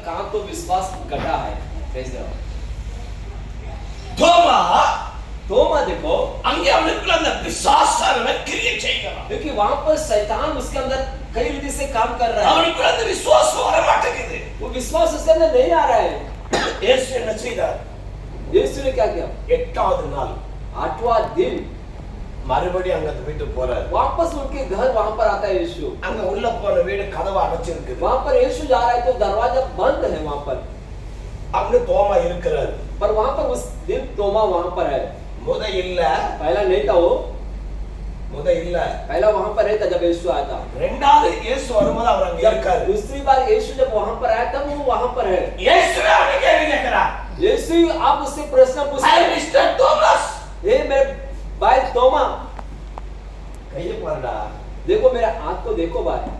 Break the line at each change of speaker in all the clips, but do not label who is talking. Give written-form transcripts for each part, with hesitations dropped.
कहाँ तो विश्वास घटा है। तोमा देखो
அங்கே அவனுக்குள்ள அந்த பிசாசானவன் கிரியை செய்கிறான்.
देखिए वहां पर शैतान उसके अंदर कई रीति से काम कर रहा है।
அவனுக்குள்ள அந்த விசுவாசம் வர மாட்டேங்குது.
वो विश्वास उसके अंदर नहीं आ रहा है।
இயேசு என்ன செய்தார்?
यीशु ने क्या किया?
8வது நாள்
8वां दिन
மறுபடியும் அங்க வீட்டு போறார்.
वापस उनके घर वहां पर आता है यीशु।
அங்க உள்ள போன வீடு கதவு அடைச்சிருக்கு.
वहां पर यीशु जा रहा है तो दरवाजा बंद है वहां पर।
அங்க தோமா இருக்கிறார்.
पर वहां पर उस दिन तोमा वहां पर है।
முத இல்ல.
पहला नहीं था वो।
முத இல்ல.
पहला वहां पर नहीं था जब यीशु आया था।
இரண்டாவது இயேசு வரும்போது அவர் அங்க இருக்கார்.
दूसरी बार यीशु जब वहां पर आया तब वो वहां पर है।
இயேசு அவனை கேள்வி கேக்குறார்.
यीशु आप उससे प्रश्न पूछते
हाय
हैं,
मिस्टर थॉमस,
हे मेरे भाई तोमा,
கையை பாருடா.
देखो मेरा हाथ को देखो भाई।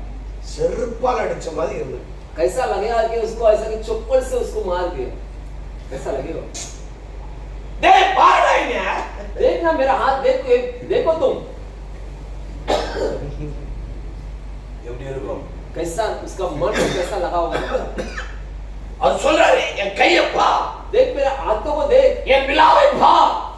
செருப்பால் அடிச்ச மாதிரி இருந்தது.
कैसा लगेगा कि उसको ऐसा कि चप्पल से उसको मार दिया, कैसा लगेगा?
டேய் பாருடா இங்க.
देखना मेरा हाथ देखो, देखो तुम
எப்படி இருக்கும்?
कैसा उसका मन को कैसा लगा होगा।
அவர் சொல்றாரு என் கையை பா,
देख मेरे हाथों को देख,
என் விலாவை பா,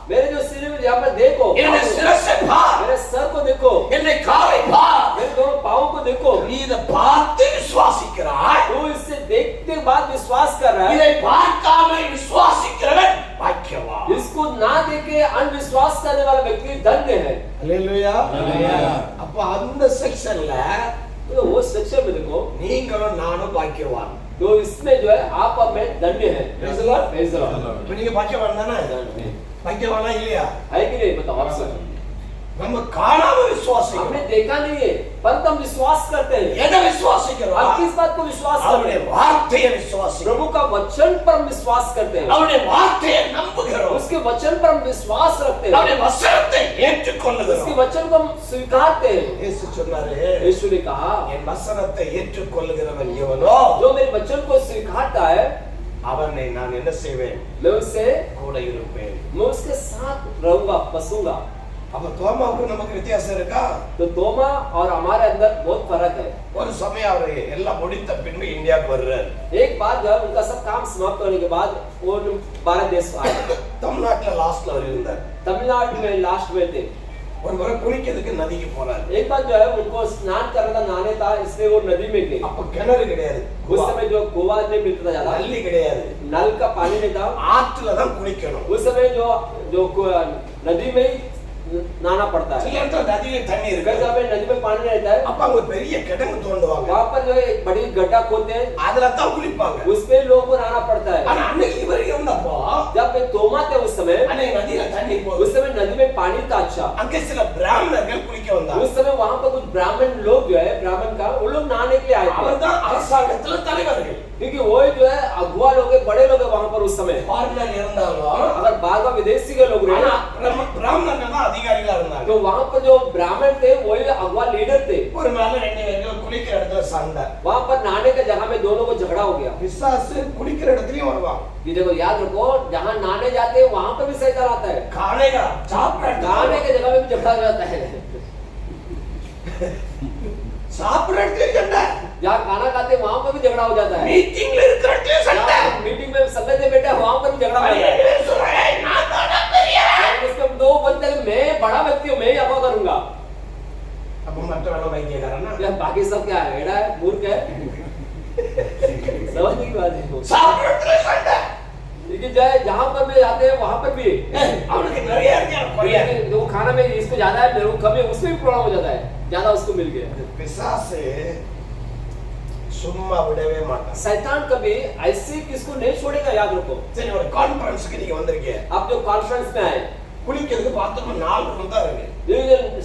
मेरे जो सिर में यहाँ पर देखो,
என்னுடைய சிரசை பா,
मेरे सर को देखो,
என்னுடைய காலை பா.
मेरे दोनों पाँव को देखो।
நீ இதை பார்த்து விசுவாசிக்கிறாய்.
तू इससे देखते बाद विश्वास कर रहा है।
இதை பார்க்காமல் விசுவாசிக்கிறவன் பாக்கியவான்.
इसको ना देखे अनविश्वास करने वाला व्यक्ति धन्य है।
ஹல்லேலூயா. அப்ப அந்த செக்ஷன்ல
तो वो सेक्शन में देखो,
நீங்களும் நானும் பாக்கியவான்.
तो इसमें जो है आप और मैं धन्य है।
Praise the Lord.
Praise the Lord।
இப்ப நீங்க பாக்கியவான் தானே? பாக்கியவானா இல்லையா?
है कि नहीं बताओ आप सब?
நம்ம காணாம விசுவாசிக்கிறோம்.
हमने देखा नहीं है परंतु हम विश्वास करते हैं।
எதை விசுவாசிக்கிறோம்?
आप किस बात को विश्वास करते
அவருடைய
हैं?
வார்த்தையை விசுவாசிக்கிறோம்.
प्रभु का वचन पर हम विश्वास करते हैं।
அவருடைய வார்த்தையை நம்புகிறோம்.
उसके वचन पर हम विश्वास रखते हैं।
அவருடைய வசனத்தை
उसके
ஏற்றுக்கொள்ளுகிறோம்.
वचन को हम स्वीकारते हैं।
இயேசு சொன்னாரு,
यीशु ने कहा,
என் வசனத்தை ஏற்றுக்கொள்ளுகிறவன் எவனோ
जो मेरे वचन को स्वीकारता है
அவனை நான் என்ன செய்வேன்?
मैं उससे
கூட இருப்பேன்.
मैं उसके साथ रहूंगा, बसूंगा।
அப்ப தோமாவுக்கு நமக்கு வித்தியாசம் இருக்கா?
तो तोमा और हमारे अंदर बहुत फर्क है।
ஒரு சமயம் அவரு எல்லாம் முடித்த பின்பு இந்தியாவுக்கு வர்றாரு.
एक बात जो है उनका सब काम समाप्त होने के बाद वो भारत देश आए।
தமிழ்நாட்டுல லாஸ்ட்ல அவர் இருந்தார்.
तमिलनाडु में लास्ट में थे।
ஒரு முறை குளிக்கிறதுக்கு நதிக்கு போறாரு.
एक बार जो है उनको स्नान करना था, नहाने था, इसलिए वो नदी में गए।
அப்ப கிணறு கிடையாது.
उस समय जो कुआं नहीं मिलता था ज्यादा,
நள்ளி கிடையாது.
नल का पानी नहीं था।
ஆத்துல தான் குளிக்கணும்.
उस समय जो जो नदी में ही नहाना पड़ता है।
சில இடத்துல நதியில தண்ணி
कई
இருக்கு.
जगह में नदी में पानी रहता है,
அப்ப அவங்க பெரிய கிணறு தோண்டுவாங்க.
वहाँ पर जो है एक बड़ी गड्ढा खोदते हैं,
அதுல தான் குளிப்பாங்க.
उसपे लोगों को नहाना पड़ता है।
ஆனா அன்னைக்கு இவர் இருந்தப்போ
जब वे तोमा थे उस समय
அன்னைக்கு நதியில தண்ணி போகுது.
उस समय नदी में पानी था अच्छा।
அங்கே சில பிராமணர்கள் குளிக்க வந்தாங்க.
उस समय वहाँ पर कुछ ब्राह्मण लोग जो है, ब्राह्मण का वो लोग नहाने के लिए आए थे,
அவர்தான் அரசாங்கத்துல தலைவர்கள்.
क्योंकि वो जो है अगुआ लोग है, बड़े लोग है वहाँ पर उस समय।
ஃபாரினர் இருந்தாலும்
अगर बाहर का विदेशी के लोग रहे
ஆனா பிராமணர்கள் தான் அதிகாரிகளா இருந்தாங்க.
तो वहाँ पर जो ब्राह्मण थे वही अगुआ लीडर थे।
ஒரு நாள் ரெண்டு பேரும் குளிக்கிற இடத்துல சண்டை.
वहाँ पर नहाने के जगह में दोनों को झगड़ा हो गया।
பிசாசு குளிக்கிற இடத்துலயும் வருவான்.
ये देखो याद रखो, जहाँ नहाने जाते हैं वहाँ पर भी शैतान आता है।
காலையில சாப்பிட
नहाने के जगह में भी झगड़ा हो जाता है।
சாப்பிட இடத்துல சண்டை.
जहाँ खाना खाते हैं वहाँ पर भी झगड़ा हो जाता है।
மீட்டிங்ல இருக்கிற இடத்துல சண்டை.
जहाँ मीटिंग में संगत में बैठा है वहाँ पर भी झगड़ा हो जाता है।
சொல்றேன் நான் தான பெரியவன்.
उसके दो बंदे मैं बड़ा व्यक्ति हूँ, मैं ही अगवा करूंगा।
அப்ப மற்றவங்க வைத்தியக்காரனா
या बाकी सब क्या है, एड़ा है, मूर्ख है। समझने की बात है।
சாப்பிட இடத்துல சண்டை.
लेकिन जाए जहाँ पर भी जाते हैं वहाँ पर भी
அவனுக்கு நிறைய இருக்கு.
जो खाना में इसको ज्यादा है, मेरे को कम है, उसमें भी प्रॉब्लम हो जाता है, ज्यादा उसको मिल गया।
பிசாசு சும்மா விடவே மாட்டான்.
शैतान कभी ऐसे किसको नहीं छोड़ेगा, याद रखो।
சரி ஒரு கான்ஃபரன்ஸ்க்கு நீங்க வந்திருக்கீங்க.
आप जो कॉन्फ्रेंस में आए,
குளிக்கிறதுக்கு பாத்ரூம் 4 ரூம் தான் இருக்கு.
जो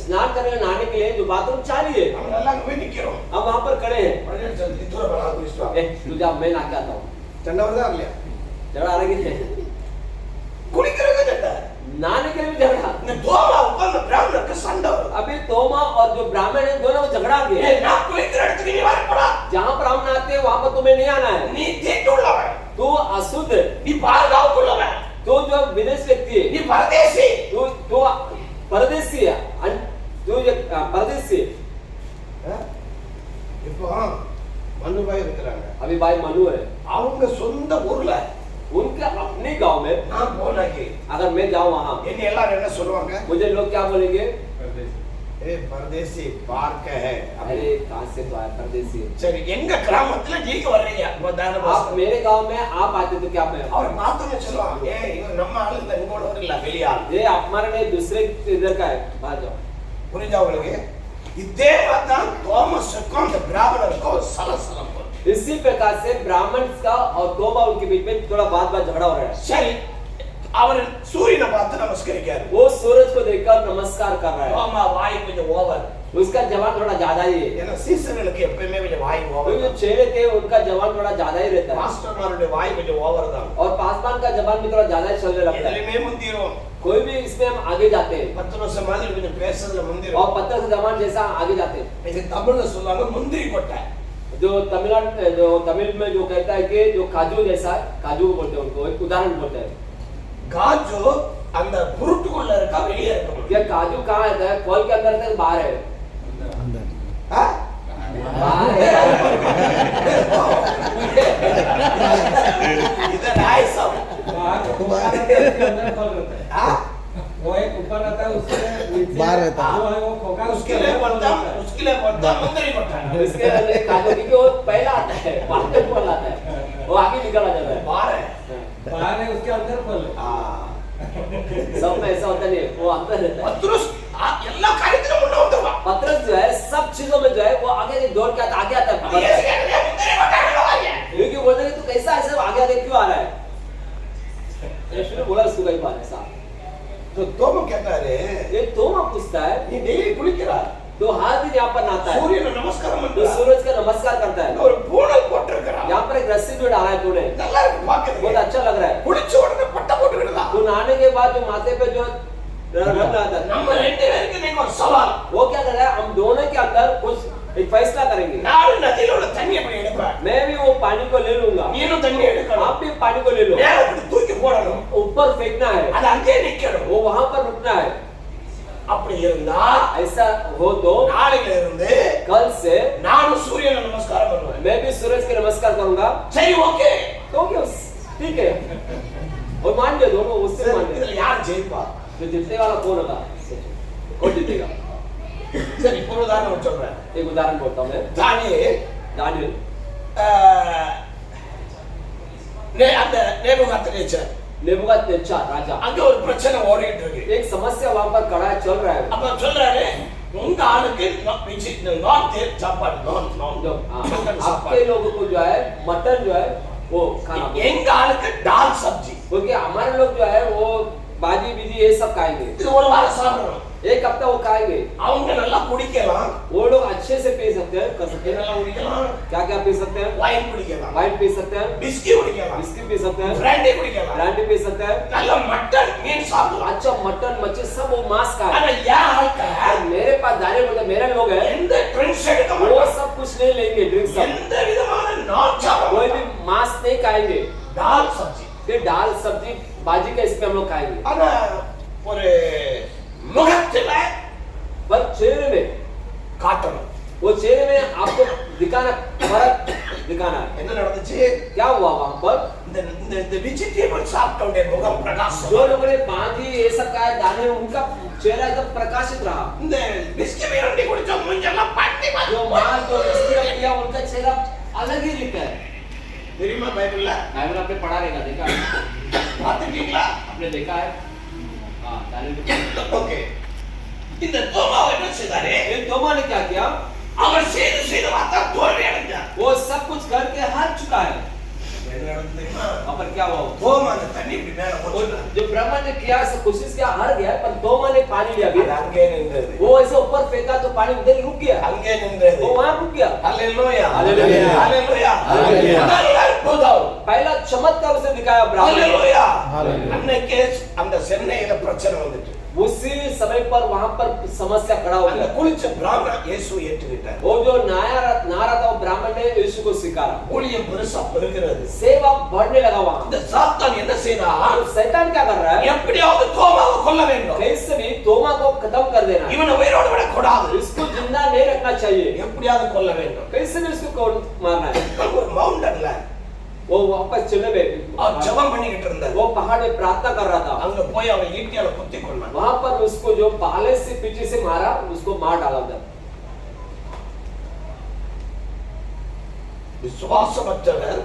स्नान करने नहाने के लिए जो बाथरूम चाहिए,
நம்ம எல்லாம் அங்க போய் நிக்கிறோம்.
अब वहाँ पर खड़े हैं।
உடனே ஜல்தி தூரம் வர குளிச்சுட்டு வா.
तू जा, मैं नहा के आता हूँ।
சண்டை வருதா இல்லையா?
झगड़ा आ रही है,
குளிக்கிறதுக்கு சண்டை.
नहाने के लिए भी झगड़ा।
இந்த தோமா உட்கார்ந்து பிராமணருக்கு சண்டை வரும்.
अभी तोमा और जो ब्राह्मण है दोनों में झगड़ा आ गया।
ஏய் நான் குளிக்கிற இடத்துக்கு நீ வரக்கூடா.
जहाँ पर हम नहाते हैं वहाँ पर तुम्हें नहीं आना है।
நீ தீட்டுள்ளவன்.
तू अशुद्ध,
நீ பாதுகாப்புள்ளவன்.
तू जो विदेश व्यक्ति है,
நீ பரதேசி.
तू तू परदेसी है, तू परदेसी।
இப்போ மனுபாய் இருக்கிறாங்க.
अभी भाई मनु है,
அவங்க சொந்த ஊர்ல
उनके अपने गांव में
நான் போனாக்கி
अगर मैं जाऊं वहां,
என்ன எல்லாரும் என்ன சொல்லுவாங்க?
मुझे लोग क्या बोलेंगे?
ஏ பரதேசி பார்க்க है
अरे कहां से तो आया परदेसी?
சரி எங்க கிராமத்துல நீங்க வர்றீங்க
आप मेरे गांव में आप आते तो क्या मैं?
அவர் பார்த்தோன்னு சொல்லுவாங்க, ஏ இவன் நம்ம ஆளு இல்ல, இங்கோட இல்ல வெளியாள்.
ये हमारे नहीं दूसरे इधर का है, बाहर जाओ।
புரிஞ்சா உங்களுக்கு? இதே தான் தோமஸுக்கும் அந்த பிராமணருக்கும் சலசலம்.
इसी प्रकार से ब्राह्मण का और तोबा उनके बीच में थोड़ा बात झगड़ा हो रहा है।
சரி, அவர் சூரியனை பார்த்து நமஸ்கரிக்காரு.
वो सूरज को देखकर नमस्कार कर रहा है।
ஆமா, வாய் கொஞ்சம் ஓவர்.
उसका जवान थोड़ा ज्यादा ही है।
ஏன்னா சீசர்களுக்கு எப்பவுமே கொஞ்சம் வாய் ஓவர்.
जो चेहरे थे उनका जवान थोड़ा ज्यादा ही रहता है।
மாஸ்டர்மாருடைய வாய் கொஞ்சம் ஓவர் தான்.
और पासवान का जवान भी थोड़ा ज्यादा ही चलने लगता है।
எதுலயுமே முந்திரும்.
कोई भी इसमें हम आगे जाते हैं।
10 வருஷம் மாதிரி கொஞ்சம் பேசுறதுல முந்திரும்.
और पत्थर से जवान जैसा आगे जाते हैं।
இது தமிழ்ல சொல்றாங்க முந்திரி கொட்டை.
जो तमिल में जो कहता है कि जो काजू जैसा, काजू बोलते हैं उनको, एक उदाहरण बोलते हैं।
காஜு அந்த புருட்டுக்குள்ள இருக்கா வெளியே இருக்கா?
ये काजू कहाँ रहता है? फल के अंदर रहता है, बाहर है?
ஆ?
बाहर है।
इधर आए सब। हाँ?
वो एक ऊपर रहता है, उसके नीचे
बाहर रहता है।
जो है वो खोखा,
उसके लिए बोलता मुंदरी कोठा।
इसके अंदर काजू क्योंकि वो पहला आता है, बाद में फल आता है, वो आगे निकल आ जाता है।
बाहर है।
बाहर है, उसके अंदर फल है।
हाँ।
सब में ऐसा होता नहीं है, वो अंदर रहता है।
पत्रुस எல்லா காரியத்திலும் முன்ன வந்துருவா.
पत्रस जो है सब चीजों में जो है वो आगे नहीं दौड़ के आगे आता है।
ये मुंदरी कोठा है।
क्योंकि बोलते हैं कि तू कैसा ऐसे आगे आगे क्यों आ रहा है? यीशु ने बोला उसको कई बार ऐसा।
तो तुम कहता रे
ये तोमा पूछता है,
நீ டெய்லி குளிக்கிறா?
तो हर दिन यहाँ पर नहाता है,
சூரியனை நமஸ்காரம்
तो
பண்றா?
सूरज का नमस्कार करता है।
ஒரு பூணல் போட்டுருக்கறா.
यहाँ पर एक रस्सी जो डाला है तूने,
நல்லா இருக்கு
बहुत
பாக்குறதுக்கு.
अच्छा लग रहा है।
குளிச்ச உடனே பட்டை போட்டுக்கிறதா?
तू नहाने के बाद जो माथे पे जो रंग आता है,
நம்ம ரெண்டு பேருக்கு இன்னைக்கு ஒரு சவால்.
वो क्या कर रहा है? हम दोनों के अंदर कुछ एक फैसला करेंगे।
நாலு நதியில உள்ள தண்ணி எப்படி எடுப்பேன்?
मैं भी वो पानी को ले लूंगा,
நீனும் தண்ணி எடுக்கணும்.
आप भी पानी को ले लो,
மேல இப்படி தூக்கி போடணும்.
ऊपर फेंकना है,
அது அங்கேயே நிக்கணும்.
वो वहां पर रुकना है।
அப்படி இருந்தா
ऐसा हो तो
நாளையில இருந்து
कल से
நானும் சூரியனை நமஸ்காரம் பண்ணுவேன்.
मैं भी सूरज के नमस्कार करूंगा।
சரி, ஓகே.
तो क्या ठीक है, और मान लिया दोनों, उससे मान लिया।
இதுல யார் ஜெயிப்பா?
जो जीतने वाला कौन होगा? कौन जीतेगा?
சரி, ஒரு உதாரணம் சொல்றேன்.
एक उदाहरण बोलता हूँ मैं। दानियल
அந்த நேபுகாத்நேச்சர்
नेबूकदनेस्सर राजा,
அங்க ஒரு பிரச்சனை ஓடிட்டு இருக்கு.
एक समस्या वहां पर खड़ा चल रहा है।
அப்ப சொல்றாரு, உங்க ஆளுக்கு நார்த் சாப்பாடு,
जो आपके लोगों को जो है मटन जो है वो खाना,
எங்க ஆளுக்கு டால் சப்ஜி.
क्योंकि हमारे लोग जो है वो भाजी बीजी ये सब खाएंगे,
இது ஒரு வாரம் சாப்பிடணும்.
एक हफ्ता वो खाएंगे।
அவங்க நல்லா குடிக்கலாம்.
वो लोग अच्छे से पी सकते हैं, कर सकते हैं।
நல்லா குடிக்கலாம்.
क्या क्या पी सकते हैं?
வைன் குடிக்கலாம்.
वाइन पी सकते हैं,
விஸ்கி குடிக்கலாம்.
विस्की पी सकते हैं,
பிராண்டி குடிக்கலாம்.
ब्रांडी पी सकते हैं,
நல்ல மட்டன் மீன் சாப்பிடலாம்.
अच्छा मटन मच्छी सब वो मांस का है।
ஆனா யார் ஆளுக்கு
और मेरे पास जाने बोलते मेरे लोग हैं,
எந்த ட்ரிங்க்ஸ் எடுக்க
वो
மாட்டாங்க.
सब कुछ नहीं लेंगे, ड्रिंक सब,
எந்த விதமான நான் சாப்பிட
कोई भी मांस नहीं खाएंगे,
டால் சப்ஜி.
फिर दाल सब्जी भाजी का इसमें हम लोग खाएंगे।
ஆனா ஒரு முகத்துல
पर चेहरे में,
காட்டணும்.
वो चेहरे में आपको दिखाना, फर्क दिखाना है।
என்ன நடந்துச்சு?
क्या हुआ वहां पर?
இந்த வெஜிடேबल சாப்பிட்டோட முகம் பிரகாசம்.
जो लोगों ने भाजी ये सब खाया दाने, उनका चेहरा एकदम प्रकाशित रहा।
இந்த விஸ்கி பிரண்டி குடிச்ச மூஞ்செல்லாம் பட்டி
जो मांस जो विस्की का पिया उनका चेहरा अलग ही दिखता है।
தெரியுமா பைபிள்ல?
बाइबल आपने पढ़ा रहेगा, देखा है?
பாத்துட்டீங்களா?
आपने देखा है? हाँ,
ஓகே. இந்த தோமா என்ன செய்தாரு?
तोमा ने क्या किया?
அவர் செய்து பார்த்தா தோல்வி அடைஞ்சார்.
वो सब कुछ करके हार चुका है।
என்ன நடந்தது தெரியுமா?
और क्या हुआ?
தோமா அந்த தண்ணி இப்படி மேல
वो
போச்சுனா
जो ब्रह्मा ने किया सब कोशिश किया, हार गया, पर तोमा ने पानी लिया भी।
அது அங்கே நின்றது.
वो ऐसे ऊपर फेंका तो पानी उधर ही रुक गया,
அங்கே நின்றது.
वो वहां रुक गया।
ஹalleluya.
ஹalleluya.
ஹalleluya.
ஹalleluya.
முதல் அற்புதம்.
पहला चमत्कार उसे दिखाया ब्रह्मा ने।
ஹalleluya.
ஹalleluya.
அன்னைக்கே அந்த சென்னையில பிரச்சனை வந்துச்சு.
उसी समय पर वहां पर समस्या खड़ा हो
அந்த
गया।
குளிச்ச பிராமணன் இயேசு ஏற்றுக்கிட்டார்.
वो जो नारा था वो ब्राह्मण ने यीशु को स्वीकारा।
ஊழியம் பெருசா பெருகிறது.
सेवा बढ़ने लगा वहां।
இந்த சாத்தான் என்ன செய்றான்?
और शैतान क्या कर रहा है?
எப்படியாவது தோமாவை கொல்ல வேண்டும்.
कैसे भी तोमा को खत्म कर देना,
இவனை உயிரோடு விட கூடாது.
इसको जिंदा नहीं रखना चाहिए,
எப்படியாவது கொல்ல வேண்டும்.
कैसे भी इसको मारना है।
ஒரு மவுண்டன்ல
वो वापस चले गए
அவர் ஜெபம் பண்ணிக்கிட்டு இருந்தார்.
वो पहाड़ में प्रार्थना कर रहा था
அங்க போய் அவன் ஈட்டியால குத்தி கொண்டான்.
वहां पर उसको जो भाले से पीछे से मारा उसको मार डाला था
விசுவாசமற்றவர்,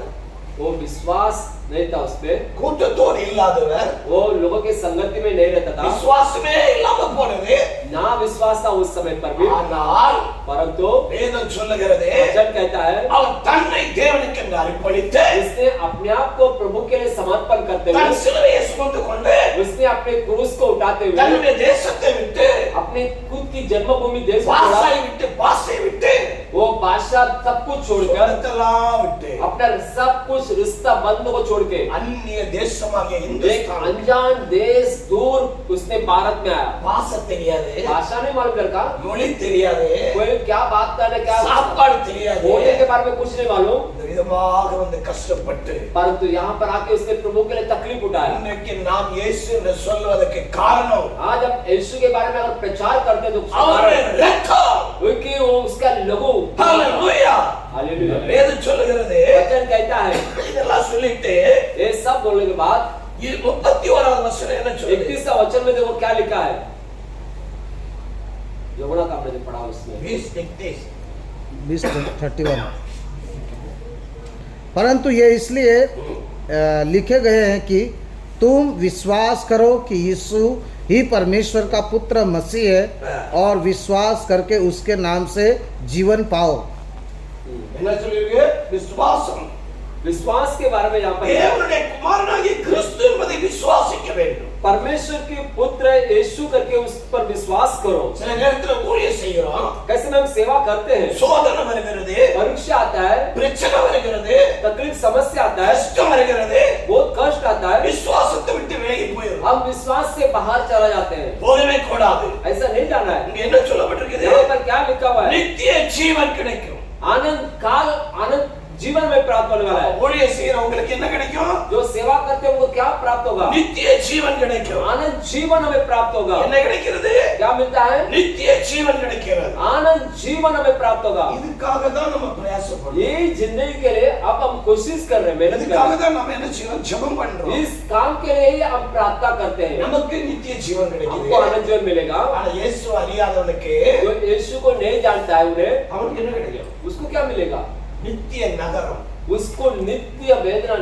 वो विश्वास नहीं था उस पे
கூட்டத்தோடு இல்லாதவர்,
वो लोगों के संगति में नहीं रहता था
விசுவாசமே இல்லாம போனது.
ना विश्वास था उस समय पर भी
ஆனால்
परंतु
வேதம் சொல்லுகிறது
वचन कहता है
அவர் தன்னை தேவனுக்கு என்று அர்ப்பணித்து
उसने अपने आप को प्रभु के लिए समर्पण करते
தன்
हुए
சிலுவையை சுமந்து கொண்டு
उसने अपने क्रूस को उठाते हुए
தன்னுடைய தேசத்தை விட்டு,
अपने खुद की जन्मभूमि देश को छोड़ा
வாசை விட்டு, பாசை விட்டு,
वो बादशाह सब कुछ छोड़कर
சொந்தத்தெல்லாம் விட்டு
अपना सब कुछ रिश्ता बंद को छोड़ के
அந்நிய தேசமாகிய
एक
இந்துஸ்தான்,
अनजान देश दूर उसने भारत में आया
பாசை தெரியாது,
भाषा नहीं मालूम लड़का
மொழி தெரியாது,
कोई क्या बात करना क्या
சாப்பாடு தெரியாது.
बोलने के बारे में कुछ नहीं मालूम
இந்த விதமாக வந்து கஷ்டப்பட்டு
परंतु यहाँ पर आके उसने प्रभु के लिए तकलीफ उठाया
இன்னைக்கு நாம் இயேசு என்று சொல்வதற்கு காரணம்
आज हम यीशु के बारे में अगर प्रचार करते हैं तो उसका
அவருடைய
कारण
இரத்தம்.
क्योंकि वो उसका लहू
ஹalleluya.
हालेलुया
வேதம் சொல்லுகிறது.
वचन कहता है
இதெல்லாம் சொல்லிட்டு
ये सब बोलने के बाद
31வது வசனம் என்ன சொல்லுது?
31वां वचन में देखो क्या लिखा है यमुना का आपने जो पढ़ा उसमें
20:31 परंतु ये इसलिए लिखे गए हैं कि तुम विश्वास करो कि यीशु ही परमेश्वर का पुत्र मसीह है और विश्वास करके उसके नाम से जीवन पाओ।
என்ன சொல்லிருக்கு? விசுவாசம்.
विश्वास के बारे में यहाँ पर
தேவனுடைய குமாரனாகிய கிறிஸ்து என்பதை விசுவாசிக்க வேண்டும்.
परमेश्वर के पुत्र यीशु करके उस पर विश्वास करो
சில நேரத்துல ஊழியம் செய்கிறோம்,
कैसे में हम सेवा करते हैं
சோதனை வருகிறது,
परीक्षा आता है
பிரச்சனை வருகிறது,
तकलीफ समस्या आता है
கஷ்டம் வருகிறது,
बहुत कष्ट आता है
விசுவாசத்தை விட்டு விலகி போயிடும்.
हम विश्वास से बाहर चला जाते हैं
போகவே கூடாது.
ऐसा नहीं जाना है
இங்க என்ன சொல்லப்பட்டிருக்குது?
यहाँ पर क्या लिखा हुआ है
நித்திய ஜீவன் கிடைக்கும்.
आनंद काल आनंद जीवन में प्राप्त होने वाला है
ஊழியம் செய்யறவங்களுக்கு என்ன கிடைக்கும்?
जो सेवा करते हैं उनको क्या प्राप्त होगा
நித்திய ஜீவன் கிடைக்கும்.
आनंद जीवन हमें प्राप्त होगा
என்ன கிடைக்கிறது?
क्या मिलता है
நித்திய ஜீவன் கிடைக்கிறது.
आनंद जीवन हमें प्राप्त होगा
இதுக்காக தான் நம்ம பிரயாசப்படுறோம்.
ये जिंदगी के लिए अब हम कोशिश कर रहे हैं मेहनत कर
இதுக்காக
रहे
தான் நம்ம என்ன செய்யறோம்? ஜெபம்
हैं
பண்றோம்.
इस काम के लिए ही हम प्रार्थना करते हैं
நமக்கு நித்திய ஜீவன்
हमको
கிடைக்குது.
आनंद जीवन मिलेगा
ஆனா இயேசு அறியாதவனுக்கு
जो यीशु को नहीं जानता है उन्हें
அவனுக்கு என்ன கிடைக்கும்?
उसको क्या मिलेगा
நித்திய நகரம்,
उसको नित्य वेदना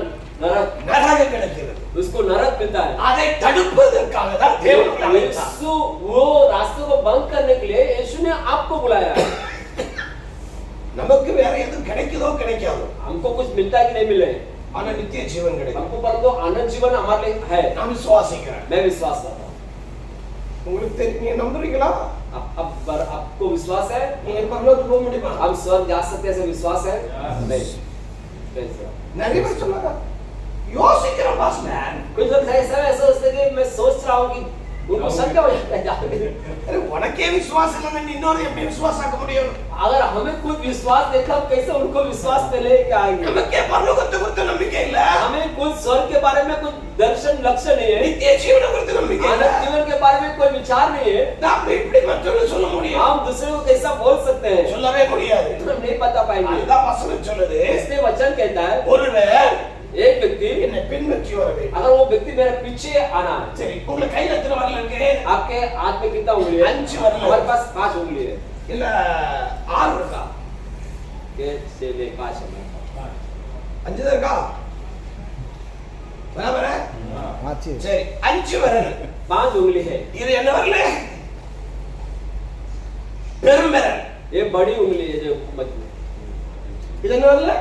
नरक
நரகம் கிடைக்கிறது.
उसको नरक मिलता है
அதை தடுப்பதற்காக தான் தேவன் நம்மை அழைத்தார்.
यीशु वो रास्ते को बंद करने के लिए यीशु ने आपको बुलाया है
நமக்கு வேற எதுவும் கிடைக்குதோ கிடைக்காதோ,
हमको कुछ मिलता है कि नहीं मिले
ஆனா நித்திய ஜீவன் கிடைக்கும்.
हमको परंतु आनंद जीवन हमारे लिए है
நான் விசுவாசிக்கிறேன்.
मैं विश्वास करता हूँ
உங்களுக்கு தெரியும், நீங்க நம்புறீங்களா?
आपको विश्वास है
நீங்க பரலோகத்துக்கு போக முடியுமா?
हम स्वर्ग जा सकते हैं ऐसा विश्वास है नहीं नहीं।
நிறைய பேர் சொன்னாங்க, யோசிக்கிறேன் பாஸ்டர்.
कुछ लोग ऐसा सोचते हैं कि मैं सोच रहा हूँ कि उनको शंका हो जाता है
அரே உனக்கே விசுவாசம் இல்லைன்னா நீ இன்னொரு எப்படி விசுவாசாக்க முடியும்?
अगर हमें कुछ विश्वास देखा कैसे उनको विश्वास में लेके आएंगे
நமக்கே பரலோகத்தை குறித்து நம்பிக்கை இல்ல,
हमें कुछ स्वर्ग के बारे में कुछ दर्शन लक्ष्य नहीं है
நித்திய ஜீவனை குறித்து நம்பிக்கை இல்ல.
आनंद जीवन के बारे में कोई विचार नहीं है
நாம எப்படி மற்றவங்களுக்கு சொல்ல முடியும்?
हम दूसरे को कैसा बोल सकते हैं
சொல்லவே முடியாது.
हम नहीं बता पाएंगे
அதுதான் வசனம் சொல்லுது.
इसलिए वचन कहता है
ஒருவர்
एक व्यक्ति
என்னை பின்பற்றி வர வேண்டும்.
अगर वो व्यक्ति मेरे पीछे आना है
சரி, உங்க கையில எத்தனை வரல இருக்கு?
आपके हाथ में कितना उंगली है
5 வரல.
हमारे पास 5 उंगली है
இல்ல 6 இருக்கா?
के से ले 5 है
5 தான் இருக்கா? बराबर है?
वाचिए
சரி, 5 வரல.
5 उंगली है
இது என்ன வரல? பெரும் விரல்.
ये बड़ी उंगली है जो मध्य
இது என்ன வரல?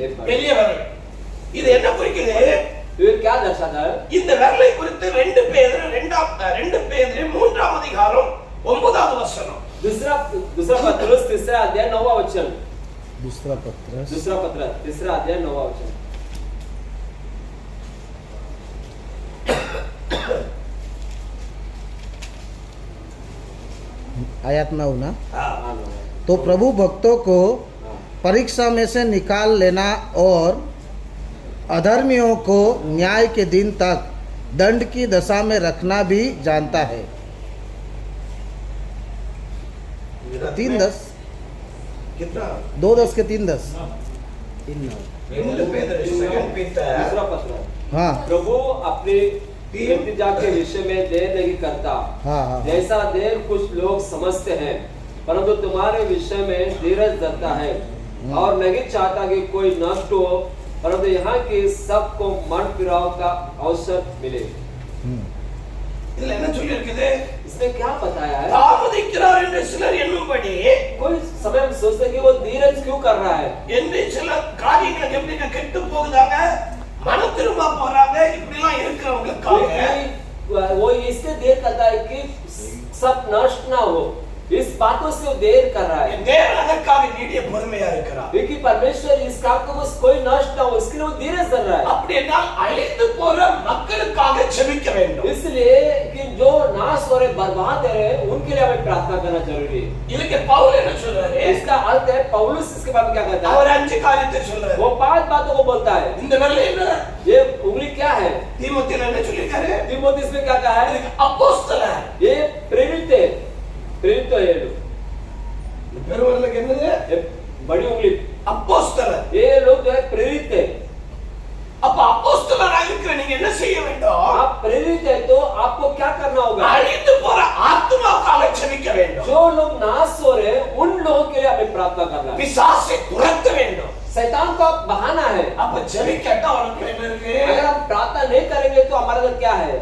ये बड़ी।
பெரிய விரல். இது என்ன குறிக்குது?
ये क्या दर्शाता है
இந்த விரலை குறித்து 2 பேதுரு 3ஆம் அதிகாரம் 9வது வசனம்.
दूसरा पत्रस तीसरा अध्याय 9वां वचन
दूसरा पत्र
दूसरा पत्र तीसरा अध्याय 9वां वचन
आयत 9 ना।
हाँ,
हाँ,
तो प्रभु भक्तों को परीक्षा में से निकाल लेना और अधर्मियों को न्याय के दिन तक दंड की दशा में रखना भी जानता है। 3:10
कितना?
2:10 के 3:10
3
2 पेदर सेकंड पीटर
दूसरा पत्र।
हाँ
प्रभु अपने इंतजार के विषय में देर नहीं करता,
हाँ हाँ
जैसा देर कुछ लोग समझते हैं, परंतु तुम्हारे विषय में धीरज धरता है और नहीं चाहता कि कोई नष्ट हो, परंतु यहाँ के सबको मन फिराव का अवसर मिले।
இதுல என்ன சொல்லி இருக்குது?
इसने क्या बताया है?
தாமதிக்கிறார் என்று சிலர் எண்ணும்படி
कोई समय हम सोचते हैं कि वो धीरज क्यों कर रहा है,
என்று சில காரியங்கள் எப்படிங்க கெட்டு போகுதாங்க, மன திரும்ப போறாங்க, இப்படிலாம் இருக்கிறவங்களுக்காக
क्योंकि वो इससे देर करता है कि सब नष्ट ना हो, इस बातों से वो देर कर रहा है।
தேவன் அதற்காக நீடிய பொறுமையா இருக்கிறார்।
क्योंकि परमेश्वर इस काम को बस कोई नष्ट ना हो इसके लिए वो धीरज धर रहा है।
அப்படி என்றால் அழிந்து போற மக்களுக்காக ஜெபிக்க வேண்டும்।
इसलिए कि जो नाश हो रहे बर्बाद हो रहे उनके लिए हमें प्रार्थना करना जरूरी है।
இதுக்கு பவுல் என்ன சொல்றாரு?
इसका अर्थ है पौलुस इसके बारे में क्या कहता है?
அவர் 5 காரியத்தை சொல்றாரு।
वो 5 बातों को बोलता है।
இந்த விரல் என்ன?
ये उंगली क्या है?
தீமோத்தேயுல என்ன சொல்லிருக்காரு?
तीमुथियुस में क्या कहा है?
அப்போஸ்தலர்।
ये प्रेरित है, प्रेरित तो है लोग।
பெருவரலுக்கு என்னது?
ये बड़ी उंगली
அப்போஸ்தலர்।
ये लोग जो है प्रेरित है।
அப்ப அப்போஸ்தலரா இருக்கிற நீங்க என்ன செய்ய வேண்டும்?
आप प्रेरित है तो आपको क्या करना होगा?
அழிந்து போற ஆத்துமாக்காக ஜெபிக்க வேண்டும்।
जो लोग नाश हो रहे उन लोगों के लिए हमें प्रार्थना करना है।
பிசாசை துரத்த வேண்டும்।
शैतान को आप बहाना है।
அப்ப ஜெபிக்கட்டா உனக்கு என்ன இருக்கு?
अगर हम प्रार्थना नहीं करेंगे तो हमारा अंदर क्या है?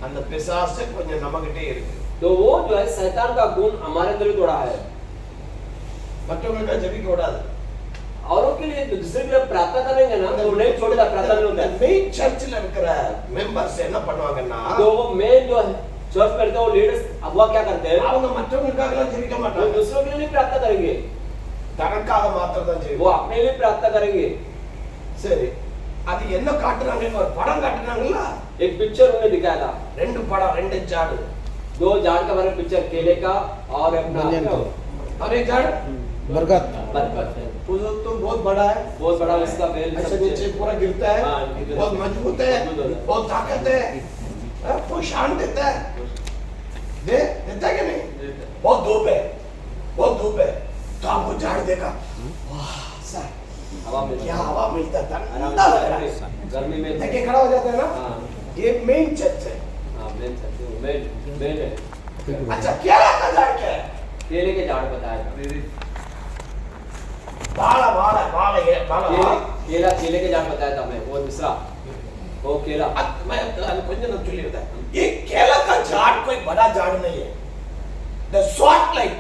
அந்த பிசாசு கொஞ்சம் நம்மகிட்டே இருக்கு।
तो वो जो है शैतान का गुण हमारे अंदर भी थोड़ा है।
மற்றவங்களுக்கு ஜெபிக்க கூடாது।
औरों के लिए दूसरे के लिए प्रार्थना करेंगे ना तो नहीं छोड़ेगा, प्रार्थना नहीं होता है।
மெயின் சர்ச்சில் இருக்கிற மெம்பர்ஸ் என்ன பண்ணுவாங்கன்னா
तो वो मेन जो है चर्च में रहते हैं वो लीडर्स अगुवा क्या करते हैं?
அவங்க மற்றவங்களுக்காக எல்லாம் ஜெபிக்க
वो
மாட்டாங்க,
दूसरों के लिए नहीं प्रार्थना करेंगे,
தனக்காக மாத்திரம் தான்
वो
ஜெபிப்பாங்க।
अपने लिए प्रार्थना करेंगे।
சரி, அது என்ன காட்டுறாங்கன்னு ஒரு படம் காட்டுனாங்கல்ல,
एक पिक्चर उन्हें दिखाया था,
2 படம் 2 ஜாடு।
2 झाड़ का बारे में पिक्चर, केले का और अपना
व्यंजन का।
और एक झाड़
बरगद
बरगद है।
तो बहुत बड़ा है,
बहुत बड़ा उसका बेल
ऐसे
सब
नीचे पूरा गिरता है,
हाँ, गिरता है।
बहुत मजबूत है,
मजबूत होता है।
बहुत ताकत है, बहुत शान देता है, देता है कि नहीं? बहुत धूप है, बहुत धूप है, तो आपको झाड़ देगा, वाह सर
हवा में
क्या हवा मिलता है,
आराम
ठंडा लग रहा है,
से गर्मी में
देख के खड़ा हो जाता है ना।
हाँ
ये मेन चर्च है।
हाँ मेन सकते हो मेन मेन है।
अच्छा केला का झाड़ क्या है?
केले के झाड़ बताया था।
बाला बाला बाला ये बाला
केला केले के झाड़ बताया था मैं, वो दूसरा वो केला।
मैं கொஞ்சம் நான் சொல்லி விட்டேன், ये केला का झाड़ कोई बड़ा झाड़ नहीं है, the short line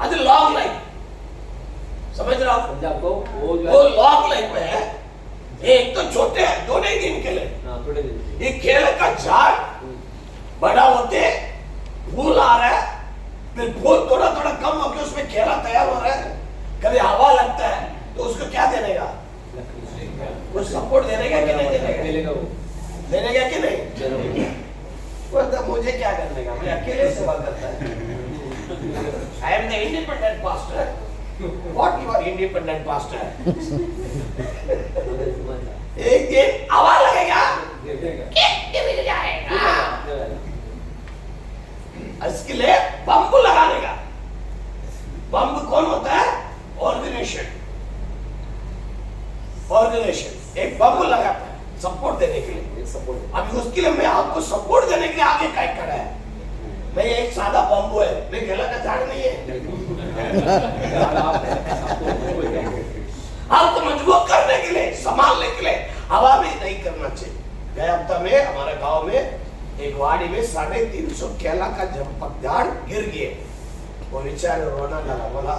அது long line, समझ रहे हो?
समझा आपको? वो जो
वो
है
long line में है, एक तो छोटे हैं, 2 दिन के लिए।
हाँ थोड़े दिन
ये केले का झाड़ बड़ा होते फूल आ रहा है, फिर फूल थोड़ा थोड़ा कम होकर उसमें केला तैयार हो रहा है, कभी हवा लगता है तो उसको क्या देने का, कुछ सपोर्ट देने का कि नहीं देने
केले
का,
का वो
देने का कि नहीं?
जरूर।
वो तो मुझे क्या करने का, मैं अकेले सेवा करता है। I am the independent pastor. What you are independent pastor? एक दिन हवा लगेगा, कितने मिल जाएगा, इसके लिए पंप लगाने का। पंप कौन होता है? ऑर्गेनाइजेशन, ऑर्गेनाइजेशन एक पंप लगाता है सपोर्ट देने के लिए।
एक सपोर्ट
अभी उसके लिए मैं आपको सपोर्ट देने के लिए आगे क्या खड़ा है, मैं एक सादा बम्बू है, मैं केला का झाड़ नहीं है। आपको मजबूत करने के लिए, संभालने के लिए हवा भी नहीं करना चाहिए। गए हफ्ता में हमारे गांव में एक वाड़ी में 350 केला का झंपक झाड़ गिर गए, वो बेचारे रोना लगा, बोला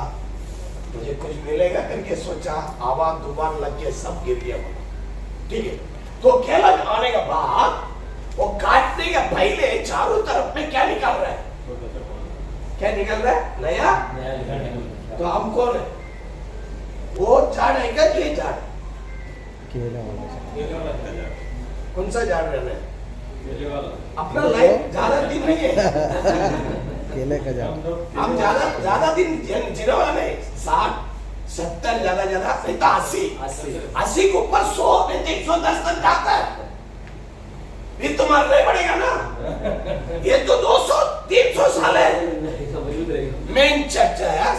मुझे कुछ मिलेगा करके सोचा, हवा तूफान लग के सब गिर गया। बोला ठीक है, तो केला आने के बाद वो काटने के पहले चारों तरफ में क्या निकल रहा है, क्या निकल रहा है? नया। तो हम कौन है? वो झाड़ है क्या ये झाड़?
केला वाला
कौन सा झाड़ रहना है? अपना लाइफ ज्यादा दिन नहीं है,
केले का झाड़
हम ज्यादा दिन जीने वाला नहीं, 60 70 ज्यादा ज्यादा नहीं तो 80 के ऊपर 100 नहीं तो 110 तक जाता है। ये तो मरना पड़ेगा ना, ये तो 200-300 साल है।
मौजूद रहेगा।
मेन चर्च है,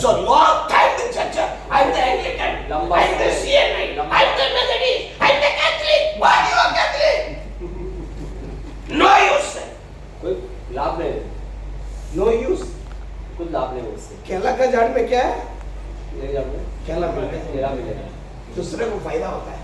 so long time the church है, I'm the Anglican.
लंबा
I'm the
समय-
CNI.
लंबा-
I'm the Methodist. I'm the Catholic. Why you are Catholic? No use.
कोई लाभ नहीं है,
No use.
कुछ लाभ नहीं है उससे।
केला का झाड़ में क्या है?
नहीं लाभ नहीं,
केला मिलता है।
केला मिलेगा,
दूसरे को फायदा होता है.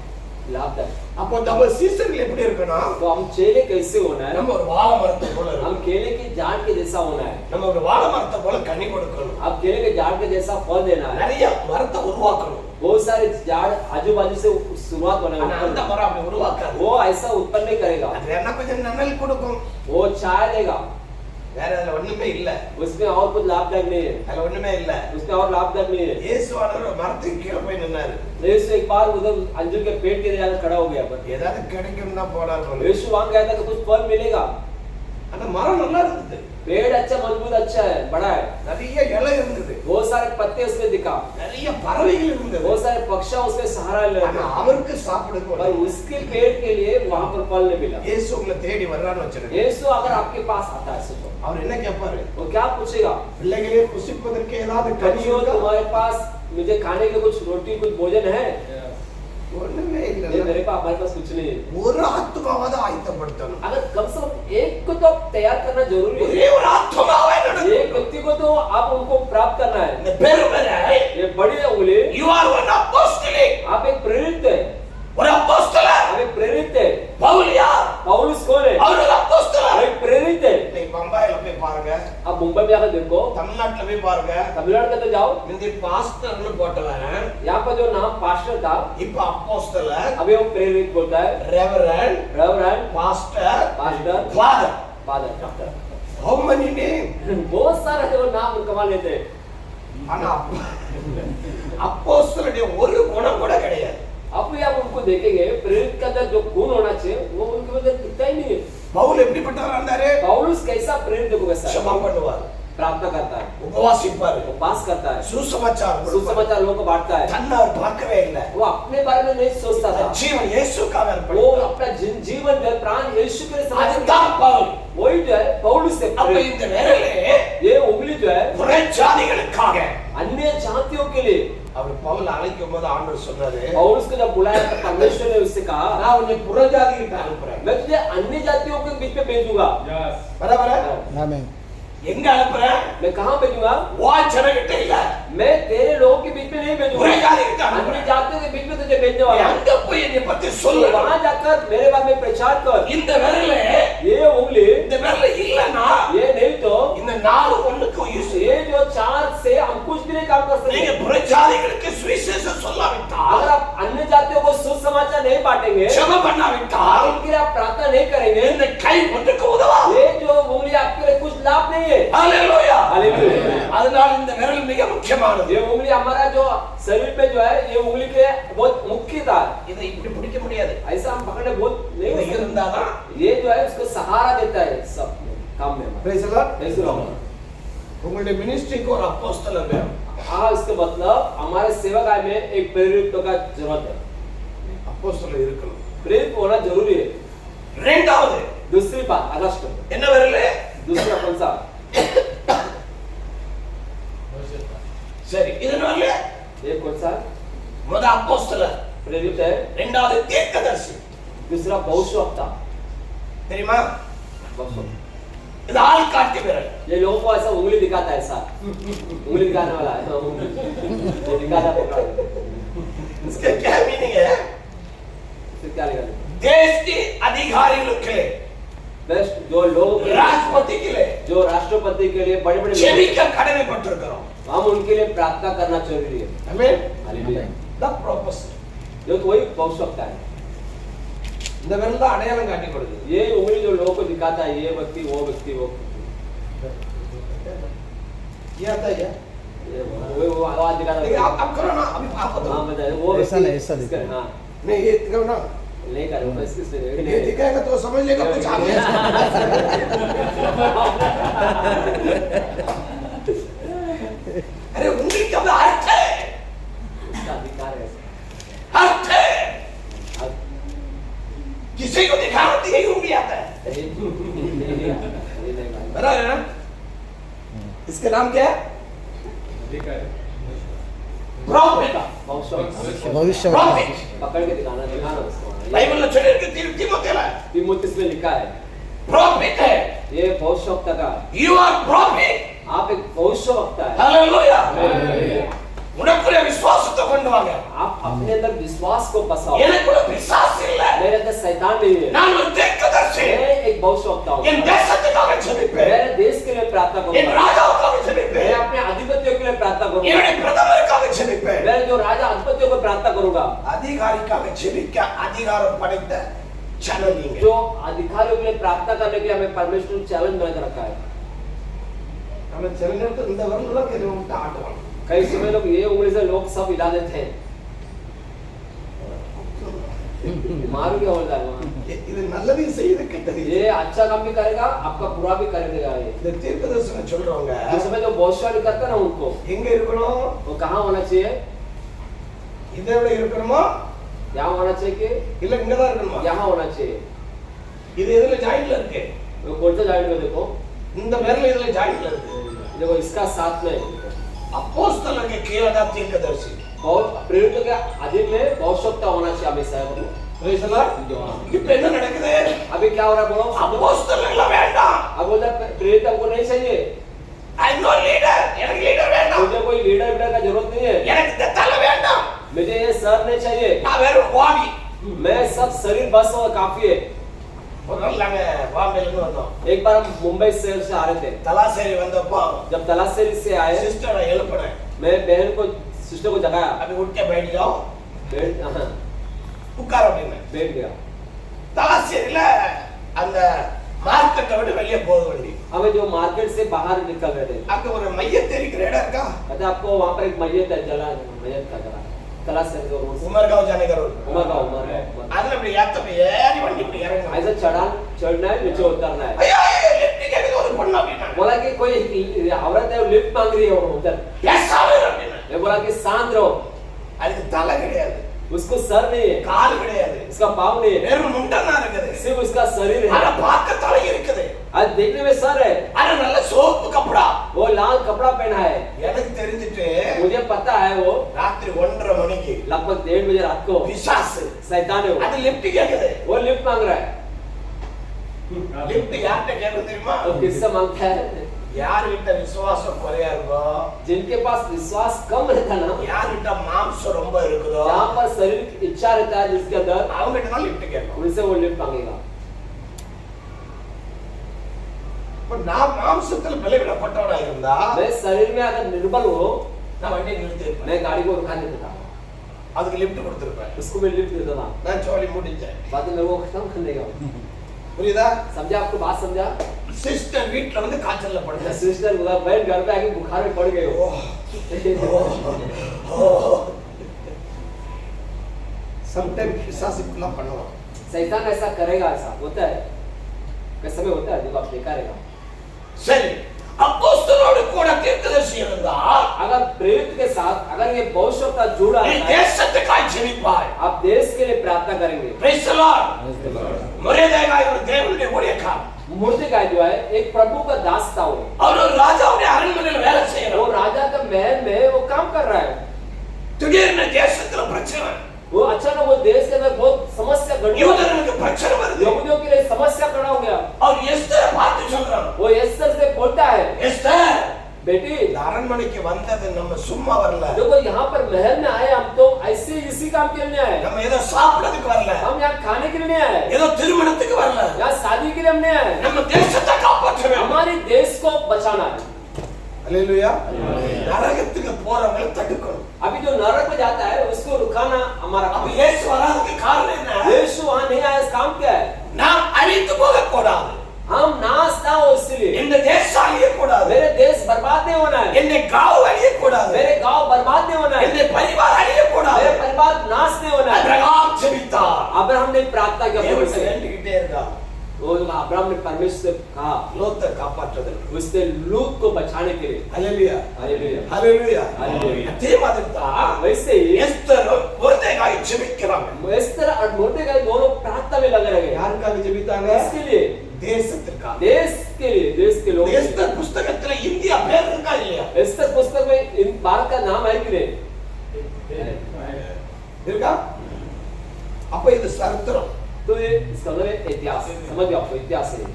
लाभदायक।
அப்போ நம்ம சீசர்கள் எப்படி இருக்கணும்?
तो हम चेले कैसे होना है?
நம்ம ஒரு வாழை மரத்தை போல
हम
இருக்கணும்.
केले के झाड़ के जैसा होना है।
நம்ம ஒரு வாழை மரத்தை போல கனி கொடுக்கணும்.
अब केले के झाड़ के जैसा फल देना है।
நிறைய மரத்தை உருவாக்கணும்.
बहुत सारे झाड़ आजू बाजू से शुरुआत होना
ஆனா அந்த
है,
மரம் அப்படி உருவாக்காது.
वो ऐसा उत्पन्न नहीं करेगा,
அது வேணா கொஞ்சம் நிழல் கொடுக்கும்.
वो छाया देगा,
வேற அதுல ஒண்ணுமே இல்ல.
उसमें और कुछ लाभदायक नहीं है,
அதுல ஒண்ணுமே இல்ல.
उसमें और लाभदायक नहीं है।
இயேசுவானவர் மரத்துக்கு கீழே போய் நின்னாரு.
यीशु एक बार उधर अंजूर के पेड़ के जाकर खड़ा हो गया, पर
ஏதாவது கிடைக்கும் தான் போனார் போல.
यीशु वहां गया था कि कुछ फल मिलेगा।
ஆனா மரம் நல்லா இருந்தது.
पेड़ अच्छा मजबूत अच्छा है, बड़ा है,
நிறைய இலை இருந்தது.
बहुत सारे पत्ते उसमें दिखा,
நிறைய பறவைகள் இருந்தது.
बहुत सारे पक्षी उसमें सहारा ले
ஆனா
रहे,
அவருக்கு சாப்பிடுறது
पर उसके पेड़ के लिए वहां पर फल नहीं मिला।
இயேசு உங்களை தேடி வர்றான்னு வச்சிருக்க.
यीशु अगर आपके पास आता है सोचो,
அவர் என்ன கேட்பாரு?
वो क्या पूछेगा?
பிள்ளைகளே புசிப்பதற்கு ஏதாவது கனி
कनियों
இருக்கா?
तुम्हारे पास मुझे खाने के कुछ रोटी कुछ भोजन है?
ஒண்ணுமே
नहीं,
இல்ல.
मेरे पास हमारे पास कुछ नहीं है।
ஒரு ஆத்மாவாவது ஆயத்தப்படுத்தணும்.
अगर कम से कम एक को तो आप तैयार करना जरूरी है,
ஒரே ஒரு ஆத்மாவை
एक
நடத்தணும்.
व्यक्ति को तो आप उनको प्राप्त करना है।
இந்த பெருமரை
ये बड़ी उंगली,
you are one apostolic.
आप एक प्रेरित है,
ஒரு அப்போஸ்தலர்.
आप एक प्रेरित है।
பவுல் யார்?
पौलुस कौन है?
அவர் ஒரு அப்போஸ்தலர்.
एक प्रेरित है।
இன்னைக்கு பம்பாயில போய் பாருங்க.
आप मुंबई में जाकर देखो,
தமிழ்நாட்டுல போய் பாருங்க.
तमिलनाडु का तो जाओ,
முந்தி பாஸ்டர்னு போட்டவன்
यहाँ पर जो नाम पास्टर था,
இப்ப அப்போஸ்தலர்,
अभी वो प्रेरित बोलता है,
reverend,
reverend,
pastor,
pastor,
father.
Father, doctor,
How many names?
बहुत सारे जो नाम कमा लेते हैं।
ஆனா அப்போஸ்தலருடைய ஒரு குணம் கூட கிடையாது.
अब भी आप उनको देखेंगे, प्रेरित का अंदर जो गुण होना चाहिए वो उनके अंदर दिखता ही नहीं है।
பவுல் எப்படிப்பட்டவரா இருந்தாரு?
पौलुस कैसा प्रेरित देखो कैसा है,
ஜெபம் பண்ணுவார்,
प्रार्थना करता है,
உபவாசிப்பார்,
उपवास करता है,
சுசமாச்சாரம் கொடுப்பார்.
सुसमाचार लोगों को बांटता है।
தன்னை அவர் பார்க்கவே இல்லை.
वो अपने बारे में नहीं सोचता था,
ஜீவன் இயேசுக்காக
वो
அர்ப்பணித்தார்.
अपना जीवन जो है, प्राण यीशु के लिए समर्पित
அதுதான்
किया।
பவுல்.
वही जो है पौलुस से
அப்ப
प्रेरित।
இந்த விரலே
ये उंगली जो है
புறஜாதிகளுக்காக.
अन्य जातियों के लिए।
அவர் பவுல் அழைக்கும் போது ஆண்டவர் சொன்னாரு,
पौलुस को जब बुलाया तो परमेश्वर ने उससे कहा,
நான் உன்னை புறஜாதிகிட்ட அனுப்புறேன்.
मैं तुझे अन्य जातियों के बीच में भेजूंगा।
Yes.
பரவாயில்ல?
आमीन।
எங்க அனுப்புறேன்?
मैं कहाँ भेजूंगा?
வாச்சனகிட்ட இல்ல,
मैं तेरे लोगों के बीच में नहीं भेजूंगा,
புறஜாதிகிட்ட
अन्य
அனுப்புறேன்.
जातियों के बीच में तुझे भेजने वाला हूं।
அங்க போய் என்னை பத்தி
तो
சொல்லு.
वहां जाकर मेरे बारे में प्रचार कर।
இந்த விரலே,
ये उंगली
இந்த விரல இல்லனா
ये नहीं तो
இந்த நாலு ஒண்ணுக்கு யூஸ்.
ये जो चार से हम कुछ भी नहीं काम कर
நீங்க
सकते।
புறஜாதிகளுக்கு சுவிசேஷம் சொல்லாவிட்டால்,
अगर आप अन्य जातियों को सुसमाचार नहीं बांटेंगे,
ஜெபம் பண்ணாவிட்டால்,
उनके लिए आप प्रार्थना नहीं करेंगे,
இந்த கை ஒன்றுக்கு உதவாது.
ये जो उंगली आपके लिए कुछ लाभ नहीं है।
ஹalleluya.
हालेलुया।
அதனால இந்த விரல் மிக முக்கியமானது.
ये उंगली हमारा जो शरीर में जो है, ये उंगली के बहुत मुख्य था।
இதை இப்படி பிடிக்க முடியாது.
ऐसा हम पकड़ने बहुत नहीं
இது
हो सकते।
இருந்தாதான்.
ये जो है उसको सहारा देता है सब काम में हमारे।
Praise the Lord.
ऐसे रहो।
உங்களுடைய மினிஸ்ட்ரிக்கு ஒரு அப்போஸ்தலர் வேணும்.
हाँ, इसका मतलब हमारे सेवकाई में एक प्रेरित का जरूरत है।
அப்போஸ்தலர் இருக்கணும்.
प्रेरित होना जरूरी है।
இரண்டாவது
दूसरी बात, अगस्त
என்ன விரல்?
दूसरा कौन सा?
சரி, இது விரல்.
ये कौन सा है?
முத அப்போஸ்தலர்,
प्रेरित है।
இரண்டாவது தீர்க்கதரிசி.
दूसरा भविष्यवक्ता।
தெரியுமா?
भविष्यवक्ता।
இது ஆள் காட்டி விரல்.
ये लोगों को ऐसा उंगली दिखाता है, ऐसा उंगली दिखाने वाला है। हाँ, उंगली। ये दिखाता पकड़ा है।
इसका क्या मीनिंग है?
इससे क्या लिखा है?
देश के अधिकारिகளுக்கு,
बेस्ट जो लोग
राष्ट्रपति के लिए
जो राष्ट्रपति के लिए बड़े बड़े लोग,
செபிக்க கடமைப்பட்டிருக்கிறோம்.
हम उनके लिए प्रार्थना करना जरूरी है।
ஆமென்.
हालेलुया।
The purpose.
जो तो वही भविष्यवक्ता है।
இந்த விரல் தான் அடையாளம் காட்டி கொடுக்குது.
ये उंगली जो लोगों को दिखाता है, ये व्यक्ति वो व्यक्ति वो
ये आता है क्या?
वो आवाज दिखाता
लेकिन
है।
आप करो ना, अभी आप
हाँ,
बताओ.
बताइए, वो
ऐसा
व्यक्ति-
नहीं, ऐसा
इसका-
दिखाए।
हाँ,
नहीं ये करो ना,
नहीं करो, बस इससे
ये
नहीं।
दिखाएगा तो समझ लेगा कुछ आगे. अरे उंगली का भी अर्थ है,
इसका अधिकार है।
अर्थ है.
अब
किसी को दिखाना तो यही उंगली आता है.
ये नहीं
बराबर है ना? इसका नाम क्या है?
ठीक है।
prophet.
भविष्यवक्ता
भविष्य
Prophet.
पकड़ के दिखाना उसको
बाइबल में चले के तीमोथेला
तीमुथियुस में लिखा है
prophet है.
ये भविष्यवक्ता का
You are prophet.
आप एक भविष्यवक्ता है
Hallelujah. உனக்குள்ள விசுவாசத்தை கொண்டு வாங்க.
आप अपने अंदर विश्वास को बसाओ
எனக்குள்ள பிசாசு இல்ல.
मेरे अंदर शैतान नहीं है
நான் ஒரு தீர்க்கதரிசி.
मैं एक भविष्यवक्ता हूँ
என் தேசத்துக்காக ஜெபிப்பேன்.
मेरे देश के लिए प्रार्थना
என்
करूंगा
ராஜாவுக்காக
मैं
ஜெபிப்பேன்.
अपने अधिपतियों के लिए प्रार्थना करूंगा
என்னுடைய பிரதமருக்காக ஜெபிப்பேன்.
मैं जो राजा अधिपतियों को प्रार्थना करूंगा
அதிகாரிக்காக ஜெபிக்க அதிகாரம் படைத்த சேனல் நீங்க.
जो अधिकारियों के लिए प्रार्थना करने के लिए हमें परमेश्वर ने चैलेंज बना रखा है
நம்ம சில நேரத்துல இந்த வரலாம் கேட்டு விட்டு ஆட்டுவாங்க.
कई समय लोग ये उंगली से लोग सब हिला देते हैं मारू क्या बोलता है वहाँ?
இது நல்லதையும் செய்யுது கெட்டதையும்
ये अच्छा काम भी करेगा आपका बुरा भी कर देगा ये
இந்த தீர்க்கதரிசனம் சொல்றவங்க
जिस समय जो भविष्यवाणी करते हैं ना उनको
எங்க இருக்கணும்
वो कहाँ होना चाहिए
இதை விட இருக்கணுமா
यहाँ होना चाहिए कि
இல்ல இங்கதான் இருக்கணுமா
यहाँ होना चाहिए
இது எதுல ஜாயின்ட்ல இருக்கு
वो कौन सा जाइंट में देखो
இந்த பேர்ல இதுல ஜாயின்ட்ல இருக்கு
देखो इसका साथ में
அப்போஸ்தலருக்கு கீழே தான் தீர்க்கதரிசி
बहुत प्रेरित के अधीन में भविष्यवक्ता होना चाहिए हमेशा
Praise the Lord. இப்ப என்ன நடக்குது
अभी क्या हो रहा है बोलो
அப்போஸ்தலர்கள் வேண்டாம்
अब बोलता है प्रेरित हमको नहीं चाहिए
ஐ நோ லீடர் எனக்கு லீடர் வேண்டாம்
मुझे कोई लीडर वीडर का जरूरत नहीं है
எனக்கு இந்த தலை வேண்டாம்
मुझे ये सर नहीं चाहिए
நான் வெறும் பாடி
मैं सब शरीर बस और काफी है
ஒரு நாள் நாங்க பாம்பேல இருந்து வந்தோம்
एक बार हम मुंबई शहर से आ रहे थे
தலாசேரி வந்தப்போ
जब तलाशेरी से आए
சிஸ்டரை எழுப்பினேன்
मैं बहन को सिस्टर को जगाया
அப்படி உட்கே बैठ जाओ
बैठ हाँ,
உட்கார அப்படின்னு
बैठ गया
தலாசேரியில அந்த மார்க்கெட்டை விட்டு வெளியே போக வண்டி
हमें जो मार्केट से बाहर निकल रहे थे
அங்க ஒரு மையத்தை இருக்கிற இடம் இருக்கா
कहते आपको वहाँ पर एक मैयत है जला मैयत का जला तलाशेरी जो रोड से
உமர்காவ் ஜானே கரோड
उमर का
அதுல இப்படி ஏத்தப்ப ஏறி வண்டி இப்படி இறங்கணும்
ऐसा चढ़ना है नीचे उतरना है
ஐயோ லிஃப்ட் கேக்குது ஒரு பொண்ணு அப்படினா
बोला कि कोई औरत है वो लिफ्ट मांग रही है वो उधर
பேசாம அப்படினா
मैं बोला कि शांत रहो
அதுக்கு தலை கிடையாது
उसको सर नहीं है
கால் கிடையாது
उसका पाँव नहीं है
வெறும் முண்டனா இருக்குது
सिर्फ उसका शरीर
ஆனா
है
பார்க்க தலை இருக்குது
आज देखने में सर है
ஆனா நல்ல சோப்பு கப்படா
वो लाल कपड़ा पहना है
எனக்கு தெரிஞ்சிட்டு
मुझे पता है वो
ராத்திரி 1:30 மணிக்கு
लगभग 1:30 बजे रात को
பிசாசு
शैतान है
அது லிஃப்ட் கேக்குது
वो लिफ्ट मांग रहा है
லிஃப்ட் யார்கிட்ட கேக்குது தெரியுமா
तो किससे मांगता है
யார்கிட்ட விசுவாசம் குறையா இருக்கோ
जिनके पास विश्वास कम रहता है ना
யார்கிட்ட மாம்சம் ரொம்ப இருக்குதோ
जहाँ पर शरीर की इच्छा रहता है जिसके अंदर
அவங்ககிட்ட தான் லிஃப்ட் கேட்கணும்
उनसे वो लिफ्ट मांगेगा
இப்ப நான் மாம்சத்துல பலவீனப்பட்டவனா இருந்தா
मैं शरीर में अगर निर्बल हो
நான் வண்டியை நிறுத்திருப்பேன்
मैं गाड़ी को रुका देता था
அதுக்கு லிஃப்ட் கொடுத்திருப்பேன்
उसको मैं लिफ्ट देता था
நான் சோலி முடிஞ்சேன்
बाद में मेरे को खत्म कर देगा
புரியுதா
समझा आपको बात समझा
சிஸ்டர் வீட்ல வந்து காய்ச்சல்ல படுத்தேன்
सिस्टर बोला बहन घर पे आके बुखार में पड़ गए हो
समटाइम पिशाच इतना பண்ணுவான்
शैतान ऐसा करेगा ऐसा होता है कैसे समय होता है देखो आप देखा रहेगा
சரி அப்போஸ்தலரோடு கூட தீர்க்கதரிசி இருந்தா
अगर प्रेरित के साथ अगर ये भविष्यवक्ता जुड़ा
நீ
है
தேசத்துக்காக ஜெபிப்பாய்
आप देश के लिए प्रार्थना करेंगे
பிரைஸ் தி லார்ட் முறையேகாய் ஒரு தேவனுடைய ஊழியக்காரர்
मूर्ति का जो है एक प्रभु का दास था वो
அவர் ஒரு ராஜாவுடைய அரண்மனையில் வேலை
वो
செய்யறார்
राजा का महल में वो काम कर रहा है
திடீர்னு தேசத்துல பிரச்சனை
वो अचानक वो देश के अंदर बहुत समस्या घट गई
யூதர்களுக்கு பிரச்சனை வருது
यहूदियों के लिए समस्या खड़ा हो गया
அவர் எஸ்தரை பார்த்து சொல்றார்
वो एस्तर से बोलता है
எஸ்தர்
बेटी
இந்த அரண்மனைக்கு வந்தது நம்ம சும்மா வரல
देखो यहाँ पर महल में आए हम तो ऐसे इसी काम के लिए नहीं आए
நம்ம ஏதோ சாப்பிடறதுக்கு வரல
हम यहाँ खाने के लिए नहीं आए
ஏதோ திருமணத்துக்கு வரல
यहाँ शादी के लिए हम नहीं आए
நம்ம தேசத்தை காப்பாற்ற வேண்டும்
हमारे देश को बचाना है
அல்லேலூயா நரகத்துக்கு போறவங்களை தடுக்கணும்
अभी जो नरक में जाता है उसको रुकाना हमारा
அப்ப
काम है।
இயேசு வராததுக்கு காரணம் என்ன
यीशु वहाँ नहीं आया इस काम क्या है
நாம் அழித்து போக கூடாது
हम नाश ना हो इसलिए
இந்த தேசம் அழிய கூடாது
मेरे देश बर्बाद नहीं होना है
இந்த गांव அழிய கூடாது
मेरे गांव बर्बाद नहीं होना है
இந்த பரிவார் அழிய கூடாது
मेरे परिवार नाश नहीं होना है
அபிரகாம் ஜெபித்தார்
अब्राहम ने प्रार्थना किया प्रभु
தேவன்
से
வேண்டிக்கிட்டே இருந்தார்
वो अब्राहम ने परमेश्वर से कहा
லோத்தை காப்பாற்றுவதற்கு
उसने लूत को बचाने के लिए
ஹalleluya
हालेलुया
ஹalleluya
हालेलुया
அதே மாதிரி தான்
वैसे ही
எஸ்தர் மொர்தெகாய் ஜெபிக்கிறாங்க
एस्तर और मोर्देकाई दोनों प्रार्थना में लगे रहे
யாருக்காக ஜெபித்தாங்க
किसके लिए
தேசத்திற்காக
देश के लिए देश के लोग
எஸ்தர் புத்தகத்துல இந்தியா பேர் இருக்கா இல்லையா
एस्तर पुस्तक में इन भारत का नाम है कि नहीं
புரியுதா? அப்ப இது சரித்திரம்.
तो ये इसका मतलब है इतिहास, समझ गए आपको? इतिहास है।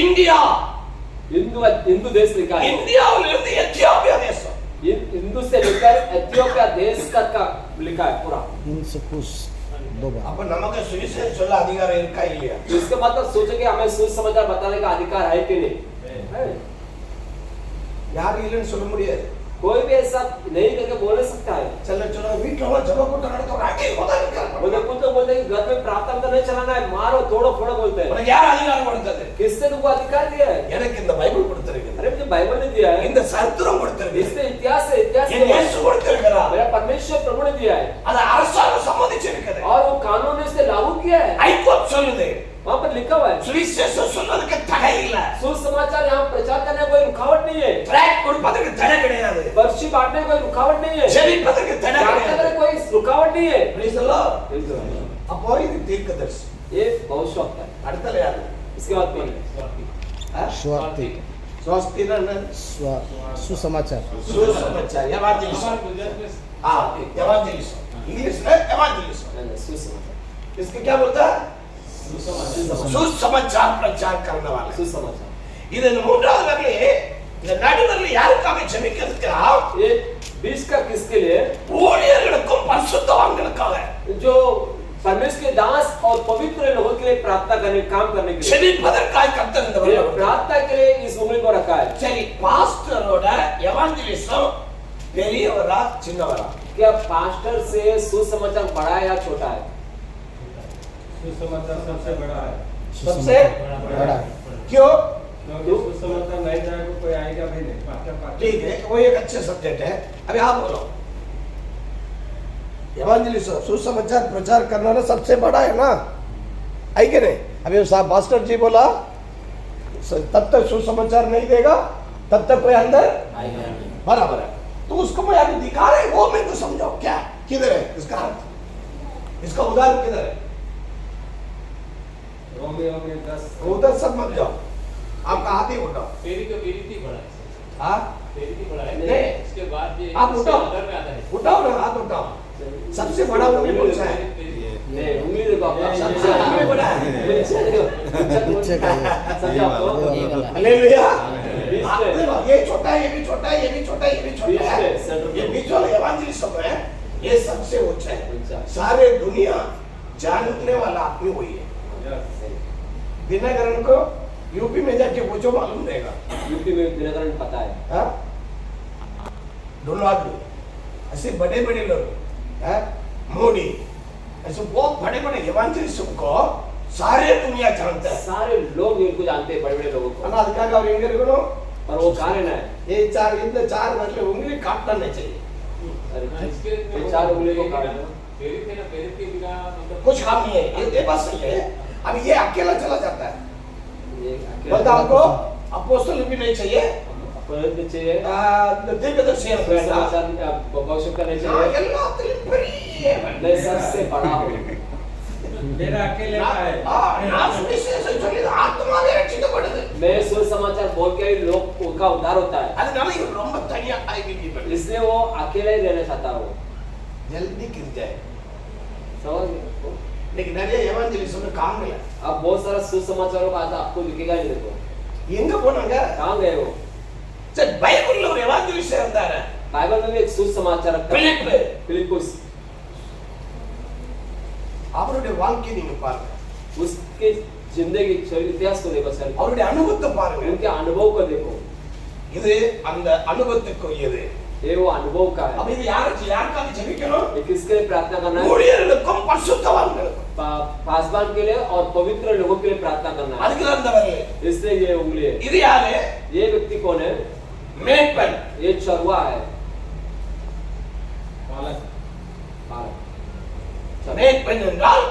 இந்தியா
हिंदू देश लिखा है,
இந்தியாவிலிருந்து எத்தியோப்பியா தேசம்,
हिंदू से लेकर एथियोपिया देश तक का लिखा है पूरा।
इनसे कुछ दो बार
அப்ப நமக்கு சுவிசேஷம் சொல்ல அதிகாரம் இருக்கா இல்லையா?
तो इसका मतलब सोचे कि हमें सुसमाचार बताने का अधिकार है कि नहीं? है।
யாரும் இல்லைன்னு சொல்ல முடியாது.
कोई भी ऐसा नहीं करके बोल नहीं सकता है।
சில சொல்ல வீட்டுல ஜெப கூட்டம் நடத்துற அங்கே உதாரணம்
बोलते कुछ तो बोलते हैं कि घर में प्रार्थना तो नहीं चलाना है, मारो तोड़ो फोड़ो बोलते हैं।
உனக்கு யார் அதிகாரம் கொடுத்தது?
किसने तुमको अधिकार दिया है?
எனக்கு இந்த பைபிள் கொடுத்திருக்கு.
अरे मुझे बाइबल ने दिया है,
இந்த சரித்திரம் கொடுத்திருக்கு.
इसने इतिहास है, इतिहास
என்
दिया है।
இயேசு கொடுத்திருக்கிறார்.
मेरा परमेश्वर प्रभु ने दिया है
அது அரசாங்கம் சம்மதிச்சிருக்குது.
और वो कानून ने इसे लागू किया है।
ஹைகோர்ட் சொல்லுது.
वहाँ पर लिखा हुआ है
சுவிசேஷம் சொல்றதுக்கு தடை இல்ல.
सुसमाचार यहाँ प्रचार करने कोई रुकावट नहीं है,
பிராக் கொடுப்பதற்கு தடை கிடையாது.
पर्ची बांटने कोई रुकावट नहीं है,
ஜெபிப்பதற்கு தடை
प्रार्थना
கிடையாது.
करने कोई रुकावट नहीं है।
Praise the Lord. அப்போ இது தீர்க்கதரிசி.
ये भविष्यवक्ता है।
அடுத்தல யாரு?
इसके बाद कौन है?
स्वार्थिक
ஸ்வஸ்தினா என்ன?
सुसमाचार
சுசமாச்சார், எவாஞ்சலிஸ்ட். एवांजेलिस्ट इंग्लिश में एवांजेलिस्ट।
नहीं, नहीं, सुसमाचार,
इसके क्या बोलता है? सुसमाचार प्रचार करने वाले।
सुसमाचार।
இது மூன்றாவது வரலே இந்த நடுவர்ல யாருக்காக ஜெபிக்கிறதுக்கா?
ये 20 का किसके लिए?
ஊழியர்களுக்கும் பரிசுத்தவான்களுக்காக
जो परमेश्वर के दास और पवित्र लोगों के लिए प्रार्थना करने, काम करने के लिए।
ஜெபிப்பதற்காக கர்த்தர் இந்த
ये
வரல
प्रार्थना के लिए इस उंगली को रखा है।
சரி, பாஸ்டரோட எவாஞ்சலிசம் பெரியவரா சின்னவரா?
क्या पास्टर से सुसमाचार बड़ा है या छोटा है?
सुसमाचार सबसे बड़ा है,
सबसे
बड़ा
क्यों?
क्योंकि सुसमाचार नहीं जाए तो कोई आएगा भी नहीं। पास्टर
ठीक है, वो एक अच्छे सब्जेक्ट है। अभी आप बोलो, एवांजेलिस्ट सुसमाचार प्रचार करना ना सबसे बड़ा है ना, है कि नहीं? अभी साहब मास्टर जी बोला तब तक सुसमाचार नहीं देगा तब तक कोई अंदर
आएगा नहीं।
बराबर है। तो उसको मैं अभी दिखा रहे वो मेरे को समझाओ क्या किधर है इसका अर्थ, इसका उदाहरण किधर है?
रोमियो में 10
उधर सब मत जाओ, आपका हाथ ही उठाओ।
फेरी तो फेरी थी बड़ा है,
हाँ
फेरी थी बड़ा है।
नहीं।
इसके बाद ये
आप
इसके
उठाओ,
अंदर में आता है।
उठाओ ना, हाथ उठाओ। सबसे बड़ा उंगली कौन सा है?
नहीं, उंगली देखो आपका।
सबसे उंगली बड़ा है।
पीछे का
समझा आपको?
हालेलुया।
बीच
आप
में।
देखो, ये छोटा है, ये भी छोटा है, ये भी छोटा है, ये भी छोटा
बीच
है।
में, सेंटर
ये
में।
बीच वाला एवांजेलिस्ट है, ये सबसे ऊंचा
ऊंचा।
है। सारे दुनिया जानने वाला आदमी वही है। दिनकरण को यूपी में जाके पूछो, मालूम रहेगा।
यूपी में दिनकरण पता है।
हाँ? दोनों आदमी ऐसे बड़े बड़े लोग हैं, मोदी ऐसे बहुत बड़े बड़े एवांजेलिस्ट को सारे दुनिया जानता है।
सारे लोग इनको जानते हैं, बड़े बड़े लोगों को।
अनाधिकार और इंडियन को
और वो कारण है
ये चार इन चार मतलब उंगली काटना नहीं चाहिए।
अरे,
इसके
ये चार उंगली को काट दो।
फेरी थे ना, फेरी के बिना मतलब
कुछ काम नहीं है, ये बात सही है। अब ये अकेला चला जाता है,
ये अकेला
बोलता हमको अपोस्टल भी नहीं चाहिए,
अपने चाहिए,
दीर्घदर्शी है।
सुसमाचार भविष्य करने
हाँ,
चाहिए।
எல்லாத்துலயும் பெரிய
मैं सबसे बड़ा हूँ।
मेरा अकेले का है।
நான் சுவிசேஷம் சொல்லி ஆத்மாவே ரட்சிக்கப்படுது।
मैं सुसमाचार बोल के ही लोग का उद्धार होता है,
அதனால இவர் ரொம்ப தனியா ஆகிவிட்டு
इसलिए वो अकेला ही रहना चाहता हो।
जल्दी गिर जाए।
समझ गए?
இன்னைக்கு நிறைய எவாஞ்சலிஸ்ட் காங்கல
अब बहुत सारा सुसमाचारों का आज आपको दिखेगा ही देखो।
எங்க போனாங்க?
कहाँ गए वो?
சரி, பைபிள்ல ஒரு எவாஞ்சலிஸ்ட் இருந்தாரு,
बाइबल में भी एक सुसमाचारक था,
பிலிப்।
फिलिपुस।
அவருடைய வாழ்க்கையை நீங்க பாருங்க,
उसके जिंदगी इतिहास को देखो सर,
அவருடைய அனுபவத்தை பாருங்க।
उनके अनुभव को देखो।
இது அந்த அனுபவத்துக்குரியது।
ये वो अनुभव का
அப்ப
है।
இது யாருக்காக ஜெபிக்கணும்?
ये किसके लिए प्रार्थना करना है?
ஊழியர்களுக்கும் பரிசுத்தவான்களுக்கும்।
पासवान के लिए और पवित्र लोगों के लिए प्रार्थना करना है।
அதுக்கு தான் இந்த வரல।
इसलिए ये उंगली है।
இது யாரு?
ये व्यक्ति कौन है?
மேய்ப்பன்।
ये चरवा है।
पालक
மேய்ப்பன் என்றால்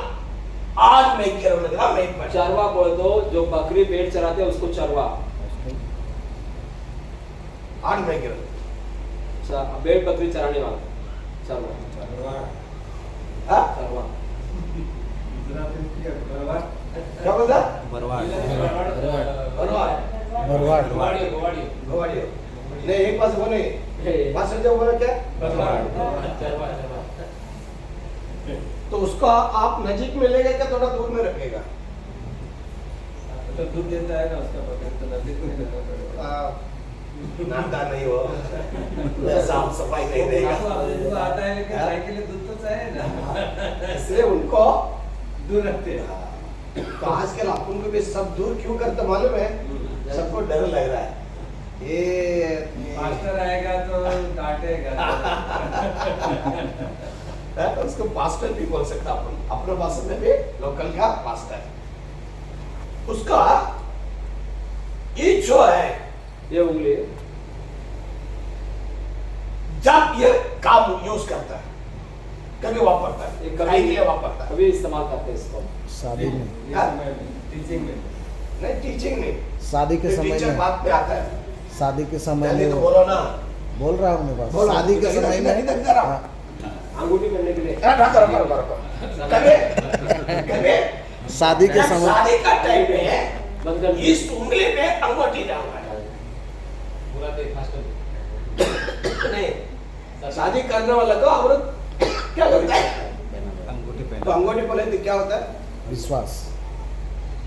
ஆடு மேய்க்கிறவனுக்கு தான் மேய்ப்பன்।
चरवा बोल दो, जो बकरी पेड़ चराते हैं उसको चरवा।
ஆடு மேய்க்கிறது।
भेड़ बकरी चराने वाला चरवा।
हाँ?
चरवा।
गुजराती क्या बरवाड़?
क्या बोलता?
बरवाड़
बरवाड़।
बरवाड़
गोवाड़ियो गोवाड़ियो
गोवाड़ियो। नहीं, एक पास बोले, पास जो बोला क्या?
चरवा चरवा
तो उसको आप नजीक में ले गए थोड़ा दूर में रखेगा?
तो दूध देता है ना उसका पकड़ तो नजदीक में देना पड़ेगा।
नाता नहीं हो, साफ सफाई नहीं देगा,
वो आता है लेकिन गाय के लिए दूध तो चाहिए ना,
इसलिए उनको
दूर रखते हैं।
तो आजकल अपन को भी सब दूर क्यों करते मालूम है? सबको डर लग रहा है, ये
मास्टर आएगा तो डांटेगा।
तो उसको पास्टर भी बोल सकता अपन, अपने भाषा में भी लोकल का पास्टर। उसका ये जो है,
ये उंगली
जब ये काम यूज करता है, कभी वापरता है,
ये
कभी के लिए वापरता है,
कभी इस्तेमाल करते हैं इसको।
शादी में,
ये समय में, टीचिंग में।
नहीं टीचिंग नहीं,
शादी के समय
टीचर
में,
बात पे आता है।
शादी के समय
जल्दी तो
में
बोलो ना,
बोल रहा हूँ मैं बस,
बोलो,
शादी के
इधर,
समय
इधर,
में
इधर, इधर आओ।
हाँ,
अंगूठी पहनने के लिए
कभी
शादी के
जब
समय
शादी का टाइम में
बंद कर
इस उंगली पे अंगूठी डालना है।
पूरा देख फास्ट
नहीं, शादी करने वाला को औरत क्या करता है? तो अंगूठी पहने तो क्या होता है?
विश्वास,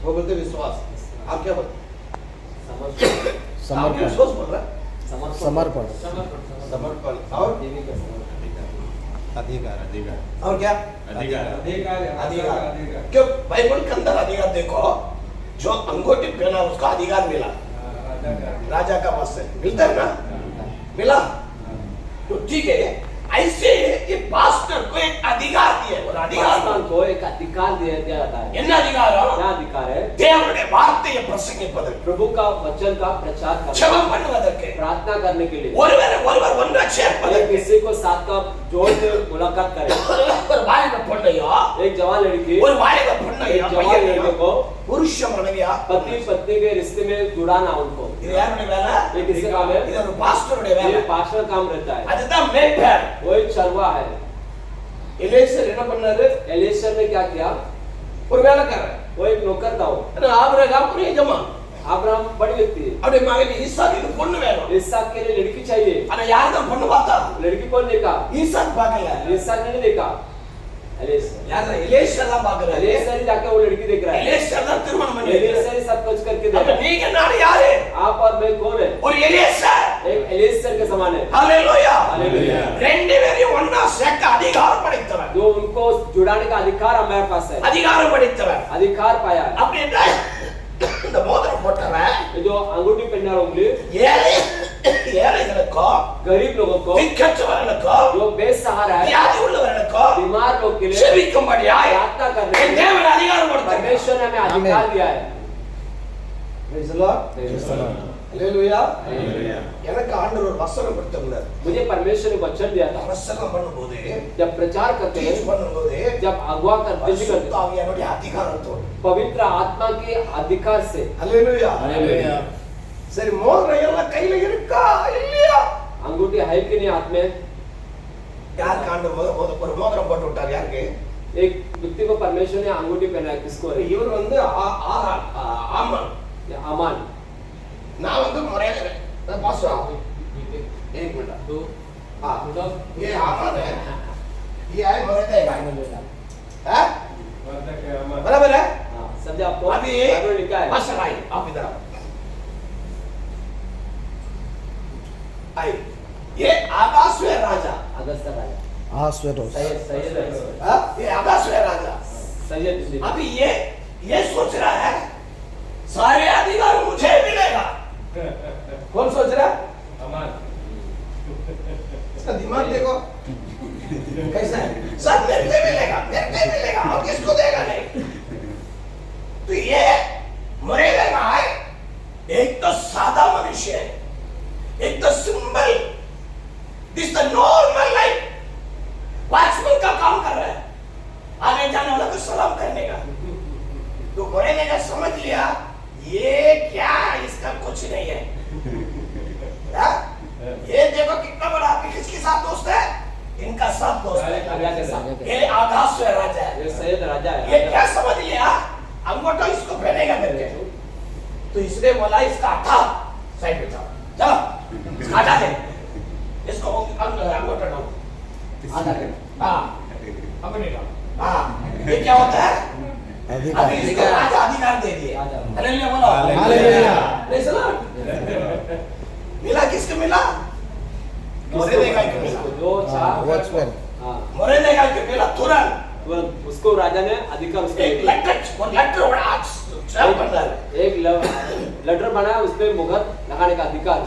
वो बोलते विश्वास। आप क्या बोलते? आप
समर्पण,
विश्वास बोल रहा है?
समर्पण,
समर्पण। और
अधिकार
और क्या?
अधिकार है,
अधिकार। क्यों? बाइबल के अंदर अधिकार देखो, जो अंगूठी पहना उसका अधिकार मिला, राजा का पास से मिलता है ना, मिला। तो ठीक है, ऐसे ये पास्टर को एक अधिकार दिया है, और अधिकार
पाकिस्तान को एक अधिकार दिया जाता है।
என்ன அதிகாரம்?
क्या अधिकार है?
தேவனுடைய வார்த்தையை பிரசங்கிப்பதற்கு,
प्रभु का वचन का प्रचार करने,
ஜெபம் பண்ணுவதற்கு,
प्रार्थना करने के लिए,
ஒருவர் ஒன்றா
एक
சேர்ப்பதற்கு,
किसी को साथ का जोड़ के मुलाकात करे।
ஒரு வாலிப பொண்ணையோ,
एक जवान लड़की
ஒரு வாலிப பொண்ணையோ,
एक जवान लड़के को
புருஷ மனைவியா,
पति पत्नी के रिश्ते में जुड़ाना उनको,
இது யாருடைய வேலை?
ये किसी काम है?
இது ஒரு பாஸ்டருடைய வேலை।
ये पास्टर काम रहता है,
அதுதான் மேய்ப்பர்।
वो एक चरवा है।
எலியேசர் என்ன பண்ணாரு?
एलिशा ने क्या किया?
ஒரு வேலைக்காரன்,
वो एक नौकर था। वो
ஆபிரகாம் ஒரு எஜமான்,
अब्राहम बड़ी व्यक्ति है।
அவருடைய மகன் ஈசாக்கு பொண்ணு வேணும்।
इसहाक के लिए लड़की चाहिए,
ஆனா யார் தான் பொண்ணு பார்த்தா?
लड़की कौन देखा?
ஈசாக் பார்க்கல,
इसहाक ने नहीं देखा, एलिशा।
யார் தான்? எலியேசர் தான் பார்க்கறாரு।
एलिशा ही जाके वो लड़की देख रहा है।
எலியேசர் தான் திருமணம் பண்ணி
एलिशा
வைக்கிறார்।
ही सब कुछ करके दे
அப்ப
रहा है।
நீங்க நான் யாரு?
आप और मैं कौन है?
ஒரு எலியேசர்।
एक एलिशा के समान है।
ஹalleluya।
हालेलुया।
ரெண்டு பேரையும் ஒண்ணா சேர்க்க அதிகாரம் படைத்தவர்,
जो उनको जुड़ाने का अधिकार हमारे पास है,
அதிகாரம் படைத்தவர்।
अधिकार पाया है।
அப்படின்னா இந்த மோதிரம் போட்டவன்
ये जो अंगूठी पहनने वाला उंगली
ஏழைகளுக்கோ,
गरीब लोगों को,
திக்கற்றவர்களுக்கோ,
जो बेसहारा है,
வியாதி உள்ளவர்களுக்கோ
बीमार लोग के लिए
செபிக்கும்படியாய்
प्रार्थना करने के
என்
लिए
தேவன் அதிகாரம் கொடுத்தார்।
परमेश्वर ने हमें अधिकार दिया है।
Praise the Lord. ஹalleluya. எனக்கு ஆண்டவர் ஒரு வசனம் கொடுத்தார்।
मुझे परमेश्वर ने वचन दिया था,
பிரசங்கம் பண்ணும்போது,
जब प्रचार करते हैं,
டீச் பண்ணும்போது,
जब अगुवा करते
பரிசுத்த
हैं,
ஆவியானுடைய அதிகாரத்தோடு,
पवित्र आत्मा के अधिकार से।
ஹalleluya.
हालेलुया।
சரி, மோதிரம் எல்லாம் கையில இருக்கா இல்லையா?
अंगूठी है कि नहीं हाथ में?
யாருக்கு ஆண்டவர் ஒரு மோதிரம் போட்டு விட்டார்? யாருக்கு?
एक व्यक्ति को परमेश्वर ने अंगूठी पहनाया, किसको है?
இவர் வந்து ஆமான்,
ये अमान।
நான் வந்து முறையில பாஸ்டர் एक मिनट
तो
हाँ
मतलब
ये आमान है, ये आए मुरैदा है, हैं?
वर्धक है हमारा।
बराबर है?
हाँ, समझे आपको?
अभी
बाइबल में लिखा है।
पास्टर आई, आप इधर आओ। आई, ये आकाशवे राजा,
अगस्त राजा,
आश्वेरोस,
सैयद है।
हाँ? ये आकाशवे राजा।
सैयद
अभी ये सोच रहा है सारे अधिकार मुझे मिलेगा। कौन सोच रहा है?
हमारा
इसका दिमाग देखो कैसा है। सब मेरे पे मिलेगा और किसको देगा नहीं। तो ये मरेगा ना है, एक तो सादा मनुष्य है, एक तो simple, this the normal life, watchman का काम कर रहा है, आगे जाने वाला को सलाम करने का। तो मरेगा का समझ लिया, ये क्या इसका कुछ नहीं है। ये देखो कितना बड़ा आदमी, किसके साथ दोस्त है? इनका साथ दोस्त है,
राजा के साथ।
ये आकाश से राजा है।
ये सैयद राजा है।
ये क्या समझ लिया? अंगूठा इसको पहनेगा करके, तो इसने बोला इसका हटा साइड पे जाओ, चलो इसका हटा दे, इसको अंगूठा डालो, हटा दे, हाँ अंगूठा डालो, हाँ ये क्या होता है?
अधिकार।
अभी इसको राजा अधिकार दे दिए। हालेलुया बोलो।
हालेलुया।
Praise the Lord. मिला किसको मिला? मोरे देगा को मिला।
जो चाह
वॉचमैन।
हाँ
मोरे देगा को मिला तुरंत।
तुरंत उसको राजा ने अधिकार उसको
एक
दे दिया।
लेटर बड़ा सब बन रहा है।
एक लेटर बनाया उसपे मुहर लगाने का अधिकार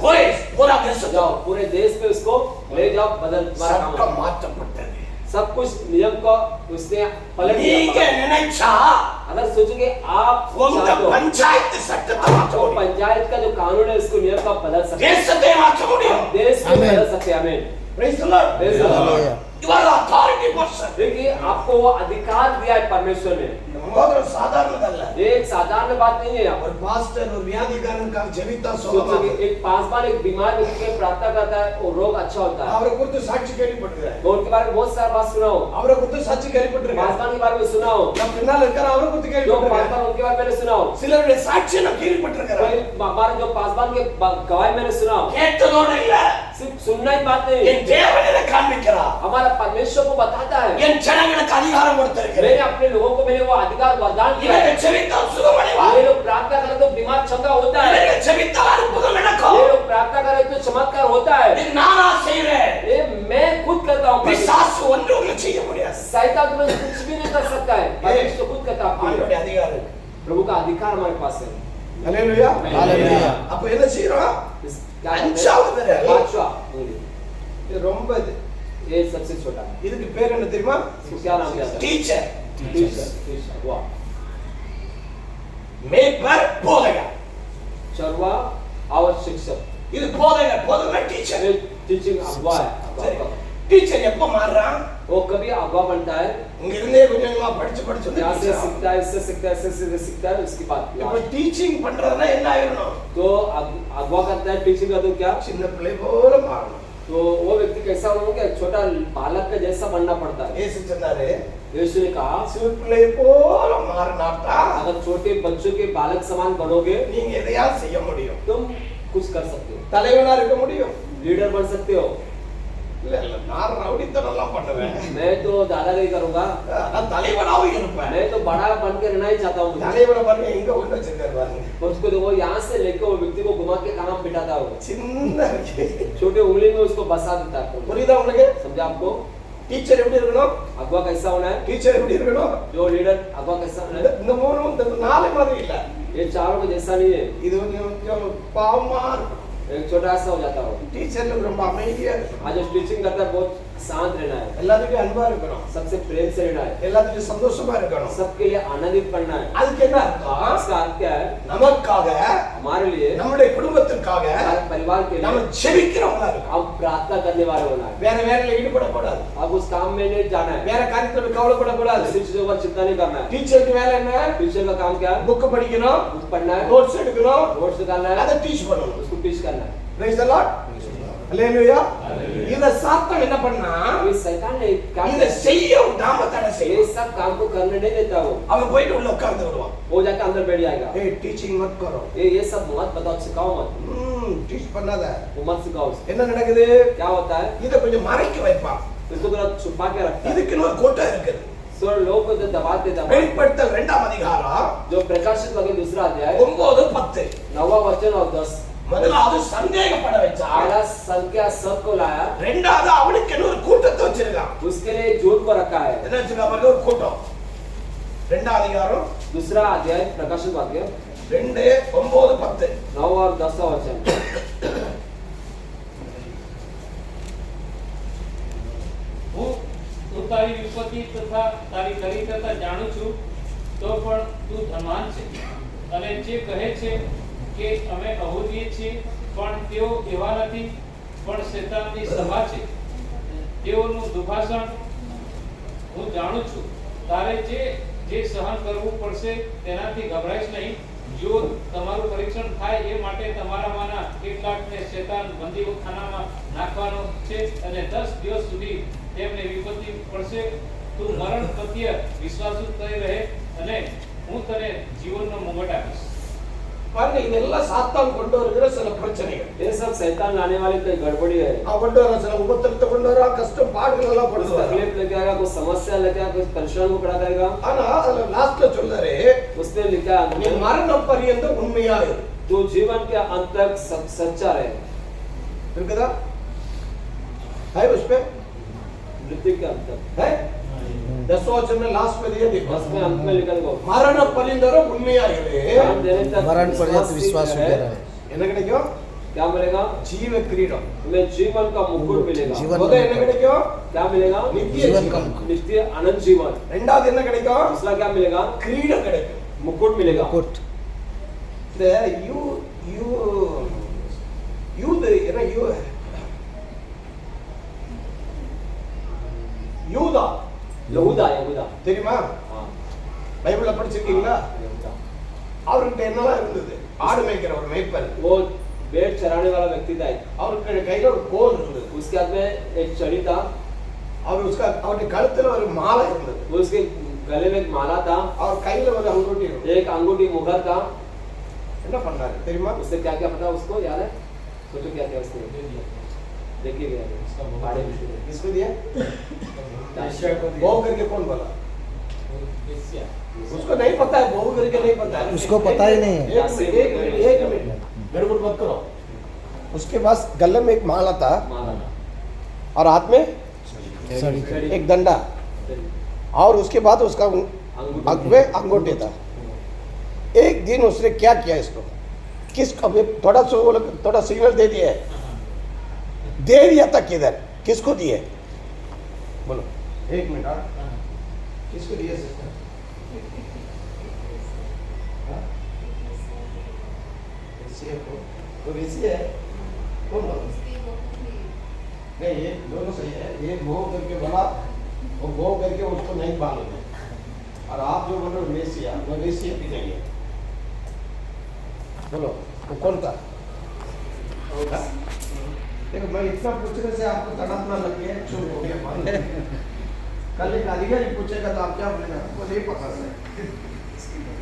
पूरा देश से
जाओ पूरे देश में उसको ले जाओ बदल तुम्हारा काम
सबका
है।
मात्र पड़ता है।
सब कुछ नियम को उसने पलट
ठीक है
दिया।
नहीं चाहा
अगर सोचोगे आप
उनका
चाहते हो,
पंचायत सत्य
तो
तमाचा
पंचायत का जो कानून है उसको नियम का बदल सकते हैं।
देश से दे माचा मुड़ियो।
देश को
आमीन।
बदल सकते हैं आमीन।
Praise the Lord.
Praise the Lord।
Hallelujah.
You are authority person.
देखिए आपको वो अधिकार दिया है परमेश्वर ने।
बहुत साधारण गल है।
ये एक साधारण बात नहीं है यहाँ पर।
और पास्टर और व्याधिकारण का जीविता
सोचिए
स्वभाव
कि एक पासवान एक बीमार व्यक्ति के प्रार्थना करता है और रोग अच्छा होता है
ಅವರ ಕುರಿತು ಸಾಕ್ಷಿ ಕೇಳಿಪಟ್ಟಿದೆ
तो उनके बारे में बहुत सारा बात सुनाओ
ಅವರ ಕುರಿತು ಸಾಕ್ಷಿ ಕೇಳಿಪಟ್ಟಿದೆ
पासवान के बारे में सुनाओ
ನಮ್ಮ पिन्नाल ಇರ್ತಾರೆ ಅವರ ಕುರಿತು
जो
ಕೇಳಿಪಟ್ಟಿದೆ
पासवान उनके बारे में मैंने सुनाओ
ಸಿಲರುடைய ಸಾಕ್ಷಿಯನ್ನು ಕೇಳಿಪಟ್ಟಿರ್ತಾರೆ
कोई हमारे जो पासवान के गवाही मैंने सुनाओ
ಕೇಟ್ಟು ನೋಡಿಲ್ಲ
सिर्फ सुनना ही बात नहीं
என் தேவனை காண்பிக்கிறா
हमारा परमेश्वर को बताता है
என் ஜனங்களுக்கு அதிகாரம் கொடுத்திருக்கிறேன்
मैंने अपने लोगों को मैंने वो अधिकार वरदान दिया है
இவர்கள் செவித்தால் சுகமடைவா
ये लोग प्रार्थना करें तो बीमार चंगा होता है
இவர்கள் செவித்தால் அற்புதம் நடக்கும்
ये लोग प्रार्थना करें तो चमत्कार होता है
இது நானா செய்றேன்
ये मैं खुद करता हूँ
பிசாசு ஒன்றும் செய்ய முடியாது
शैतान तुम्हें कुछ भी नहीं कर सकता है परमेश्वर खुद करता है आपके लिए।
ஆண்டவருடைய அதிகாரம்
प्रभु का अधिकार हमारे पास है
ஹalleluya
हालेलुया।
அப்ப என்ன செய்றோம்
इस- क्या कहते हैं?
அஞ்சாவது வேற
पांचवा
இது ரொம்ப
ये सबसे छोटा है
இதுக்கு பேர் என்ன தெரியுமா
इसको क्या नाम दिया था
டீச்சர்
टीचर वाह
மேய்ப்பர் போதகர்
चरवा और शिक्षक
இது போதகர் டீச்சர்
ये टीचिंग अगवा है
சரி
अगवा।
டீச்சர் எப்ப மாறுறான்
वो कभी अगवा बनता है
இங்க இருந்தே கொஞ்சம் கொஞ்சமா படிச்சு வந்து
यहाँ से
teacher
सीखता है इससे सीखता है इससे सीखता है उसके बाद
இப்ப டீச்சிங் பண்றதுனா என்ன ஆயிரணும்
तो अगवा करता है टीचिंग का तो क्या
சின்ன பிள்ளை போல மாறணும்
तो वो व्यक्ति कैसा होगा कि छोटा बालक का जैसा बनना पड़ता है
இயேசு சொன்னாரு
यीशु ने कहा
சின்ன பிள்ளை போல மாறினாட்டா
अगर छोटे बच्चों के बालक समान बनोगे
நீங்க எதையா செய்ய முடியும்
तुम कुछ कर सकते हो
தலைவனா இருக்க முடியும்
लीडर बन सकते हो
இல்ல இல்ல நான் ரவுடித்தனம் எல்லாம் பண்ணுவேன்
मैं तो दादागिरी करूंगा
நான் தலைவனாவும் இருப்பேன்
मैं तो बड़ा बन के रहना ही चाहता हूँ
தலைவனை பாருங்க எங்க கொண்டு வச்சிருக்காரு பாருங்க
और उसको देखो यहाँ से लेकर वो व्यक्ति को घुमा के कहाँ बिठाता हो
சின்ன இருக்கு.
छोटे उंगली में उसको बसा देता है
புரியுதா உங்களுக்கு
समझा आपको
டீச்சர் எப்படி இருக்கணும்
अगवा कैसा होना है
டீச்சர் எப்படி இருக்கணும்
जो लीडर अगवा कैसा होना है
இந்த மூணும் இந்த நாலு மாதிரி இல்ல
ये चारों को जैसा नहीं है
இது கொஞ்சம் பாவமா இருக்கும்
एक छोटा सा हो जाता हो
டீச்சருக்கு ரொம்ப அமைதியா இருக்கணும்
आज जो टीचिंग करता है बहुत शांत रहना है
எல்லாத்துக்கும் அன்பா இருக்கணும்
सबसे प्रेम से रहना है
எல்லாத்துக்கும் சந்தோஷமா இருக்கணும்
सबके लिए आनंदित करना है
அதுக்கு என்ன அர்த்தம்
इसका अर्थ क्या है
நமக்காக
हमारे लिए
நம்முடைய குடும்பத்திற்காக
हमारे परिवार के
நம்ம
लिए
செபிக்கிறவங்களா இருக்கணும்
हम प्रार्थना करने वाले होना है
வேற வேலையில ஈடுபடக்கூடாது
अब उस काम में नहीं जाना है
வேற காரியத்துல கவலைப்படக்கூடாது
दूसरी चीजों पर चिंता नहीं करना है
டீச்சருக்கு வேலை என்ன
टीचर का काम क्या है
புக் படிக்கணும்
बुक पढ़ना है
நோட்ஸ் எடுக்கணும்
नोट्स निकालना है
அதை டீச் பண்ணணும்
उसको टीच करना है
பிரைஸ் தி லார்ட் ஹalleluya இத சாத்தான் என்ன பண்ணா
ये शैतान ने क्या
இத
किया?
செய்ய விடாம தடை
ये
செய்யும்
सब काम को करने नहीं देता वो
அவன் போயிட்டு உள்ள உட்கார்ந்து விடுவான்
वो जाके अंदर बैठ जाएगा
ஏய் டீச்சிங் मत करो
ये सब मत बताओ सिखाओ मत
டீச் பண்ணாத
वो मत सिखाओ उसको।
என்ன நடக்குது
क्या होता है
இத கொஞ்சம் மறைக்க வைப்பான்
इसको थोड़ा छुपा के रखता है
இதுக்குன்னு ஒரு கோட்டை இருக்குது
सो लोग को तो दबाते
வெளிப்படுத்தல் 2ஆம் அதிகாரம்
जो प्रकाशित वगैरह दूसरा अध्याय
9:10
नवा वचन और 10
முதலாவது சந்தேகப்பட வச்சா
पहला संख्या सब को लाया
ரெண்டாவது அவனுக்கு ஒரு கூட்டத்தை வச்சிருக்கான்
उसके लिए जोत को रखा है
என்ன வச்சிருக்கான் பாருங்க ஒரு கூட்டம் 2ஆம் அதிகாரம்
दूसरा अध्याय प्रकाशित वाक्य
2:9-10
9 और 10 का वचन
હું તારી વિપત્તિ તથા તારી દરિદ્રતા જાણું છું તો પણ તું ધનવાન છે અને જે કહે છે કે અમે અહોદીએ છીએ પણ તેઓ એવા નથી પણ શેતાનની સભા છે તેઓનું દુભાષણ હું જાણું છું તારે જે જે સહન કરવું પડશે તેનાથી ગભરાઈશ નહીં જો તમારું પરીક્ષણ થાય એ માટે તમારામાંના કેટલાકને શેતાન બંદીખાનામાં નાખવાનો છે અને 10 દિવસ સુધી તેમને વિપત્તિ પડશે તું મરણ પ્રત્યે વિશ્વાસુ થઈ રહે અને હું તને જીવનનો મુગટ આપીશ
பாருங்க இதெல்லாம் சாத்தான் கொண்டு வருகிற சில பிரச்சனைகள்.
ये सब शैतान लाने वाली कोई गड़बड़ी है।
அவன் கொண்டு வர சில உபத்திரத்தை கொண்டு வர கஷ்டம் பாடுகள் எல்லாம் கொண்டு
कुछ
வர.
तकलीफ लेके आएगा, कुछ समस्या लेके आएगा, कुछ परेशान को खड़ा करेगा।
ஆனா அதுல லாஸ்ட்ல சொல்றாரு
उसने लिखा
நீ மரணம் பரியந்த உண்மையா இரு.
तू जीवन के अंत तक सच्चा रहे।
இருக்குதா? है उस पे?
मृत्यु के अंत तक
है? 10 वचन में लास्ट में दिया देखो.
बस में अंत में लिखा देखो,
மரண பரியந்தர உண்மையா இரு.
प्राण देने तक
मरण पर्यंत विश्वास
है।
होते रहे।
என்ன கிடைக்கும்?
क्या मिलेगा?
ஜீவ கிரீடம்.
तुम्हें जीवन का मुकुट मिलेगा।
जीवन
முதல்ல என்ன கிடைக்கும்?
क्या मिलेगा?
நித்திய
जीवन का
ஜீவன்.
मुकुट।
नित्य अनंत जीवन।
ரெண்டாவது என்ன கிடைக்கும்?
दूसरा क्या मिलेगा?
கிரீடம் கிடைக்கும்.
मुकुट मिलेगा।
मुकुट।
இந்த யூதா
यहूदा यहूदा
தெரியுமா?
हाँ
பைபிள்ல படிச்சிருக்கீங்களா?
यहूदा।
அவர்கிட்ட என்னலாம் இருந்தது? ஆடு மேய்க்கிற ஒரு மேய்ப்பன்.
वो भेड़ चराने वाला व्यक्ति था एक।
அவருக்கு கையில ஒரு கோல் இருந்தது.
उसके हाथ में एक छड़ी था।
அவருடைய கழுத்துல ஒரு மாலை இருந்தது.
वो उसके गले में एक माला था।
அவர் கையில ஒரு अंगूठी இருந்தது.
एक अंगूठी मुहर था।
என்ன பண்ணாரு தெரியுமா?
उससे क्या क्या पता उसको याद है? सोचो क्या क्या उसने देखिए गया पहाड़ी में।
किसको दिया?
वेश्या को दिया।
बहू करके कौन बोला? उसको नहीं पता है, बहू करके नहीं पता है.
उसको पता ही नहीं है।
एक मिनट गड़बड़ मत करो. उसके पास गले में एक माला था
माला
और हाथ में
सड़ी।
एक डंडा और उसके बाद उसका
अंगूठी
अंगूठी था. एक दिन उसने क्या किया इसको? किसको? थोड़ा सिग्नल दे दिया है. दे दिया था किधर? किसको दिए? बोलो. एक मिनट. किसको दिए सिस्टर? तो ऋषि है कौन बोला? नहीं ये दोनों सही है. ये मोह करके बोला और मोह करके उसको नहीं मालूम है. और आप जो बोल रहे हो मेसिया, वो मेसिया भी नहीं है. बोलो वो कौन था? देखो मैं इतना पूछने से आपको तड़पना लग गया, चुप हो गया. मान लो. कल एक अधिकारी पूछेगा तो आप क्या बोलेगा? आपको नहीं पता है.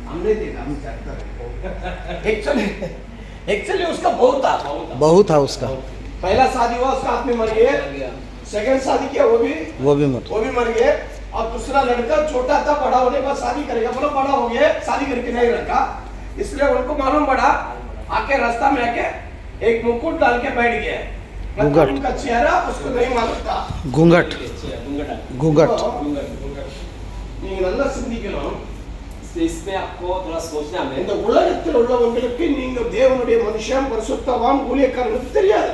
हमने देखा, हम चाहता है. एक्चुअली उसका बहुत था.
बहु था उसका।
पहला शादी हुआ उसका आदमी मर गए. सेकंड शादी किया वो भी
मत।
मर गए. और दूसरा लड़का छोटा था, बड़ा होने के बाद शादी करेगा. बोलो बड़ा हो गया, शादी करके नहीं रखा. इसलिए उनको मालूम पड़ा. आके रास्ता में आके एक मुकुट डाल के बैठ गया.
घूंघट.
उनका चेहरा उसको नहीं मालूम था.
घूंघट। घूंघट।
நீங்க நல்லா சிந்திக்கணும்.
इसमें आपको थोड़ा सोचना है।
இந்த உலகத்தில் உள்ளவங்களுக்கு நீங்க தேவனுடைய மனுஷன் பரிசுத்தவான் ஊழியக்காரனுக்கு தெரியாது.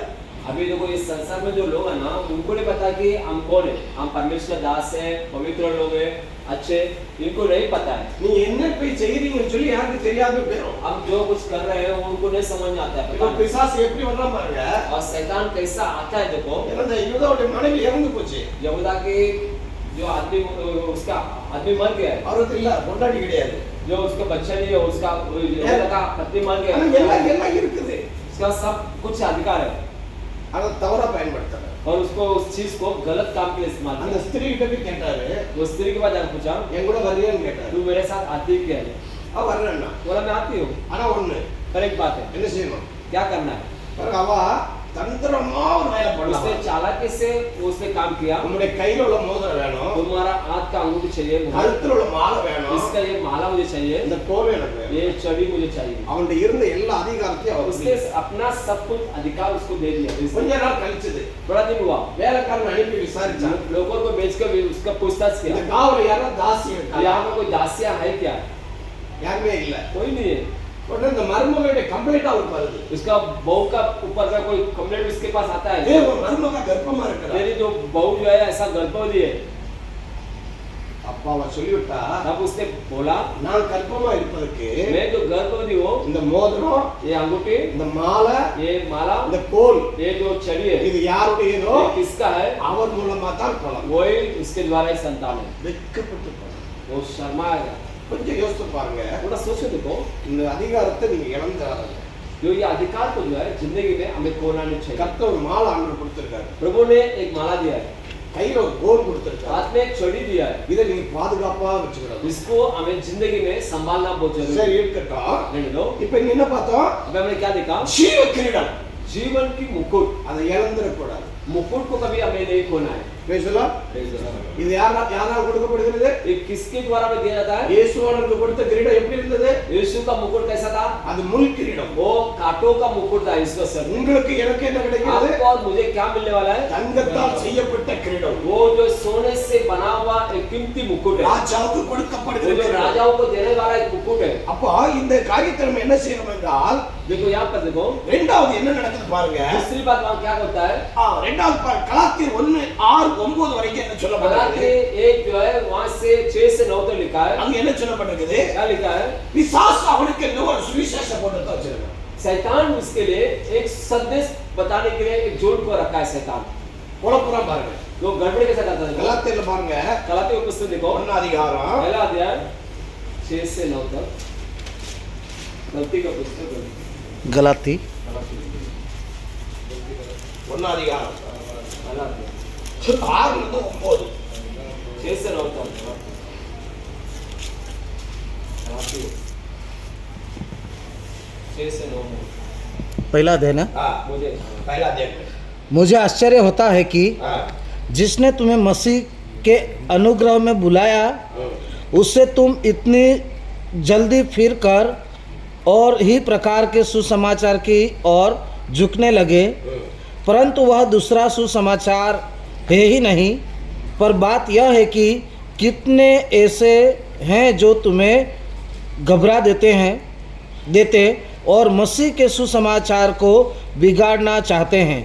अभी देखो इस संसार में जो लोग हैं ना, उनको नहीं पता कि हम कौन है. हम परमेश्वर दास है, पवित्र लोग हैं, अच्छे, इनको नहीं पता है.
நீ என்ன போய் செய்றீங்கன்னு சொல்லி யாருக்கு தெரியாம போயிடும்.
हम जो कुछ कर रहे हैं उनको नहीं समझ में आता है.
இப்போ பிசாசு எப்படி வர்றான் பாருங்க.
और शैतान कैसा आता है देखो.
இந்த யூதாவுடைய மனைவி இறந்து போச்சு.
यहूदा की जो आदमी उसका आदमी मर गया है,
அவருக்கு இல்ல பொண்டாட்டி கிடையாது.
जो उसका बच्चा नहीं है, उसका यहूदा का पत्नी मर गया
ஆனா
है.
எல்லாம் இருக்குது.
उसका सब कुछ अधिकार है
அத தவறா பயன்படுத்துறாங்க.
और उसको उस चीज को गलत काम के लिए इस्तेमाल
அந்த
किया.
ஸ்திரீ கிட்ட போய் கேட்டாரு,
वो स्त्री के बाद जाकर पूछा,
என் கூட வரியான்னு கேட்டாரு.
तू मेरे साथ आती क्या है?
அவ வரலன்னா.
बोला मैं आती हूँ.
ஆனா ஒண்ணு
पर एक बात है,
என்ன செய்யணும்?
क्या करना है?
பாருங்க அவ தந்திரமா ஒரு வேலை
उसने
பண்ணலாம்.
चालाकी से उसने काम किया.
உங்களுடைய கையில உள்ள மோதிரம் வேணும்.
तुम्हारा हाथ का अंगूठी चाहिए,
கழுத்துல உள்ள மாலை வேணும்.
इसका ये माला मुझे चाहिए,
இந்த கோல் எனக்கு வேணும்.
ये छड़ी मुझे चाहिए.
அவன்கிட்ட இருந்த எல்லா அதிகாரத்தையும் அவர்
उसने अपना सब कुछ अधिकार उसको दे दिया.
கொஞ்ச நாள் கழிச்சது.
थोड़ा दिन हुआ,
வேலைக்காரன் அனுப்பி விசாரிச்சான்.
लोगों को बेचकर उसका पूछताछ
இந்த
किया.
காவல யாரா தாசி இருக்கா?
यहाँ में कोई दासिया है क्या?
யாருமே இல்ல.
कोई नहीं है.
உடனே இந்த மருமகளுடைய கம்ப்ளைண்ட் அவருக்கு வருது.
उसका बहू का ऊपर का कोई कंप्लेंट उसके पास आता है.
ஒரு மருமக கர்ப்பமா இருக்கிறா.
मेरी जो बहू जो है ऐसा गर्भवती है.
அப்பா அவ சொல்லிவிட்டா,
तब उसने बोला,
நான் கர்ப்பமா இருப்பதற்கு
मैं जो गर्भवती हूँ,
இந்த மோதிரம்,
ये अंगूठी,
இந்த மாலை,
ये माला,
இந்த கோல்
ये जो छड़ी है,
இது யாருடையதோ
ये किसका है?
அவர் மூலமா தான் கொள்ளலாம்.
वही उसके द्वारा ही संतान है.
வெட்கப்பட்டு போறாங்க.
वो शर्माएगा.
கொஞ்சம் யோசிச்சு பாருங்க.
थोड़ा सोचो देखो,
இந்த அதிகாரத்தை நீங்க இழந்துறாங்க.
जो ये अधिकार को जो है जिंदगी में हमें खोना नहीं चाहिए.
கர்த்தர் ஒரு மாலை ஆண்டவர் கொடுத்திருக்காரு.
प्रभु ने एक माला दिया है.
கையில ஒரு கோல் கொடுத்திருக்காரு.
हाथ में एक छड़ी दिया है,
இதை நீ பாதுகாப்பா வச்சுக்கணும்.
इसको हमें जिंदगी में संभालना बहुत जरूरी
சரி
है।
இருக்கட்டும்.
नहीं लो,
இப்ப நீ என்ன பார்த்தோம்?
अभी हमने क्या देखा?
ஜீவ கிரீடம்.
जीवन की मुकुट,
அதை இழந்துடக்கூடாது.
मुकुट को कभी हमें नहीं खोना है।
பேசலா? இது யாரால் கொடுக்கப்படுகிறது?
ये किसके द्वारा में दिया जाता है?
இயேசுவானுக்கு கொடுத்த கிரீடம் எப்படி இருந்தது?
यीशु का मुकुट कैसा था?
அது முள் கிரீடம்.
वो कांटों का मुकुट था इसका सर।
உங்களுக்கு எனக்கு என்ன கிடைக்கிறது?
आपको और मुझे क्या मिलने वाला है?
தங்கத்தால் செய்யப்பட்ட கிரீடம்.
वो जो सोने से बना हुआ एक कीमती मुकुट है,
ராஜாவுக்கு
वो
கொடுக்கப்படுகிற
जो
கிரீடம்.
राजाओं को देने वाला एक मुकुट है।
அப்போ இந்த காரியத்தை நம்ம என்ன செய்யணும் என்றால்,
देखो यहाँ पर देखो,
இரண்டாவது என்ன நடக்குது பாருங்க.
दूसरी बात वहाँ क्या होता है?
இரண்டாவது கலாத்தியர் 1:6-9 வரைக்கும் என்ன சொல்லப்பட்டிருக்கு?
गलाती एक जो है वहाँ से 6 से 9 तक लिखा है।
அங்க என்ன சொல்லப்பட்டிருக்குது?
क्या लिखा है?
பிசாசு அவனுக்கு என்ன ஒரு சுவிசேஷ போட்டு வச்சிருக்கான்.
शैतान उसके लिए एक संदेश बताने के लिए एक जोड़ को रखा है शैतान।
குழப்பம் பாருங்க.
लोग गड़बड़ी कैसा करता है?
கலாத்தியர்ல பாருங்க.
गलाती की पुस्तक देखो,
1 அதிகாரம்
पहला अध्याय 6 से 9 तक। गलती का पुस्तक
गलाती
1 அதிகாரம்
पहला अध्याय
6-9.
6 से 9 तक। गलाती 6 से 9 में
पहला अध्याय ना।
मुझे
पहला देख.
मुझे आश्चर्य होता है कि जिसने तुम्हें मसीह के अनुग्रह में बुलाया उससे तुम इतनी जल्दी फिर कर और ही प्रकार के सुसमाचार की ओर झुकने लगे, परंतु वह दूसरा सुसमाचार है ही नहीं। पर बात यह है कि कितने ऐसे हैं जो तुम्हें घबरा देते और मसीह के सुसमाचार को बिगाड़ना चाहते हैं।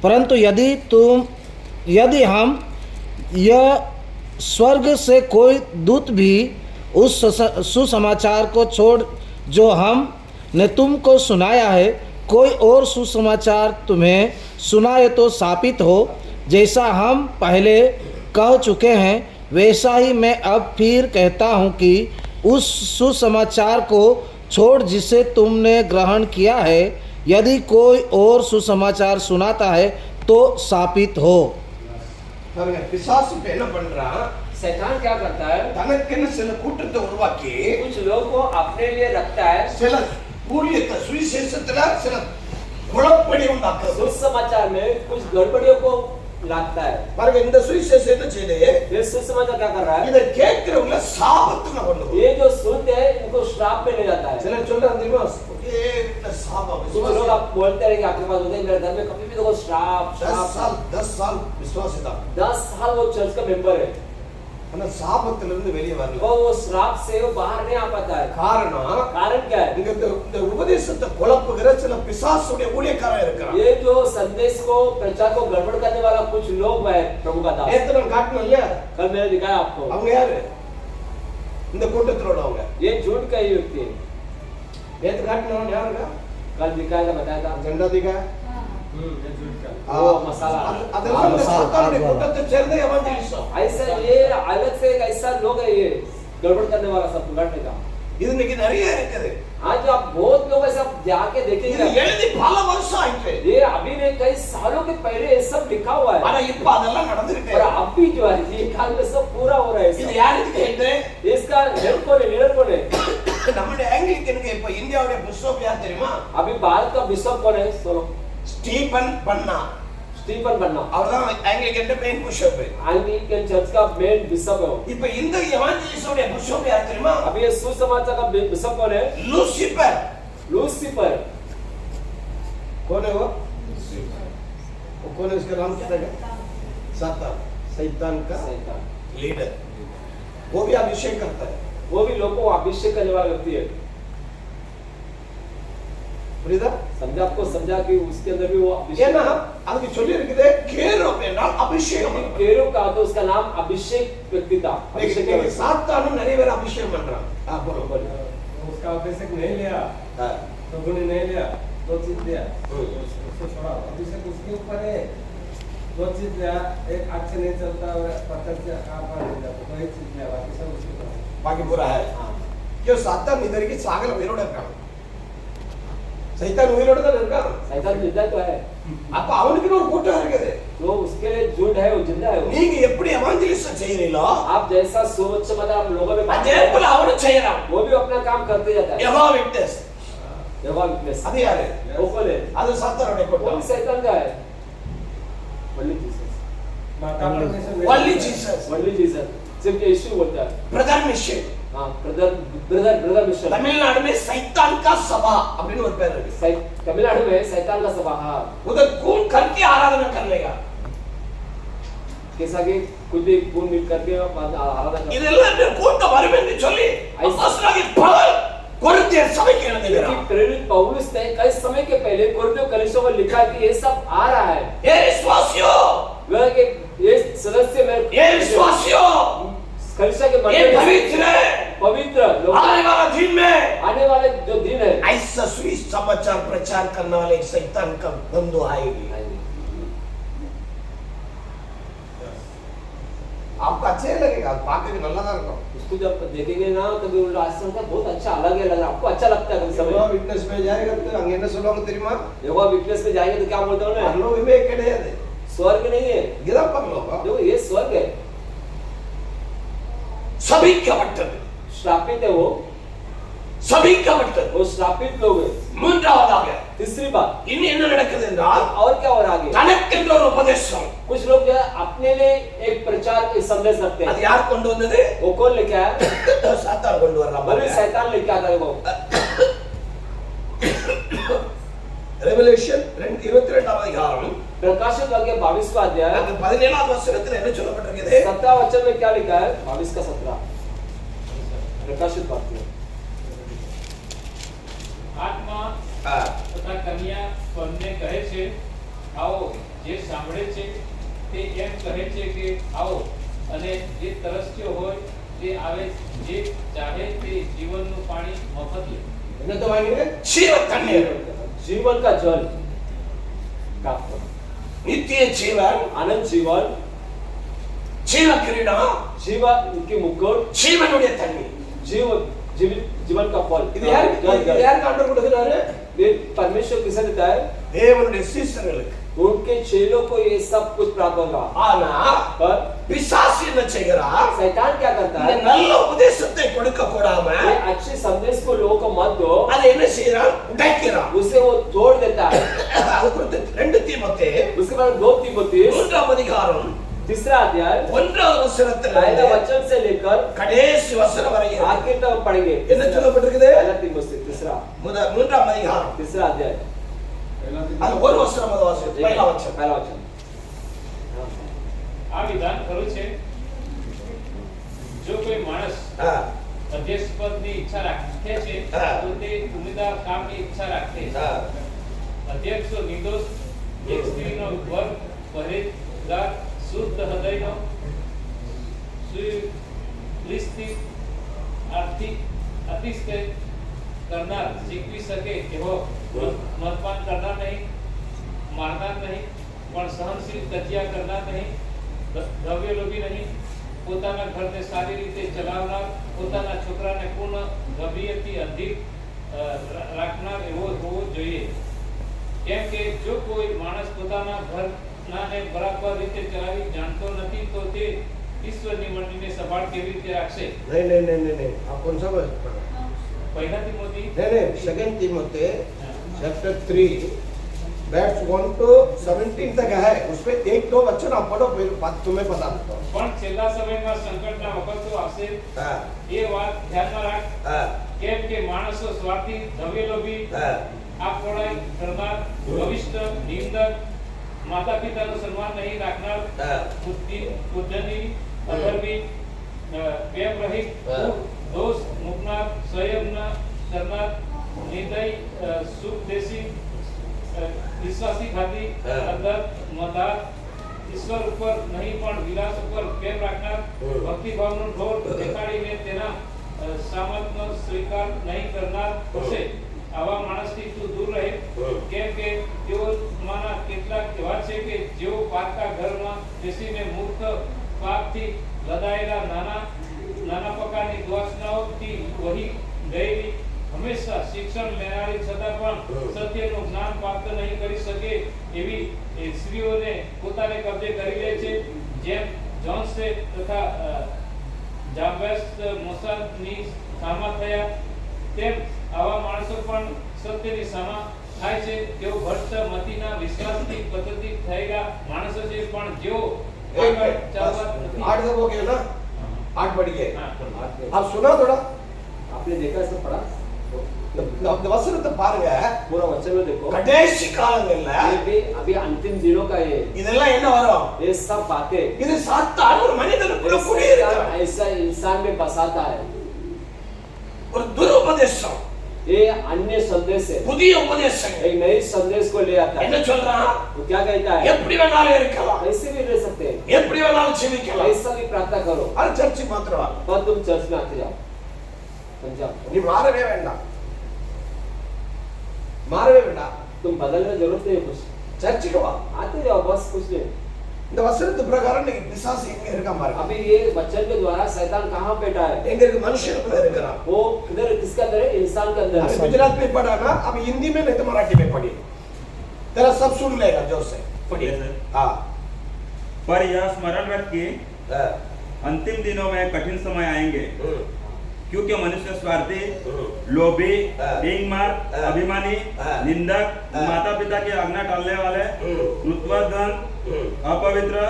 परंतु यदि हम यह स्वर्ग से कोई दूत भी उस सुसमाचार को छोड़ जो हमने तुमको सुनाया है, कोई और सुसमाचार तुम्हें सुनाए तो साबित हो, जैसा हम पहले कह चुके हैं वैसा ही मैं अब फिर कहता हूँ कि उस सुसमाचार को छोड़ जिसे तुमने ग्रहण किया है, यदि कोई और सुसमाचार सुनाता है तो साबित हो।
பாருங்க, பிசாசு இப்ப என்ன பண்றான்?
शैतान क्या करता है?
தனக்கென சில கூட்டத்தை உருவாக்கி
कुछ लोगों को अपने लिए रखता है,
சில ஊழியத்தை சுவிசேஷத்துல சில குழப்படி உண்டாக்குறது.
सुसमाचार में कुछ गड़बड़ियों को लाता है।
பாருங்க, இந்த சுவிசேஷம் என்ன செய்யுது?
ये सुसमाचार क्या कर रहा है?
இதை கேட்கிறவங்க சாபத்துல கொண்டு போகுது.
ये जो सुनते हैं इनको श्राप में ले जाता है।
சிலர் சொல்றாங்க தெரியுமா? ஏ இந்த சாபம்
कुछ लोग
விசுவாசி.
आप बोलते हैं कि आपके पास होते हैं मेरे घर में कभी भी देखो श्राप
10 साल விசுவாசி தான்.
10 साल वो चर्च का मेंबर है,
ஆனா சாபத்துல இருந்து வெளியே வரல.
वो श्राप से वो बाहर नहीं आ पाता है।
காரணம்
कारण क्या है?
இங்க இந்த உபதேசத்தை குழப்புகிற சில பிசாசுடைய ஊழியக்காரன் இருக்கிறான்.
ये जो संदेश को प्रचार को गड़बड़ करने वाला कुछ लोग है प्रभु का दास।
நேத்து நான் காட்டணும் இல்லையா?
कल मैंने दिखाया आपको,
அவங்க யாரு? இந்த கூட்டத்தில் உள்ளவங்க.
ये झूठ का ही व्यक्ति है।
நேத்து காட்டினவன் யாருங்க?
कल दिखाया था, बताया था।
ஜெண்டா दिखा.
ये झूठ का
वो मसाला
அதெல்லாம் இந்த சாத்தானுடைய கூட்டத்தை சேர்ந்த எவாஞ்சலிஸ்ட்.
ऐसा ये अलग से एक ऐसा लोग है, ये गड़बड़ करने वाला सब बिगाड़ने का।
இது இன்னைக்கு நிறைய இருக்குது.
आज आप बहुत लोग ऐसा जाके
இது
देखेंगे,
எழுதி பல வருஷம் ஆயிட்டு.
ये अभी नहीं कई सालों के पहले ये सब लिखा हुआ है,
ஆனா இப்ப அதெல்லாம் நடந்துருக்கு.
और अभी जो है ये काल में सब पूरा हो रहा है।
இது
सब।
யாருக்கு கேட்டு?
इसका हेड कौन है, लीडर कौन है?
நம்முடைய ஆங்கிலிக்கனுக்கு இப்ப இந்தியாவுடைய பிஷப் யார் தெரியுமா?
अभी भारत का बिशप कौन है? सुनो,
ஸ்டீபன் பன்னா.
स्टीफन बन्ना,
அவர்தான் Anglican main bishop.
Anglican church का मेन बिशप है वो।
இப்ப இந்த எவாஞ்சலிஸ்டோட பிஷப் யார் தெரியுமா?
अभी ये सुसमाचार का बिशप कौन है?
लूसीफर.
लूसीफर।
कौन है वो कौन है? उसका नाम क्या है? सातान, शैतान का
शैतान।
लीडर. वो भी अभिषेक करता है.
वो भी लोगों को अभिषेक करने वाला व्यक्ति है।
புரியுதா?
समझा आपको, समझा कि उसके अंदर भी वो अभिषेक
ஏன்னா
है।
அதுக்கு சொல்லி இருக்குது கேரோப் என்றால் அபிஷேகம்.
केरू का तो उसका नाम अभिषेक व्यक्ति था। अभिषेक
இன்னைக்கு
व्यक्ति।
சாத்தானும் நிறைய பேர் அபிஷேகம் பண்றான். बोलो बोलो.
उसका अभिषेक नहीं लिया,
हां
प्रभु ने नहीं लिया, दो चीज दिया,
हम्म।
उसको छोड़ा। अभिषेक उसके ऊपर है, दो चीज लिया, एक आग से नहीं चलता और पत्थर से आग पर नहीं जाता, दो ही चीज लिया, बाकी सब उसके ऊपर है।
बाकी पूरा है.
हाँ।
क्यों सातान इधर की सागल वेरोड है. ಸೈತಾನ್ ಉಯಿರೋಡ್ತಾನೆ ಇರ್ಕ
शैतान जिंदा तो है,
அப்ப அவனுக்கு ஒரு கூட்டம் இருக்குது.
तो उसके लिए झुंड है, वो जिंदा है वो।
நீங்க எப்படி எவாஞ்சலிஸ்ட் செய்றீங்களோ
आप जैसा सोच मतलब आप लोगों में बात
அதே
करते
போல
हैं,
அவனும் செய்யறான்.
वो भी अपना काम करते जाता है।
யெகோவா விட்னஸ்
यहोवा विटनेस,
அது யாரு?
वो कौन है?
அது சாத்தானுடைய
वो
கூட்டம்.
भी शैतान का है। Only Jesus,
माता परमेश्वर में-
Only Jesus.
only Jesus, सिर्फ यीशु बोलता है।
Brother mission.
हाँ, ब्रदर मिशन।
तमिलनाडु में शैतान का सभा அப்படின்னு ஒரு பேர் இருக்கு.
तमिलनाडु में शैतान का सभा, हाँ,
उधर खून करके आराधना कर लेगा.
कैसा कि कुछ भी खून मिल करके आराधना करते हैं।
இதெல்லாம் இந்த கூட்டம் வரும் என்று சொல்லி அப்போஸ்தலனாகிய பவுல் கொரிந்தியர் சபைக்கு எழுதுகிறார்.
क्योंकि प्रेरित पौलुस ने कई समय के पहले कोरिन्थियों कलीसिया को लिखा कि ये सब आ रहा है।
ஏ விசுவாசியோ,
वह कि ये सदस्य में
ஏ விசுவாசியோ,
कलीसिया के
ये पवित्र
पवित्र लोग
आने वाला दिन में
आने वाले जो दिन है,
ऐसा सुसमाचार प्रचार करने वाले शैतान का बंधु आएगी. आपको अच्छा ही लगेगा, बाकी भी நல்லா தான் இருக்கும்.
उसको जब देखेंगे ना तभी उनका आश्रम का बहुत अच्छा अलग है, लग रहा आपको अच्छा लगता है कभी
யெகோவா
समय।
விட்னஸ் में जाएगा तो அங்க என்ன சொல்லுவாங்க தெரியுமா?
यहोवा विटनेस में जाएंगे तो क्या बोलते हो ना,
பரலோகமே கிடையாது.
स्वर्ग नहीं है,
இதான் பரலோகம்.
देखो ये स्वर्ग है,
சபிக்கப்பட்டது.
श्रापित है वो
சபிக்கப்பட்டது.
श्रापित लोग है।
மூன்றாவதாக
तीसरी बात,
இனி என்ன நடக்குது என்றால்
और क्या हो रहा है आगे,
தனக்கென்று ஒரு உபதேசம்.
कुछ लोग जो है अपने लिए एक प्रचार के संदेश रखते
அது
हैं।
யார் கொண்டு வந்தது?
वो कौन लेके आया?
சாத்தான் கொண்டு வர்றான்.
वो भी शैतान लेके आता है वो।
ரெவெலேஷன் 22ஆம் அதிகாரம்
प्रकाशित वाक्य 22वां अध्याय
அங்க 17ஆவது வசனத்துல என்ன சொல்லப்பட்டிருக்குது?
17 वचन में क्या लिखा है? 22 का 17 प्रकाशित वाक्य।
આત્મા
ஆ,
તથા કન્યા બંને કહે છે આવો, જે સાંભળે છે તે એમ કહે છે કે આવો, અને જે તરસ્યો હોય તે આવે, જે ચાહે તે જીવનનું પાણી મફત લે.
என்னது வாங்கினே? ஜீவ தண்ணீர்,
जीवन का जल प्राप्त,
நித்திய ஜீவன்,
आनंद जीवन,
ஜீவ கிரீடம்,
जीवन की मुकुट,
ஜீவனுடைய தண்ணீர்.
जीवन का फल।
இது யாருக்கு ஆண்டவர் கொடுக்கிறாரு?
ये परमेश्वर किसे देता है?
தேவனுடைய சீசர்களுக்கு.
उनके चेलों को ये सब कुछ प्राप्त होगा।
ஆனா
पर
பிசாசு என்ன செய்கிறார்?
शैतान क्या करता
இந்த
है?
நல்ல உபதேசத்தை கொடுக்க கூடாம
ये अच्छे संदेश को लोगों को मत दो,
அதை என்ன செய்யறான்? உடைக்கிறான்.
उसे वो तोड़ देता है।
அது குறித்து 2 தீமோத்தேயு
उसके बाद 2 तीमुथियुस
3ஆம் அதிகாரம்
तीसरा अध्याय
1வது வசனத்துல
पहला वचन से लेकर
கடைசி வசனம் வரை
आखिर तक पढ़ेंगे।
என்ன சொல்லப்பட்டிருக்குது?
पहला तीमुथियुस तीसरा
3ஆம் அதிகாரம்
तीसरा अध्याय
அது ஒரு வசனம் அது வாசிச்சு પહેલા વચન.
पहला वचन।
આ વિધાન ખરું છે, જો કોઈ માણસ
હા
અધ્યક્ષ પદની ઈચ્છા રાખે છે
હા.
તો તે ઉમેદવાર કામની ઈચ્છા રાખે છે.
હા
અધ્યક્ષ નિર્દોષ, એક સ્ત્રીનો વર્ગ, પરેજગાર, શુદ્ધ હૃદયનો, સુલિસ્તિક, આર્થિક અતિશય કરનાર, શીખવી શકે એવો મદપાન કરનાર નહીં, મારનાર નહીં, પણ સહનશીલ કજિયા કરનાર નહીં, દ્રવ્યલોભી નહીં, પોતાના ઘરને સારી રીતે ચલાવનાર, પોતાના છોકરાને પૂર્ણ ગંભીરથી અધીન રાખનાર એવો હોવો જોઈએ. કેમ કે જો કોઈ માણસ પોતાના ઘરનાને બરાબર રીતે ચલાવી જાણતો નથી તો તે ઈશ્વરની મંડળીને સંભાળ કેવી રીતે રાખશે?
नहीं आप कौन सा वर्ष पढ़ा?
પહેલા તિમોથી
नहीं सेकंड तीमोथेयु चैप्टर 3 वर्स 1 to 17 तक है. उसमें 1-2 वचन आप पढ़ो, फिर बात तुम्हें बता देता हूं.
પણ છેલ્લા સમયમાં સંકટના વખતો આવશે,
हां
એ વાત ધ્યાનમાં રાખ.
हां
કેમ કે માણસો સ્વાર્થી, દ્રવ્યલોભી,
हां
આપોળાઈ કરનાર, ગવિષ્ઠ, નિંદક, માતા પિતાનું સન્માન નહીં રાખનાર,
हां
પૂજનીય, અધર્મી, પ્રેમ રહિત, દોષ મૂકનાર, સંયમ કરનાર, નિર્દય, સુખદેશી, વિશ્વાસઘાતી, અંધર, મદાર, ઈશ્વર ઉપર નહીં પણ વિલાસ ઉપર પ્રેમ રાખનાર, ભક્તિભાવનો ઢોર દેખાડીને તેના સામર્થ્યનો સ્વીકાર નહીં કરનાર હશે. આવા માણસથી તું દૂર રહે. કેમ કે તેઓમાંના કેટલાક એવા છે કે જેઓ પારકા ઘરમાં બેસીને મૂર્ખ પાપથી લદાયેલા નાના પ્રકારની દુર્વાસનાઓથી વહી ગયેલી, હંમેશા શિક્ષણ લેનારી છતાં પણ સત્ય ભ્રષ્ટ મોસાદની સામા થયા તેમ આવા માણસો પણ સત્યની સામા થાય છે તેઓ ભ્રષ્ટ મતીના વિશ્વાસથી પદ્ધતિ થયેલા માણસો છે પણ જેઓ
एक
આગળ
मिनट,
ચાલવા નથી।
8 तक हो गया ना, 8 बढ़ गए।
હા, પણ
अब सुना थोड़ा,
आपने देखा सब पढ़ा
இந்த வசனத்தை பாருங்க,
पूरा वचन में देखो
கடைசி காலங்கள்ல
ये भी अभी अंतिम दिनों का है
இதெல்லாம் என்ன வரும்?
ये सब बातें
இது சாத்தான் ஒரு மனிதனுக்குள்ள
ये
குடியிருக்கிறான்,
शैतान ऐसा इंसान में बसाता है
ஒரு துருபதேசம்,
ये अन्य संदेश है
புதிய உபதேசம்।
एक नई संदेश को ले आता
என்ன
है
சொல்றான்?
वो क्या कहता है
எப்படி வேணாலும் இருக்கலாம்,
ऐसे भी रह सकते हैं
எப்படி வேணாலும் ஜீவிக்கலாம்,
ऐसा भी प्रार्थना करो
அது சர்ச்சுக்கு மாத்திரம் வா,
पर तुम चर्च में आते जाओ समझा
நீ மாறவே வேண்டாம், மாறவே வேண்டாம்,
तुम बदलने की जरूरत नहीं है कुछ
சர்ச்சுக்கு வா।
आते जाओ बस कुछ नहीं
இந்த வசனத்து பிரகாரம் நீங்க பிசாசு எங்க இருக்கான் பாருங்க,
अभी ये वचन के द्वारा शैतान कहाँ बैठा है
எங்க இருக்கு? मनुष्य இருக்கிறான்।
वो किधर किसके अंदर है इंसान के अंदर
अभी
है
गुजरात में पढ़ा ना, अब हिंदी में नहीं तो मराठी में पढ़िए, तेरा सब सुन लेगा जोर से पढ़िए। हाँ
पर यह स्मरण रखिए,
हाँ,
अंतिम दिनों में कठिन समय आएंगे
हम्म,
क्योंकि मनुष्य स्वार्थी,
हम्म,
लोभी,
हाँ।
ढींगमार,
हाँ।
अभिमानी,
हाँ।
निंदक,
हाँ।
माता पिता की आज्ञा टालने वाले,
हम्म,
कृत्वधन,
हम्म,
अपवित्र,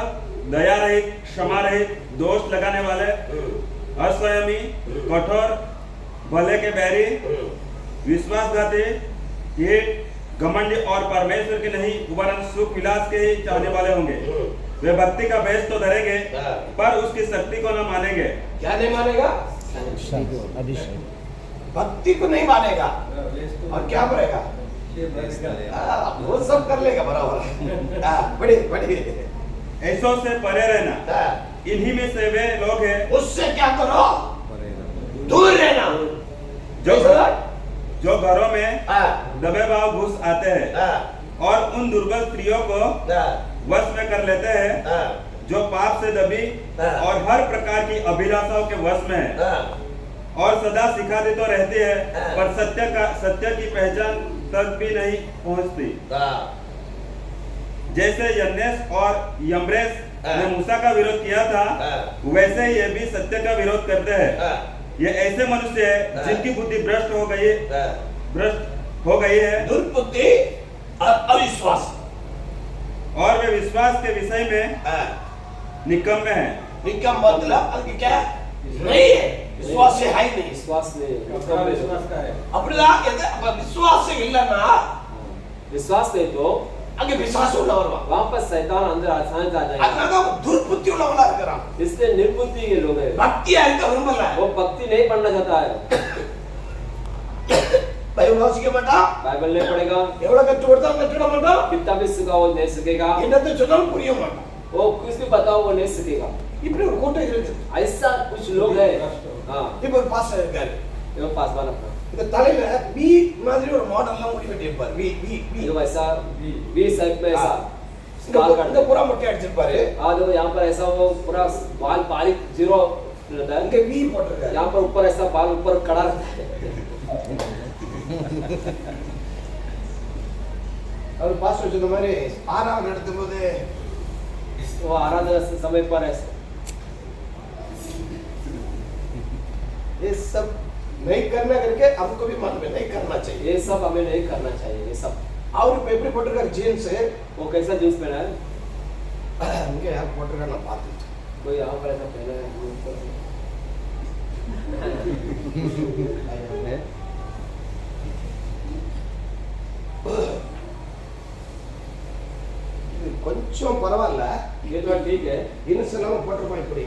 दया रहित, क्षमा रहित, दोष लगाने वाले,
हम्म,
असंयमी, कठोर, भले के बैरी,
हम्म,
विश्वासघाती, हीट, घमंडी और परमेश्वर के नहीं वरन सुख विलास के ही चाहने वाले होंगे।
हम्म।
वे भक्ति का बेस तो धरेंगे
हाँ।
पर उसकी शक्ति को न मानेंगे।
क्या नहीं मानेगा?
अभिषेक
भक्ति को नहीं मानेगा और क्या करेगा? हाँ, वो सब कर लेगा बराबर। हाँ, बढ़िए बढ़िए।
ऐसों से परे रहना,
हाँ,
इन्हीं में से वे लोग हैं
उससे क्या करो? दूर रहना।
जो जो घरों में
हाँ,
दबे भाव घुस आते हैं
हाँ,
और उन दुर्बल स्त्रियों को
हाँ,
वश में कर लेते हैं,
हाँ,
जो पाप से दबी
हाँ।
और हर प्रकार की अभिलाषाओं के वश में है
हाँ,
और सदा सिखाती तो रहती है
हाँ।
पर सत्य की पहचान तक भी नहीं पहुंचती।
हाँ,
जैसे यन्नेस और यम्ब्रेस
हाँ।
ने मूसा का विरोध किया था,
हाँ।
वैसे ही ये भी सत्य का विरोध करते हैं।
हाँ,
ये ऐसे मनुष्य है
हाँ।
जिनकी बुद्धि भ्रष्ट हो गई है
दुर्बुद्धि और अविश्वास।
और वे विश्वास के विषय में
हाँ,
निकम्मे हैं।
इनका मतलब अभी क्या नहीं है, विश्वास से है ही नहीं।
विश्वास नहीं
अपना विश्वास का है
அப்படிதான் விசுவாச இல்லைன்னா
विश्वास नहीं तो
அங்க விசுவாசம் உள்ளவர் வா,
वहाँ पर शैतान अंदर आसानी से आ जाएगा
அதனால துர்புத்தி உள்ளவங்களா இருக்கிறான்,
इसलिए निर्बुद्धि के लोग हैं
பக்தியா இருக்க விரும்பல,
वो भक्ति नहीं पढ़ना चाहता है
பைபிள் வாசிக்க மாட்டான்,
बाइबल नहीं पढ़ेगा
எவ்வளவு கற்று கொடுத்தாலும் கற்றுட மாட்டான்,
कितना भी सिखाओ वो नहीं सीखेगा
என்னத்தை சொன்னாலும் புரிய மாட்டான்।
वो कुछ भी बताओ वो नहीं सीखेगा
இப்படி ஒரு கூட்டம் இருக்குது।
ऐसा कुछ लोग है हाँ
இப்ப ஒரு பாஸ்டர் இருக்காரு,
ये पासवान अपना
இந்த தலையில பி மாதிரி ஒரு மாடல்லாம் முடி வெட்டியிருப்பாரு, வி வி வி
ये वैसा बी साइड में ऐसा
இந்த
बाल काट
இந்த புறா மொட்டை அடிச்சிருப்பாரு,
हाँ देखो यहाँ पर ऐसा वो पूरा बाल बारीक जीरो रहता है
இங்க வி போட்டிருக்காரு।
यहाँ पर ऊपर ऐसा बाल ऊपर कड़ा रहता है
அவர் பாஸ்டர் சொன்ன மாதிரி ஆறாவது நடத்தும் போது
वो आराधना से समय पर ऐसा
ये सब नहीं करना करके हमको भी मन में नहीं करना चाहिए।
ये सब हमें नहीं करना चाहिए ये सब
அவர் பேப்பர் போட்டிருக்காரு जीन्स,
वो कैसा जींस पहना है
இங்க யார் போட்டிருக்கா நான் பார்த்தேன்,
कोई यहाँ पर ऐसा पहना है जींस पर।
இது கொஞ்சம் பரவாயில்ல,
ये तो ठीक है
ஜீன்ஸ் எல்லாம் போட்டிருப்பான் இப்படி,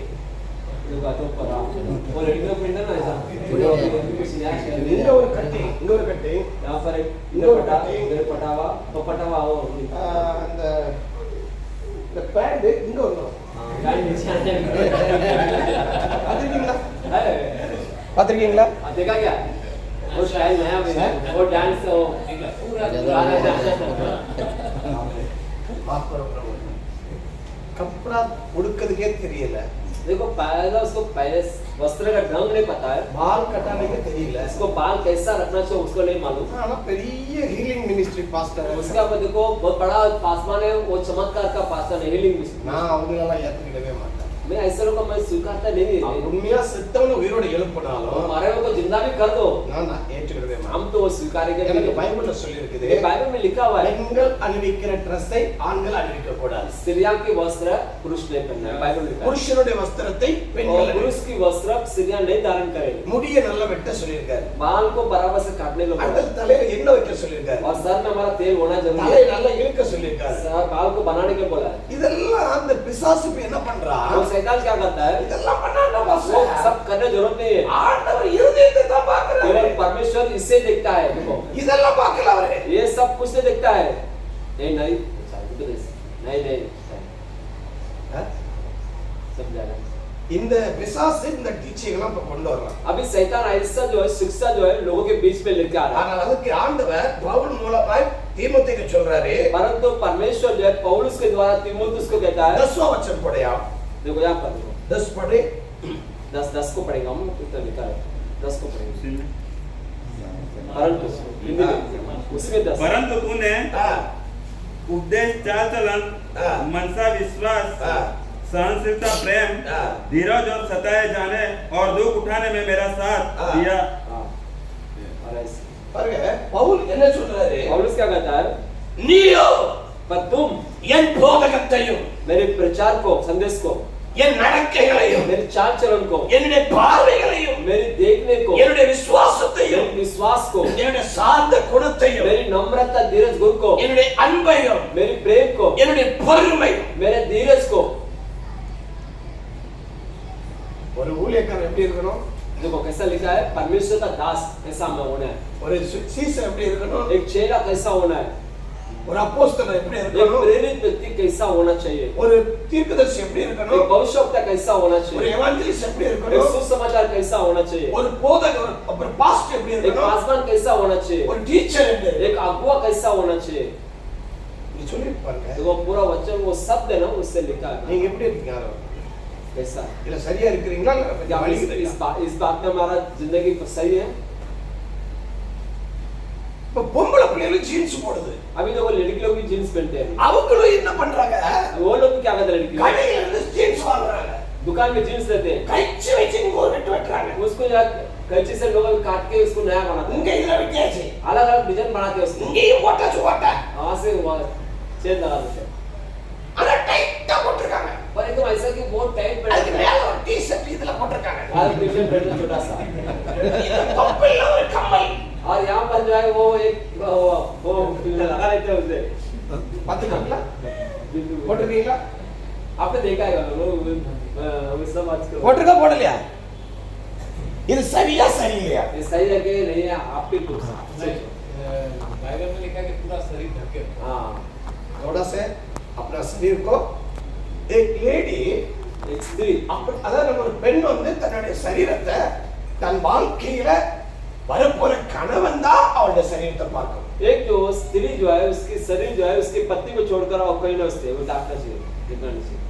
ये बातों पर आप वो लड़कियों को पहनना ना ऐसा कुछ यहाँ से
இங்க ஒரு கட்டிங், இங்க ஒரு கட்டிங்,
यहाँ पर एक
इधर
पटा
कटिंग।
इधर पटावा तो पटावा हो
அந்த இந்த பேண்ட் இங்க வரணும்,
गाड़ी नीचे आने
பாத்திருக்கீங்களா?
है
பாத்திருக்கீங்களா?
देखा क्या वो स्टाइल नया भी है वो डांस वो पूरा
कपड़ा उड़कदके தெரியல,
देखो पहला उसको पहले वस्त्र का ढंग नहीं पता है
बाल कटाने के தெரியல,
इसको बाल कैसा रखना चाहिए उसको नहीं मालूम
ஆனா பெரிய ஹீலிங் மினிஸ்ட்ரி பாஸ்டர்,
उसका पर देखो बहुत बड़ा पासवान है वो चमत्कार का पासवान है हीलिंग मिनिस्ट्री
நான் அவங்களெல்லாம் ஏத்துக்கிடவே மாட்டேன்।
मैं ऐसे लोगों को मैं स्वीकारता नहीं है।
உண்மையா செத்தவன உயிரோட எழுப்பினாலும்
मरे हुए को जिंदा भी कर दो,
நான் ஏற்றுக்கிடுவேன்.
हम तो वो स्वीकार
எனக்கு
करेंगे।
பைபிள்ல சொல்லி இருக்குது,
ये बाइबल में लिखा हुआ है,
பெண்கள் அணிவிக்கிற ட்ரெஸ்ஸை ஆண்கள் அணிவிக்க கூடாது.
स्त्रियां की वस्त्र पुरुष नहीं पहनना है, बाइबल में लिखा है।
புருஷனுடைய वस्त्रத்தை
और
பெண்கள்
पुरुष की वस्त्र स्त्रियां नहीं धारण करेंगे।
முடிய நல்லா வெட்ட சொல்லியிருக்காரு.
बाल को बराबर से काटने को बोला है।
அடுத்த தலையில எண்ணெய் வைக்க சொல்லியிருக்காரு.
और सर में हमारा तेल होना जरूरी
தலையை
है।
நல்லா இழுக்க சொல்லியிருக்காரு.
बाल को बनाने के बोला है।
இதெல்லாம் அந்த பிசாசு இப்ப என்ன பண்றான்?
वो शैतान क्या करता है,
இதெல்லாம் பண்ணாண்டா
वो
பாஸ்டர்.
सब करने जरूरत नहीं है,
ஆண்டவர் இருதயத்தை தான் பார்க்கறாரு.
केवल परमेश्वर इससे देखता है। देखो
இதெல்லாம் பார்க்கல அவரே.
ये सब कुछ से देखता है। नहीं नहीं नहीं नहीं सब जाएगा।
இந்த பிசாசு இந்த டீச்சிங் எல்லாம் இப்ப கொண்டு வர்றான்.
अभी शैतान ऐसा जो है शिक्षा जो है लोगों के बीच में लेके आ रहा है।
ஆனால் அதுக்கு ஆண்டவர் பவுல் மூலமாய் தீமோத்தேயுக்கு சொல்றாரு,
परंतु परमेश्वर जो है पौलुस के द्वारा तीमुथियुस को कहता है,
10वां वचन पढ़िया.
देखो यहाँ पर देखो
10 पढ़े.
10 को पढ़ेगा, हम कितना लिखा है 10 को पढ़ेंगे। परंतु हिंदी में उसमें 10
परंतु तूने
हां
उपदेश, चाल चलन,
हाँ।
मनसा, विश्वास,
हां
सहनशीलता, प्रेम,
हाँ।
धीरज और सताए जाने और दुख उठाने में मेरा साथ
हाँ।
दिया।
हाँ। और ऐसे
பாருங்க பவுல் என்ன சொல்றாரு?
पौलुस क्या कहता है,
நீயோ
पर तुम
என் போதகத்தையும்
मेरे प्रचार को, संदेश को,
என் நடக்கைகளையும்
मेरे चाल चलन को,
என்னுடைய பார்வைகளையும்
मेरी देखने को,
என்னுடைய விசுவாசத்தையும்
मेरे विश्वास को,
என்னுடைய சாந்த குணத்தையும்
मेरी नम्रता धीरज गुण को,
என்னுடைய அன்பையும்
मेरी प्रेम को,
என்னுடைய பொறுமை.
मेरे धीरज को।
ஒரு ஊழியக்காரன் எப்படி இருக்கணும்?
देखो कैसा लिखा है, परमेश्वर का दास कैसा हमें होना है,
ஒரு சீசர் எப்படி இருக்கணும்?
एक चेला कैसा होना है,
ஒரு அப்போஸ்தலன் எப்படி
एक
இருக்கணும்?
प्रेरित व्यक्ति कैसा होना चाहिए,
ஒரு தீர்க்கதரிசி எப்படி
एक
இருக்கணும்?
भविष्यवक्ता कैसा होना
ஒரு
चाहिए,
எவாஞ்சலிஸ்ட் எப்படி
एक
இருக்கணும்?
सुसमाचार कैसा होना चाहिए,
ஒரு போதகர் அப்புறம் பாஸ்டர் எப்படி
एक
இருக்கணும்?
पासवान कैसा होना चाहिए,
ஒரு டீச்சர் எப்படி இருக்கணும்?
एक अगुवा कैसा होना चाहिए।
நீ சொல்லி பாருங்க.
देखो पूरा वचन वो शब्द है ना, उससे लिखा है
நீங்க எப்படி இருக்கீங்க?
कैसा,
இல்ல சரியா இருக்கிறீங்களா? இல்ல
क्या इस बात में हमारा जिंदगी सही है।
இப்ப பொம்பளை பிள்ளைகளும் ஜீன்ஸ் போடுது.
अभी देखो लड़की लोग भी जींस पहनते हैं,
அவங்களும் என்ன பண்றாங்க?
वो लोग क्या करते हैं, लड़की लोग
கடையில இருந்து ஜீன்ஸ் வாங்குறாங்க.
दुकान में जींस लेते हैं,
கைச்சி வச்சு இங்க ஒரு வெட்டு வெட்டுறாங்க.
उसको या कैंची से लोग काट के उसको नया बनाते
இங்க
हैं,
இதுல வெட்டியாச்சு.
अलग अलग डिजाइन बना के उसको
இங்கேயும் போட்டாச்சு ஓட்டை.
वहां से वहां चेन लगा देते हैं।
ஆனா டைட்டா போட்டிருக்காங்க.
पर एकदम ऐसा कि बहुत टाइट
அதுக்கு
पहनते
மேல
हैं,
ஒரு டி-ஷர்ட் இதுல போட்டிருக்காங்க.
आज टी-शर्ट पहनते हैं छोटा सा,
இது தொப்பையில ஒரு கம்மல்.
और यहाँ पर जो है वो एक वो लगा लेते हैं उसे
பாத்துக்கீங்களா?
बिंदु।
போட்டிருக்கீங்களா?
आपने देखा है वो सब आजकल
போட்டிருக்கா போடலையா? இது சரியா சரியில்லையா?
ये सही है कि नहीं है, आप भी कुछ
बाइबल में लिखा है कि पूरा शरीर ढके।
हाँ,
थोड़ा से अपना शरीर को एक लेडी
एक स्त्री
அதாவது நம்ம ஒரு பெண் வந்து தன்னுடைய சரீரத்தை தன் வாழ்க்கையில வரப்போற கணவன் தான் அவளுடைய சரீரத்தை பார்க்கும்.
एक जो स्त्री जो है उसकी शरीर जो है उसके पति को छोड़कर और कहीं ना उससे वो डाकना चाहिए, देखना नहीं चाहिए।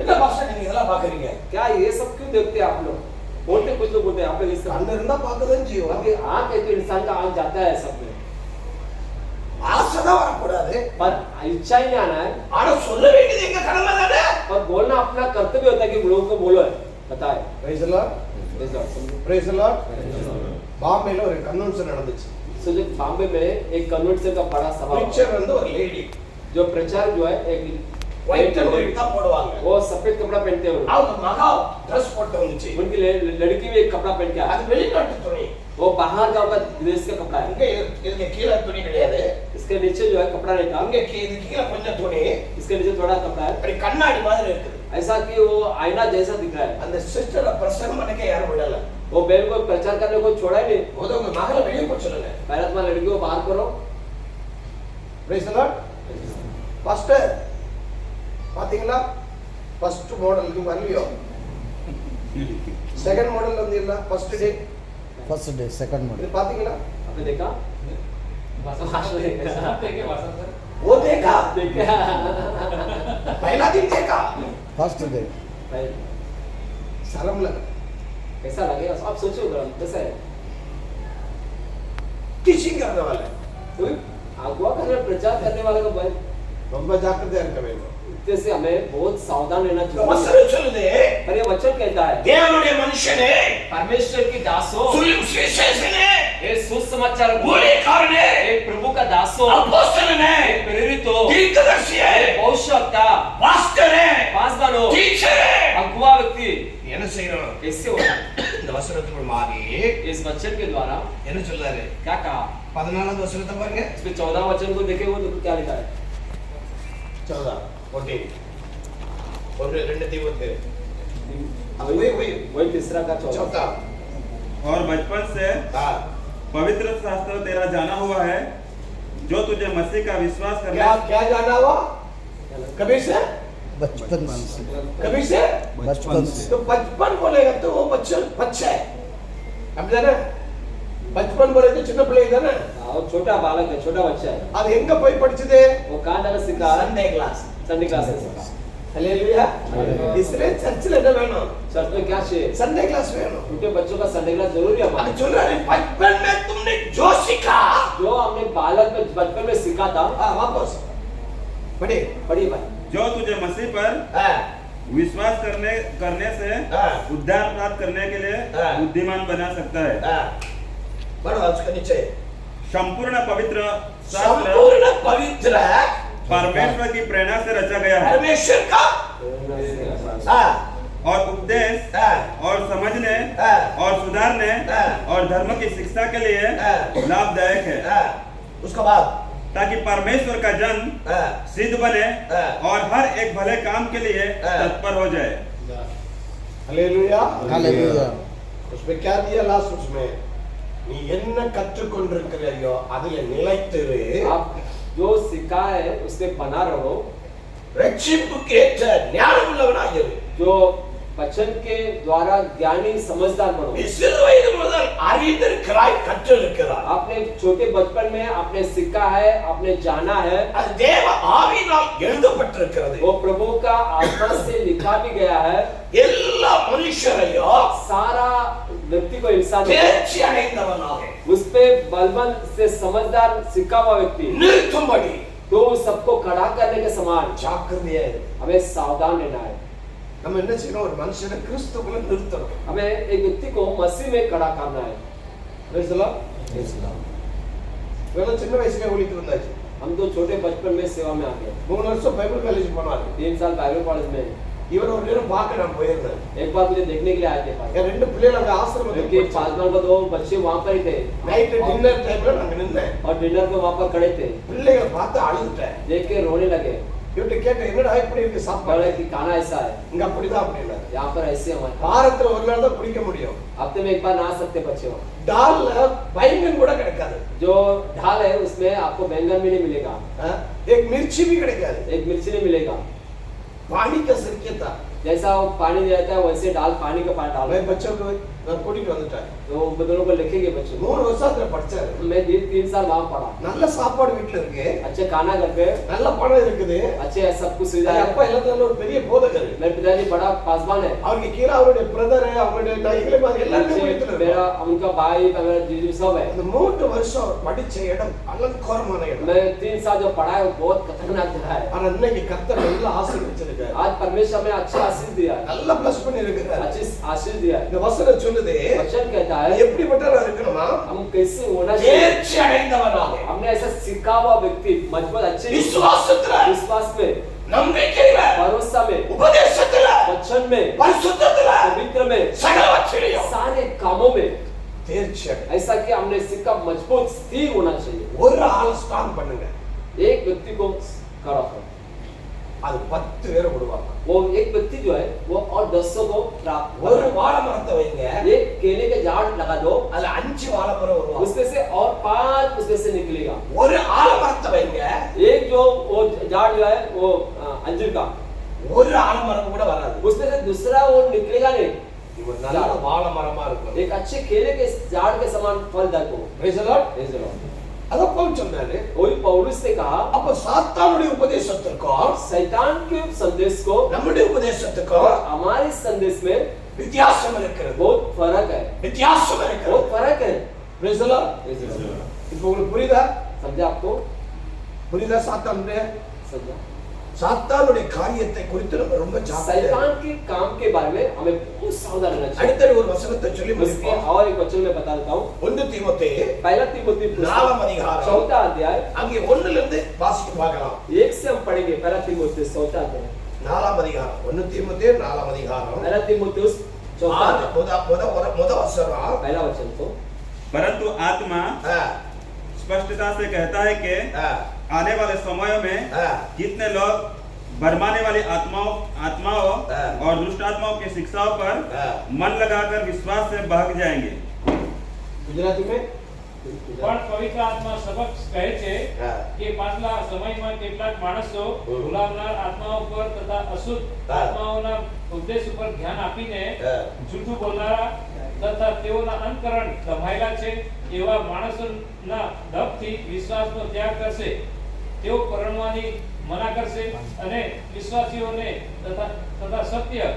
என்ன பாஷா நீங்க இதெல்லாம் பாக்குறீங்க?
क्या ये सब क्यों देखते हैं आप लोग? बोलते कुछ लोग बोलते हैं आप लोग इस तरह,
கண்ணு இருந்தா பார்க்கதான் செய்யும்.
अभी आंख है तो इंसान का आंख जाता है सब में,
ஆசைதான் வரக்கூடாது.
पर इच्छा ही नहीं आना है,
ஆனா சொல்ல வேண்டியது எங்க கடமை தானே?
और बोलना अपना कर्तव्य होता है कि लोगों को बोलो है बताए।
Praise the Lord. Praise the Lord. பாம்பேல ஒரு கன்வென்ஷன் நடந்துச்சு.
सो जो बॉम्बे में एक कन्वेंशन का बड़ा सभा हुआ।
பிக்சர் வந்து ஒரு லேடி
जो प्रचार जो है एक
ஒயிட் அண்ட் ஒயிட் தான் போடுவாங்க.
वो सफेद कपड़ा पहनते हैं,
அவங்க மகா Dress போட்டு வந்துச்சு.
उनकी लड़की भी एक कपड़ा पहन के आई,
அது வெளிநாட்டு துணி.
वो बाहर का होगा विदेश का कपड़ा है,
இங்க இதுக்கு கீழே துணி கிடையாது.
इसके नीचे जो है कपड़ा नहीं था,
அங்க இது கீழே கொஞ்சம் துணி.
इसके नीचे थोड़ा कपड़ा है,
அப்படி கண்ணாடி மாதிரி இருக்குது.
ऐसा कि वो आईना जैसा दिख रहा है।
அந்த சிஸ்டரை பிரசங்கம் பண்ணக்க யாரும் விடல.
वो बहन को प्रचार करने को छोड़ा ही नहीं,
போது உங்க மகளை வெளியே போக சொல்லுங்க.
पहले तुम्हारी लड़की को बाहर करो।
Praise the Lord. பாஸ்டர் பாத்தீங்களா? ஃபர்ஸ்ட் மாடல் இது வரலையோ? செகண்ட் மாடல் வந்து இல்ல first day.
First day second
இது
मॉडल
பாத்தீங்களா?
आपने देखा?
भाषण देखे भाषण सर।
वो देखा
देखा
पहला दिन देखा
फर्स्ट डे
शर्म लगा.
कैसा लगेगा आप सोचो जरा, कैसा है
टीचिंग करने वाले
कोई अगुवा करने प्रचार करने वाले को भाई
ரொம்ப ஜாக்கிரதையா இருக்க வேண்டும்.
इतने से हमें बहुत सावधान रहना
இந்த
चाहिए।
வசனம் சொல்லுது
पर ये वचन कहता है
தேவனுடைய மனுஷனே
परमेश्वर की दासों,
சுவிசேஷனே
ये सुसमाचार
ஊழியக்காரனே
एक प्रभु का दासों,
அப்போஸ்தலனே
एक प्रेरितों,
தீர்க்கதரிசியே
एक भविष्यवक्ता,
பாஸ்டரே
पासवानों,
டீச்சரே
अगुआ व्यक्ति
என்ன செய்யறோம்
कैसे होना?
இந்த வசனத்துக்குள் மாறி
इस वचन के द्वारा
என்ன சொல்றாரு
क्या कहा?
14வது வசனத்தை பாருங்க
इसमें 14 वचन को देखे वो तो क्या लिखा है?
14 14 1 2 तीमोथेयु
वही तीसरा का 14।
चौथा
और बचपन से
हाँ
पवित्र शास्त्र तेरा जाना हुआ है, जो तुझे मसीह का विश्वास
क्या
करने
क्या जाना हुआ कभी से
बचपन से
कभी से
बचपन से
तो बचपन बोलेगा तो वो बच्चा है समझा ना बचपन बोले तो चिन्ह पिள்ளை தானே
वो छोटा बालक है, छोटा बच्चा है।
அது எங்க போய் படிச்சது
वो कहाँ जाकर सीखा?
संडे क्लास
संडे क्लास से सीखा।
हालेलुया इसलिए चर्चिल என்ன வேணும்
चर्च में क्या चाहिए?
संडे क्लास வேணும்
छोटे बच्चों का संडे क्लास जरूरी है
अब
हमारे।
चल रहा है बचपन में तुमने जो सीखा
जो हमने बालक में बचपन में सीखा था,
वापस पढ़े
पढ़िए भाई।
जो तुझे मसीह पर विश्वास करने से उद्धार प्राप्त करने के लिए बुद्धिमान बना सकता है।
बढ़ो उसका नीचे
संपूर्ण पवित्र शास्त्र
संपूर्ण पवित्र है
परमेश्वर की प्रेरणा से रचा गया है
परमेश्वर का
और उपदेश और समझने और सुधारने और धर्म की शिक्षा के लिए लाभदायक है,
उसका बाद
ताकि परमेश्वर का जन सिद्ध बने और हर एक भले काम के लिए तत्पर हो जाए।
Hallelujah
hallelujah.
उसमें क्या दिया लास्ट उसमें நீ என்ன கற்றுக்கொண்டிருக்கிறையோ அதிலே நிலைத்திரு
आप जो सीखा है उससे बना रहो।
ரட்சிப்புக்கு ஏற்ற ஞானமுள்ளவனாயிரு
जो वचन के द्वारा ज्ञानी समझदार बनो।
நீ சிறு வயது முதல் அறிந்திருக்கிறாய் கற்றிருக்கிறாய்
आपने छोटे बचपन में आपने सीखा है, आपने जाना है।
அது தேவ ஆவியினால் எழுதப்பட்டிருக்கிறது
वो प्रभु का आत्मा से लिखा भी गया है।
எல்லா மனுஷரையும்
सारा व्यक्ति को इंसान
தேர்ச்சி அடைந்தவனாக
उस पे बलवंत से समझदार सीखा हुआ व्यक्ति
நிறுத்தும்படி
तो सबको खड़ा करने के समान
ஜாக்கிரதையா இரு
हमें सावधान रहना है।
நம்ம என்ன செய்யணும் ஒரு மனுஷனை கிறிஸ்துவுக்குள்ள நிறுத்தணும்
हमें एक व्यक्ति को मसीह में खड़ा करना है।
Praise the Lord. இவெல்லாம் சின்ன வயசுல ஊழியத்துக்கு வந்தாச்சு
हम तो छोटे बचपन में सेवा में आ गए।
3 வருஷம் பைபிள் காலேஜ் போனாரு
3 साल बाइबल कॉलेज में।
இவர் ஒரு நேரம் பார்க்க நான் போயிருந்தேன்
एक बार मुझे देखने के लिए आए थे पास।
என் ரெண்டு பிள்ளைகள் அங்க ஆசிரமத்தில்
क्योंकि पासवान को 2 बच्चे वहां पर ही थे
நைட் டின்னர் டைம்ல நாங்க நின்னேன்
और डिनर पे वहां पर खड़े थे।
பிள்ளைகளை பார்த்து அழுதுட்டேன்
देख के रोने लगे।
இவர்கிட்ட கேட்டேன் என்னடா இப்படி இருக்கு சாப்பாடு
बोले कि खाना ऐसा है,
இங்க அப்படிதான் அப்படின்னா
यहाँ पर ऐसे हमारे
வாரத்துல ஒரு நாள் தான் குடிக்க முடியும்
हफ्ते में एक बार नहा सकते बच्चे वहाँ।
டால்ல बैंगन கூட கிடைக்காது
जो ढाल है उसमें आपको बैंगन भी नहीं मिलेगा,
एक मिर्ची भी கிடைக்காது
एक मिर्ची नहीं मिलेगा।
पानी का सिरके था
जैसा वो पानी रहता है वैसे डाल पानी का पानी डाल।
मैं बच्चों को நான் கூட்டிட்டு வந்துட்டேன்
तो दोनों को लिखेंगे बच्चों को।
3 வருஷத்துல படிச்சாரு
मैं 3 साल वहाँ पढ़ा।
நல்ல சாப்பாடு வீட்ல இருக்கு
अच्छे खाना घर पे,
நல்ல பணம் இருக்குது
अच्छे सब कुछ सुविधा
என்
है।
அப்பா எல்லாத்தையும் ஒரு பெரிய போதகர்
मेरे पिताजी बड़ा पासवान है।
அவருக்கு கீழே அவருடைய பிரதர் அவருடைய நைகளை மாதிரி எல்லாரும் வீட்டுல
मेरा उनका भाई मेरा जीजू सब है।
அந்த 3 வருஷம் அவர் படிச்ச இடம் அலங்கோரமான இடம்
मैं 3 साल जो पढ़ा है वो बहुत खतरनाक जगह है।
ஆனா இன்னைக்கு கர்த்தர் நல்ல ஆசீர்வதிச்சிருக்காரு
आज परमेश्वर ने अच्छा आशीष दिया है,
நல்ல பிளஸ் பண்ணி இருக்காரு
अच्छी आशीष दिया है।
இந்த वचனம் சொல்லுது
वचन कहता है
எப்படிப்பட்டவரா இருக்கணுமா
हम कैसे होना चाहिए।
தேர்ச்சி அடைந்தவனாக
हमने ऐसा सीखा हुआ व्यक्ति मजबूत अच्छे
விசுவாசத்துல
विश्वास में,
நம்பிக்கையில
भरोसा में,
உபதேசத்துல
वचन में,
பரிசுத்தத்துல
पवित्र में,
சகலவற்றிலும்
सारे कामों में
தேர்ச்சி அடை
ऐसा कि हमने सीखा मजबूत स्थिर होना चाहिए।
ஒரு ஆள் ஸ்ட்ராங் பண்ணுங்க
एक व्यक्ति को खड़ा करो,
அது 10 பேரை விடுவாங்க
वो एक व्यक्ति जो है वो और 10 को प्राप्त
ஒரு
करेगा।
வாழை மரத்தை வைங்க
एक केले के झाड़ लगा दो,
அதுல 5 வாழை மரம் வருவாங்க
उसमें से और 5 उसमें से निकलेगा।
ஒரு ஆலமரத்தை வைங்க
एक जो वो झाड़ जो है वो अंजीर का,
ஒரு ஆலமரம் கூட வராது
उसमें से दूसरा वो निकलेगा नहीं।
இது ஒரு நல்ல வாழை மரமா இருக்கும்
एक अच्छे केले के झाड़ के समान फल देखो।
Praise the Lord. அத பவுல் சொன்னாரு
वही पौलुस ने कहा
அப்ப சாத்தானுடைய உபதேசத்துக்கும்
शैतान के संदेश को
நம்முடைய உபதேசத்துக்கும்
और हमारे संदेश में
வித்தியாசம் இருக்கிறது
बहुत फर्क है,
வித்தியாசம் இருக்கிறது
बहुत फर्क है।
Praise the Lord. இப்போ உங்களுக்கு புரியுதா
समझा आपको?
புரியுதா சாத்தானுடைய
समझा?
சாத்தானுடைய காரியத்தை குறித்து நம்ம ரொம்ப ஜாக்கிரதையா
शैतान के काम के बारे में हमें बहुत सावधान रहना चाहिए।
அடுத்த ஒரு வசனத்தை சொல்லி
उसके
முடிப்போம்.
और एक वचन में बता देता हूँ।
1 தீமோத்தேயு
पहला तीमुथी
நாலாம் அதிகாரம்.
4 अध्याय
அங்கே 1 இருந்து வாசித்து பார்க்கலாம்.
1 से हम पढ़ेंगे। पहला तीमुथी 4 अध्याय,
நாலாம் அதிகாரம். 1 தீமோத்தேயு நாலாம் அதிகாரம்.
पहला तीमुथी 4
ஆறு
अध्याय,
முத வசனம்.
पहला वचन तो
परंतु आत्मा
ஆ,
स्पष्टता से कहता है कि
ஆ,
आने वाले समयों में
ஆ.
कितने लोग भरमाने वाली आत्माओं
हाँ।
और दुष्ट आत्माओं की शिक्षाओं पर
हाँ।
मन लगाकर विश्वास से भाग जाएंगे।
ગુજરાતી में
પણ પવિત્ર આત્મા સબક કહે છે
હા.
કે પાછલા સમયમાં કેટલાક માણસો ભૂલાવનાર આત્માઓ પર તથા અશુદ્ધ
હા.
આત્માઓના ઉપદેશ ઉપર ધ્યાન આપીને
હા.
જૂઠું બોલનારા તથા તેઓના અંતકરણ દબાયેલા છે એવા માણસોના ડબથી વિશ્વાસનો ત્યાગ કરશે. તેઓ પરણવાની મના કરશે અને વિશ્વાસીઓને તથા સત્ય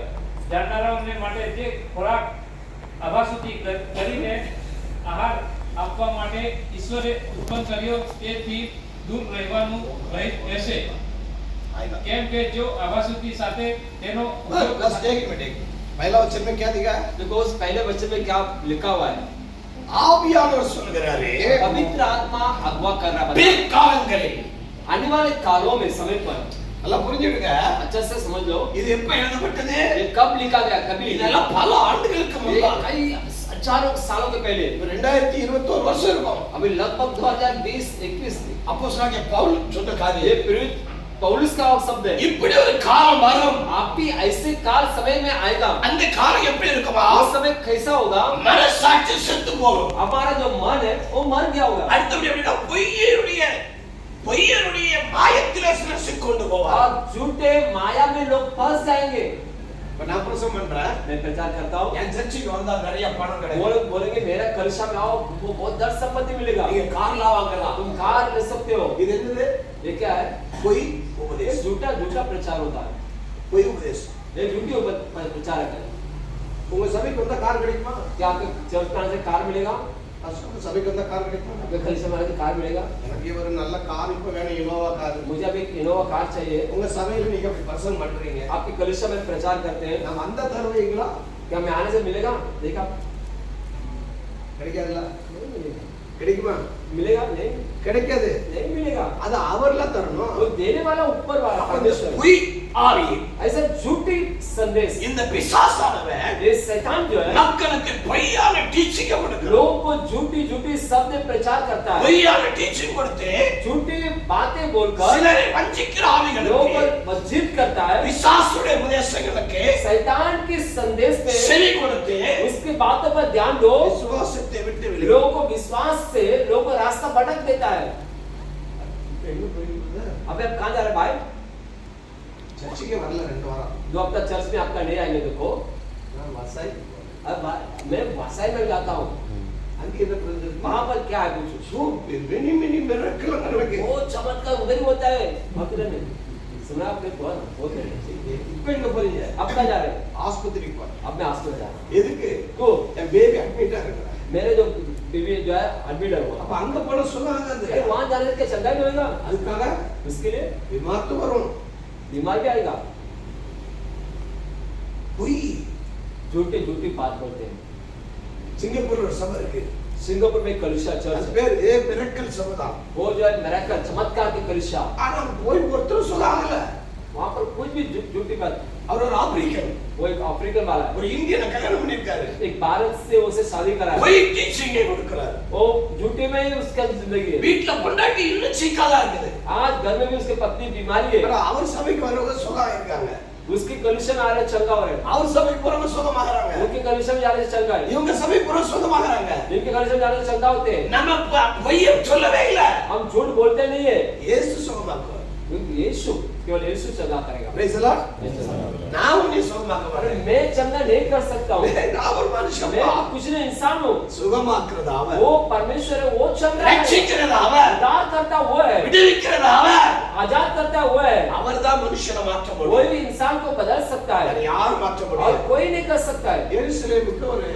જાણનારાઓને માટે જે ખોરાક આભાસુથી કરીને આહાર આપવા માટે ઈશ્વરે ઉત્પન્ન કર્યો તેથી દૂર રહેવાનું રહેશે. કેમ કે જો આભાસુથી સાથે તેનો ઉપયોગ
बस एक मिनट. पहला वचन में क्या दिखा है?
देखो उस पहले वचन में क्या लिखा हुआ है?
ஆவியானவர் சொல்கிறாரே
पवित्र आत्मा अगवा कर रहा है।
பிற்காலங்களில்
आने वाले कालों में समय पर
நல்லா புரிஞ்சுடுங்க.
अच्छा से समझ लो,
இது எப்ப எழுதப்பட்டது?
ये कब लिखा गया? कभी
இதெல்லாம் பல ஆண்டுகளுக்கு
ये
முன்னால்.
कई हजारों सालों के पहले।
இப்ப 2021 வருஷம் இருக்கும்.
अभी लगभग 2020-21
அப்போஸ்தலனாகிய பவுல் சொன்ன
ये
காரியம்.
प्रेरित पौलुस का शब्द है।
இப்படி ஒரு காலம் வரும்.
आप भी ऐसे काल समय में आएगा।
அந்த காலம் எப்படி இருக்குமா?
उस समय कैसा होगा?
மனசாட்சி செத்து போகும்.
हमारा जो मन है वो मर गया होगा
அடுத்தபடி எப்படின்னா பொய்யருடைய மாயத்திலே சிலர் சிக்கொண்டு போவார்.
और झूठे माया में लोग फंस जाएंगे।
இப்ப நான் பிரசங்கம் பண்றேன்.
मैं प्रचार करता हूँ,
என் சர்ச்சுக்கு வந்தா நிறைய பணம்
वो
கிடைக்கும்.
लोग बोलेंगे मेरा कलिशा में आओ, वो बहुत धन संपत्ति मिलेगा,
நீங்க கார்லாம் வாங்கலாம்.
तुम कार ले सकते हो।
இது என்னது?
ये क्या है?
பொய்
ये
உபதேசம்.
झूठा झूठा प्रचार होता है।
பொய் உபதேசம்.
ये झूठी प्रचारक है।
உங்க சபைக்கு வந்தா கார் கிடைக்குமா?
क्या आपके चर्च में आने से कार मिलेगा?
உங்க சபைக்கு வந்தா கார் கிடைக்குமா?
आपके कलिशा में आने से कार मिलेगा?
எனக்கு ஒரு நல்ல கார் இப்ப வேணும், இனோவா கார்.
मुझे अब एक इनोवा कार चाहिए।
உங்க சபையில நீங்க அப்படி பிரசங்கம் பண்றீங்க.
आपके कलिशा में प्रचार करते हैं,
நம்ம அந்த தருவீங்களா?
क्या मैं आने से मिलेगा? देखा
கிடைக்காதுல்ல? கிடைக்குமா?
मिलेगा? नहीं,
கிடைக்காது.
नहीं मिलेगा।
அது அவர்ல தரணும்.
वो देने वाला ऊपर वाला
அப்ப இந்த
परमेश्वर।
பொய் ஆவி,
ऐसा झूठी संदेश,
இந்த பிசாசானவன்
ये शैतान जो है
மக்களுக்கு பொய்யான டீச்சிங் கொடுக்கிறான்.
लोगों को झूठी झूठी शब्द प्रचार करता है,
பொய்யான டீச்சிங் கொடுத்து
झूठी बातें बोलकर
சிலரை வஞ்சிக்கிற
लोगों
ஆவிகளுக்கு,
पर मस्जिद करता है।
பிசாசுடைய உபதேசங்களுக்கு
शैतान के संदेश पे
செவி கொடுத்து
उसकी बातों पर ध्यान दो,
விசுவாசத்தை விட்டு விலகு.
लोगों को विश्वास से लोगों को रास्ता भटक देता है।
எங்க போயிருக்குது?
अबे आप कहाँ जा रहे हैं भाई?
சர்ச்சுக்கே வரல 2 வாரம்.
जो अब तक चर्च में आपका नहीं आएंगे देखो।
நான் வசாய்.
मैं भाषाई में जाता हूँ,
அங்க என்ன பிரச்சனை?
वहाँ पर क्या है पूछो।
சோ மினி மிரக்கல் நடக்கு.
वो चमत्कार उधर ही होता है मथुरा में। सुना आपने? कौन होते हैं?
இப்ப எங்க போறீங்க?
अब कहाँ जा रहे हैं?
ஆஸ்பத்திரிக்கு போறேன்.
अब मैं हॉस्पिटल जा रहा हूँ।
எதுக்கு?
तो
என் பேபி அட்மிட்டா இருக்கிறேன்.
मेरे जो बीवी जो है एडमिट है वो,
அப்ப அங்க போன சொன்னாங்க
अरे वहाँ जाने के चंगा नहीं होगा?
அதுக்காக
उसके लिए
விமாத்து வரும்.
बीमार भी आएगा।
பொய்.
झूठी झूठी बात बोलते हैं।
சிங்கப்பூர்ல ஒரு சபை இருக்கு.
सिंगापुर में कलिशा
அது
चर्च है,
பேர் மிரக்கல் சபை தான்.
वो जो है मेरेकल चमत्कार की कलिशा।
ஆனா போய் ஒருத்தர் சொல்லாங்கல.
वहाँ पर कुछ भी झूठी बात।
அவர் ஒரு ஆப்பிரிக்கன்,
वो एक अफ्रीकन वाला है,
ஒரு இந்தியனை கல்யாணம் பண்ணிருக்காரு.
एक भारत से उसे शादी करा है।
பொய் டீச்சிங் கொடுக்கிறார்.
वो झूठी में ही उसका जिंदगी है।
வீட்ல பொண்டாட்டி இன்னும் சீக்காதா இருக்குது.
आज घर में भी उसके पत्नी बीमारी है,
ஆனா அவர் சபைக்கு வரவங்க சுகமா இருக்காங்க.
उसकी कलिशा में आ रहे चंगा हो रहे हैं,
அவர் சபைக்கு போறவங்க சுகமாகறாங்க.
उनकी कलिशा में जाने से चंगा है,
இவங்க சபைக்கு போறவங்க சுகமாகறாங்க.
जिनकी कलिशा में जाने से चंगा होते हैं।
நம்ம பொய்யை சொல்லவே இல்ல.
हम झूठ बोलते नहीं है,
இயேசு சுகமாக்குவார்.
क्योंकि यीशु केवल यीशु चंगा करेगा।
Praise the Lord. நான் உன்னை சுகமாக்க
अरे
வரேன்.
मैं चंगा नहीं कर सकता हूँ,
நான் ஒரு மனுஷன்.
मैं कुछ नहीं इंसान हूँ।
சுகமாக்குறது அவர்.
वो परमेश्वर है, वो चंगा है,
ரட்சிக்கிறது அவர்.
उद्धार करता वो है,
விடுவிக்கிறது அவர்.
आजाद करता वो है।
அவர்தான் மனுஷனை மாற்ற
कोई
முடியும்.
भी इंसान को बदल सकता
வேற
है
யாரும் மாற்ற
और
முடியாது.
कोई नहीं कर सकता है।
எருசலேமுக்கு ஒரு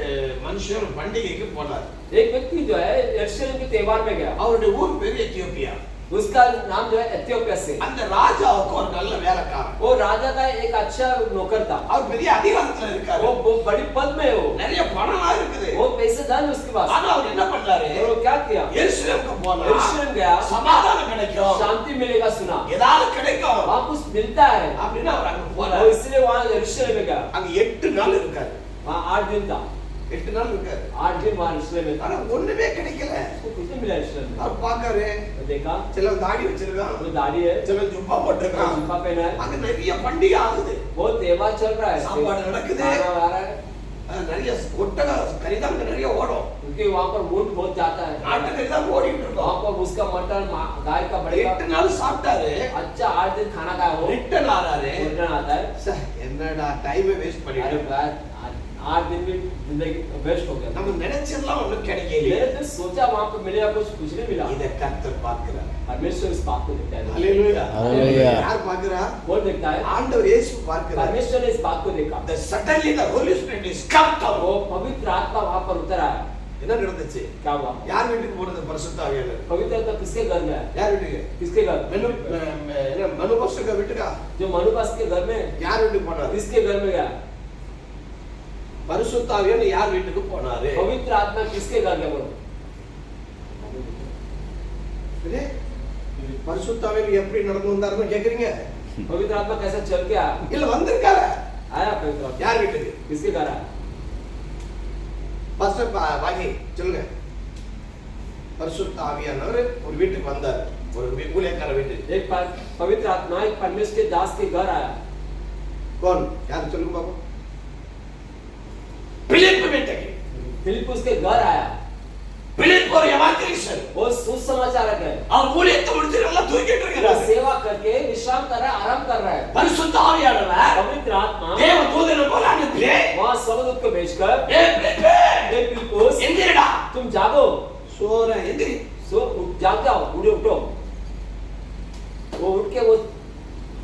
மனுஷன் ஒரு பண்டிகைக்கு போனார்.
एक व्यक्ति जो है यरूशलेम के त्योहार में गया,
அவருடைய ஊர் பேர் எத்தியோப்பியா.
उसका नाम जो है एथियोपिया से।
அந்த ராஜாவுக்கு ஒரு நல்ல வேலைக்காரன்,
वो राजा का एक अच्छा नौकर था।
அவர் பெரிய அதிகாரத்துல இருக்காரு,
वो बड़ी पद में हो,
நிறைய பணம்லாம் இருக்குது,
वो पैसेदार है उसके पास।
ஆனா அவர் என்ன பண்ணாரு,
और वो क्या किया,
எருசலேமுக்கு போனா
यरूशलेम गया,
சமாதானம் கிடைக்கும்,
शांति मिलेगा सुना,
ஏதாவது கிடைக்கும்
वहाँ कुछ मिलता है,
அப்படின்னு அவர் அங்க
और
போறாரு।
इसलिए वहाँ यरूशलेम में गया।
அங்க 8 நாள் இருக்காரு,
वहाँ 8 दिन था,
8 நாள் இருக்காரு,
8 दिन वहाँ यरूशलेम में था।
ஆனா ஒண்ணுமே கிடைக்கல।
उसको कुछ नहीं मिला यरूशलेम में।
அவர் பாக்காரு,
तो देखा
சில தாடி வச்சிருக்கான்,
वो दाढ़ी है,
சில ஜுப்பா போட்டிருக்கான்,
जूता पहना है,
அங்க நிறைய பண்டிகை ஆகுது,
वो त्योहार चल रहा है,
சாப்பாடு நடக்குது,
खाना आ रहा है,
நிறைய ஒட்டக கறிதான் நிறைய ஓடும்,
क्योंकि वहाँ पर ऊंट बहुत जाता है,
நாட்டு கறிதான் ஓடிட்டு
वहाँ
இருக்கோம்।
पर उसका मटन गाय का बढ़ेगा।
8 நாள் சாப்பிட்டாரு,
अच्छा 8 दिन खाना खाया वो,
ரிட்டர்ன் ஆறாரு,
रिटर्न आता है।
சே, என்னடா டைமை வேஸ்ட்
अरे
பண்ணிட்டு,
यार 8 दिन में जिंदगी वेस्ट हो गया।
நம்ம நினைச்சதெல்லாம் ஒண்ணும் கிடைக்கல।
मैंने तो सोचा वहाँ पर मिलेगा, कुछ नहीं मिला।
இத கர்த்தர் பார்க்கிறார்।
परमेश्वर इस बात को देखता है।
ஹalleluya,
ஹalleluya.
யார் பார்க்கிறா?
कौन देखता है?
ஆண்டவர் இயேசு பார்க்கிறார்।
परमेश्वर ने इस बात को देखा।
The suddenly the Holy Spirit is come down.
वो पवित्र आत्मा वहाँ पर उतर आया।
என்ன நடந்துச்சு?
क्या हुआ?
யார் வீட்டுக்கு போறது? பரிசுத்த ஆவியானவர்।
पवित्र आत्मा किसके घर में है?
யார் வீட்டுக்கு?
किसके घर?
மனு பாஸ்டர் வீட்டுக்கா?
जो मनुपास के घर में,
யார் வீட்டுக்கு போனாரு?
किसके घर में गया?
பரிசுத்த ஆவியானவர் யார் வீட்டுக்கு போனாரு?
पवित्र आत्मा किसके घर में? बोलो।
சரி, பரிசுத்த ஆவியானவர் எப்படி நடந்து வந்தாருன்னு கேக்குறீங்க?
पवित्र आत्मा कैसे चल के आया?
இல்ல வந்திருக்காரு।
आया पवित्र आत्मा।
யார் வீட்டுக்கு?
किसके घर आया?
பாஸ்டர் வாங்கி சொல்லுங்க। பரிசுத்த ஆவியானவர் ஒரு வீட்டுக்கு வந்தார், ஒரு ஊழியக்கார வீட்டுக்கு।
एक पवित्र आत्मा एक परमेश्वर के दास के घर आया।
कौन? யார் சொல்லுங்க பாப்போம்। பிலிப் வீட்டுக்கு।
फिलिप्पुस के घर आया।
பிலிப் ஒரு எவாஞ்சலிஸ்ட்,
वो सुसमाचारक है।
அவர் ஊழியத்தை முடிச்சு நல்லா தூங்கிட்டு
वो
இருக்காரு।
सेवा करके विश्राम कर रहा है, आराम कर रहा है।
பரிசுத்த ஆவியானவர்
पवित्र आत्मा
தேவ தூதனை போல அனுப்பி,
वहाँ स्वर्गदूत को भेजकर,
ஏ பிலிப்,
हे फिलिप्पुस,
எந்திரடா,
तुम जागो,
சோர எந்திரி।
सो जाग जाओ, उठो। वो उठ के वो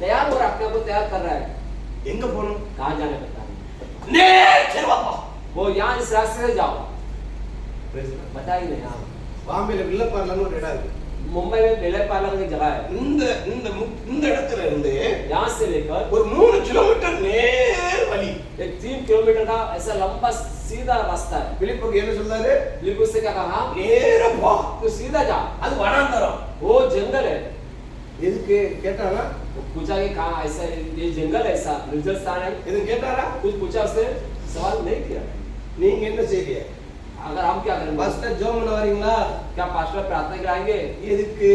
तैयार हो रहा है, अपने आप को तैयार कर रहा है।
எங்க போணும்?
कहाँ जाने पता है?
நேரே வாப்பா।
वो यहाँ इस रास्ते से जाओ। बता ही नहीं। हाँ,
பாம்பேல வில்லப்பார்லன்னு ஒரு இடம் இருக்கு।
मुंबई में बेले पार्लर की जगह है।
இந்த இடத்துல இருந்து
यहाँ से लेकर
ஒரு 3 கிலோமீட்டர் நேர் வழி।
एक 3 किलोमीटर का ऐसा लंबा सीधा रास्ता है।
பிலிப்புக்கு என்ன சொல்றாரு?
फिलिप्पुस से क्या कहा?
நேரா போ,
तो सीधा जा,
அது வனாந்தரம்।
वो जंगल है।
எதுக்கு கேட்டாரா?
वो पूछा कि कहाँ ऐसा है? ये जंगल ऐसा निर्जन स्थान है?
எது கேட்டாரா?
कुछ पूछा उसने? सवाल नहीं किया।
நீங்க என்ன செய்றீங்க?
अगर हम क्या करेंगे?
பாஸ்டர் ஜெபம் பண்ண வரீங்களா?
क्या पास्टर प्रार्थना कराएंगे?
எதுக்கு?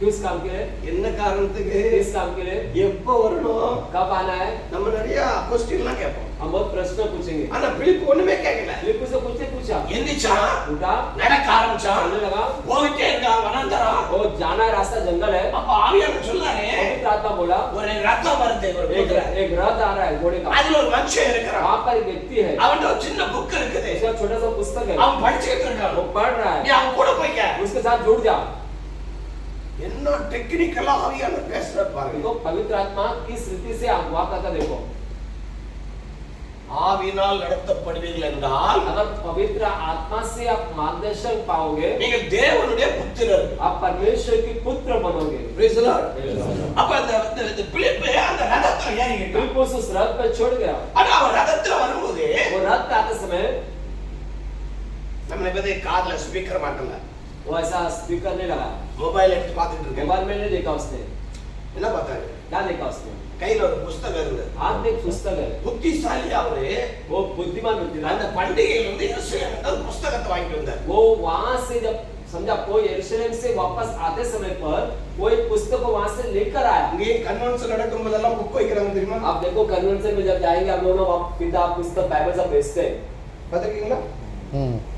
किस काम के लिए?
என்ன காரணத்துக்கு?
किस काम के लिए?
எப்ப வரணும்?
कब आना है?
நம்ம நிறைய क्वेश्चनலாம் கேட்போம்।
हम बहुत प्रश्न पूछेंगे।
ஆனா பிலிப் ஒண்ணுமே கேட்கல।
फिलिप्पुस से कुछ नहीं पूछा।
எந்திரிச்சான்,
उठा,
நடக்க ஆரம்பிச்சான்,
चलने लगा।
போயிட்டே இருக்கான் வனாந்தரம்।
वो जाना है, रास्ता जंगल है।
அப்ப ஆவியானவர் சொன்னாரே,
पवित्र आत्मा बोला,
ஒரு ரத்தம் வருது, ஒரு குதிரை,
एक रथ आ रहा है घोड़े का।
அதுல ஒரு மனுஷன் இருக்கிறான்,
वहाँ पर एक व्यक्ति है,
அவன்கிட்ட ஒரு சின்ன புக் இருக்குது,
उसका छोटा सा पुस्तक है,
அவன் படிச்சுட்டு இருக்கான்,
वो पढ़ रहा
நீ
है,
அவன் கூட போய்க்க।
उसके साथ जुड़ जा।
என்ன டெக்னிக்கலா ஆவியானவர் பேசுறாரு பாருங்க।
देखो पवित्र आत्मा किस रीति से अगुवा करता, देखो।
ஆவியினால் நடத்தப்படுவீர்கள் என்றால்
अगर पवित्र आत्मा से आप मार्गदर्शन पाओगे,
நீங்கள் தேவனுடைய புத்திரர்।
आप परमेश्वर के पुत्र बनोगे।
Praise the Lord. அப்ப அந்த பிலிப் அந்த ரதத்துல ஏறிட்டான்,
फिलिप्पुस उस रथ पर छोड़ गया।
ஆனா அவன் ரதத்துல வரும்போது
वो रथ पे आते समय
நம்மளை பத்தி காதுல ஸ்பீக்கர் மாட்டல,
वो ऐसा स्पीकर नहीं लगा,
மொபைல் எடுத்து பார்த்துட்டு இருக்கேன்।
मोबाइल में नहीं देखा उसने।
என்ன பார்த்தாரு?
क्या देखा उसने?
கையில ஒரு புத்தகம் இருந்தது।
हाथ में एक पुस्तक है।
புத்திசாலி அவரு
वो बुद्धिमान व्यक्ति था।
அந்த பண்டிகையில வந்து எருசலேம் புத்தகத்தை வாங்கிட்டு வந்தார்।
वो वहां से जब समझा कोई यरूशलेम से वापस आते समय पर वो एक पुस्तक को वहां से लेकर आया।
இங்கே கன்வென்ஷன் நடக்கும் போதெல்லாம் புக் வைக்கிறாங்க தெரியுமா?
आप देखो कन्वेंशन में जब जाएंगे हम लोग किताब पुस्तक बाइबल सब भेजते हैं,
பாத்துக்கீங்களா?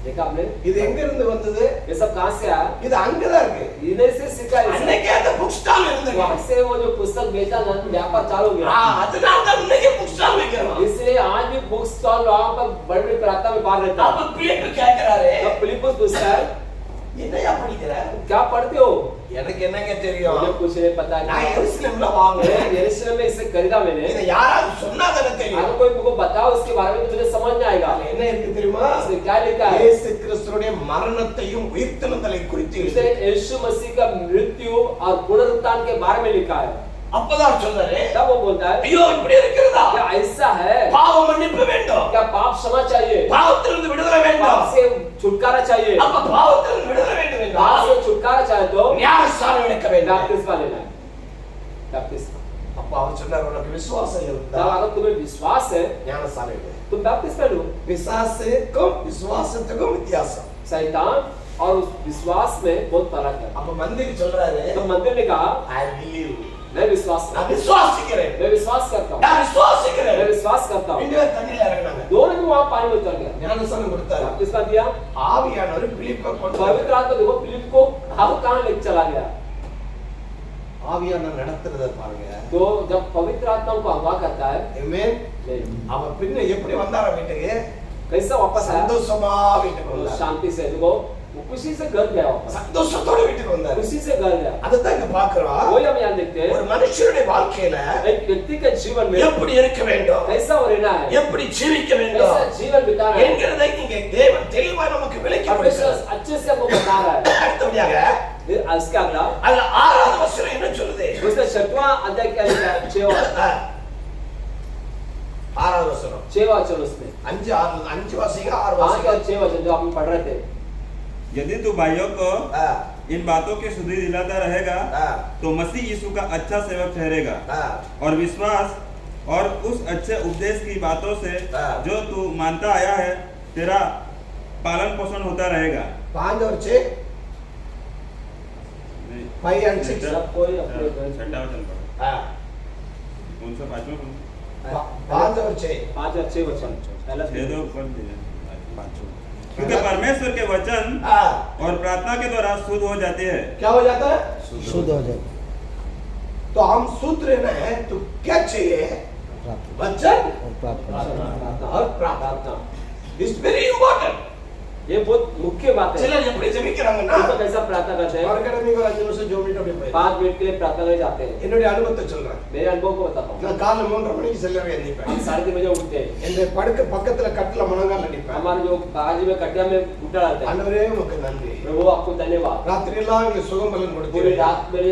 देखा आपने?
இது எங்க இருந்து வந்தது?
ये सब कहाँ से आया?
இது அங்கதான் இருக்கு।
इधर से सीखा है।
அன்னைக்கு அந்த புக் ஸ்டால் இருந்தது।
वहां से वो जो पुस्तक बेचा व्यापार चालू हो गया।
அதனால தான் இன்னைக்கு புக் ஸ்டால் வைக்கிறோம்।
इसलिए आज भी बुक स्टॉल वहां पर बड़ी बड़ी प्रार्थना में बाहर रहता
அப்ப பிலிப் கேக்குறாரு,
है। जब फिलिप्पुस पूछता है,
என்னையா படிக்கிற?
क्या पढ़ते हो?
எனக்கு என்னங்க தெரியும்?
मुझे कुछ नहीं पता।
நான் எருசலேம்ல வாங்குறேன்।
यरूशलेम में इसे खरीदा मैंने।
இத யாராவது சொன்னாதானே தெரியும்।
अगर कोई मुझको बताओ उसके बारे में तो मुझे समझ में आएगा।
என்ன இருக்கு தெரியுமா?
इसमें क्या लिखा है?
இயேசு கிறிஸ்துவின் மரணத்தையும் உயிர்த்தெழுதலை குறித்து
इसे यीशु मसीह का मृत्यु और पुनरुत्थान के बारे में लिखा है।
அப்பதான் சொல்றாரு,
तब वो बोलता है
ஐயோ இப்படி இருக்கிறதா,
क्या ऐसा है,
பாவ மன்னிப்பு வேண்டும்,
क्या पाप क्षमा चाहिए,
பாவத்திலிருந்து விடுதலை
पाप
வேண்டும்,
से छुटकारा चाहिए।
அப்ப பாவத்திலிருந்து விடுதலை வேண்டும்
पाप
என்றால்
से छुटकारा चाहे तो
ஞானஸ்நானம் எடுக்க வேண்டும்.
बैप्टिस्मा लेना है, बैप्टिस्मा।
அப்ப அவர் சொன்னார், உனக்கு விசுவாசம் இருந்தா
तब अगर तुम्हें विश्वास है
ஞானஸ்நானம் எடு.
तुम बैप्टिस्मा लो।
விசுவாசத்துக்கும் விசுவாசத்துக்கும் வித்தியாசம்.
शैतान और उस विश्वास में बहुत फर्क है।
அப்ப மந்திரி சொல்றாரு,
तो मंदिर ने कहा
ஐ பிலீவ்,
मैं विश्वास करता
நான்
हूं,
விசுவாசிக்கிறேன்,
मैं विश्वास करता हूं,
நான் விசுவாசிக்கிறேன்.
मैं विश्वास करता हूं।
ரெண்டு பேரும் தண்ணியில இறங்குனாங்க,
दोनों भी वहां पानी में उतर गया,
ஞானஸ்நானம் கொடுத்தாரு.
बैप्टिस्मा दिया।
ஆவியானவர் பிலிப்பை கொண்டு
पवित्र आत्मा देखो फिलिप को हम कहां लेके चला गया।
ஆவியானவர் நடத்துறத பாருங்க.
तो जब पवित्र आत्मा को अगवा करता है,
ஆமென்.
नहीं,
அவன் பின்ன எப்படி வந்தாரா வீட்டுக்கு?
कैसा वापस आया,
சந்தோஷமா வீட்டுக்கு
वो
வந்தார்.
शांति से देखो, वो खुशी से घर गया, वापस
சந்தோஷத்தோட வீட்டுக்கு வந்தார்.
खुशी से घर गया।
அதுதான் இங்க பாக்குறோம்.
वही हम यहाँ देखते
ஒரு
हैं,
மனுஷனுடைய வாழ்க்கையில
एक व्यक्ति के जीवन में
எப்படி இருக்க வேண்டும்,
कैसा हो रहना है,
எப்படி ஜீவிக்க
कैसा
வேண்டும்
जीवन बिताना है,
என்கிறதை நீங்க தேவன் தெளிவா நமக்கு விளக்கி
परमेश्वर
கொடுக்கிறார்.
अच्छे से हमको बता रहा है।
அடுத்தபடியாக
फिर इसका अगला
அதுல 6வது வசனம் என்ன சொல்லுது?
उसने 6वां अध्याय क्या लिखा है, 6वां
6வது வசனம்
6वां वचन उसमें
5 वासिंग 6
5
वासिंग
और 6 वचन जो हम पढ़ रहे थे।
यदि तू भाइयों को इन बातों की सुधि दिलाता रहेगा तो मसीह यीशु का अच्छा सेवक ठहरेगा और विश्वास और उस अच्छे उपदेश की बातों से जो तू मानता आया है तेरा पालन पोषण होता रहेगा।
5 और 6 5 and 6
सब कोई अपने घर
छठा वचन पढ़ो।
हाँ,
कौन सा पांचवा कौन सा?
5 और 6
5 और 6 वचन पहला
छह दो पढ़ दिया। क्योंकि परमेश्वर के वचन
हाँ,
और प्रार्थना के द्वारा शुद्ध हो जाते हैं।
क्या हो जाता है?
शुद्ध हो जाए
तो हम शुद्ध रहना है तो क्या चाहिए?
प्राप्त
वचन
और प्राप्त
प्रार्थना
और प्रार्थना। It's very important.
ये बहुत मुख्य बात है।
चलिए எப்படி ஜெபிக்கறாங்கன்னா
तो कैसा प्रार्थना करते हैं,
ஆர்கனமிக் ஒரு 5 நிமிஷம் ஜெபிட்டு அப்படியே போய்
5 मिनट के लिए प्रार्थना करने जाते हैं।
என்னுடைய அனுபவத்தை சொல்றேன்.
मेरे अनुभव को बताता हूँ।
நான் காலைல 3:30 மணிக்கு செல்லவே எந்திப்பேன்.
हम 3:30 बजे उठते हैं,
என்னுடைய படுக்க பக்கத்துல கட்டில முழங்கால் அடிப்பேன்.
हमारे जो बाजू में कटिया में उठा रहता है,
ஆண்டவரே உமக்கு நன்றி.
प्रभु आपको धन्यवाद,
ராத்திரி எல்லாம் எங்களுக்கு சுகம் பலன்
पूरी
கொடுத்தீங்க.
रात मेरे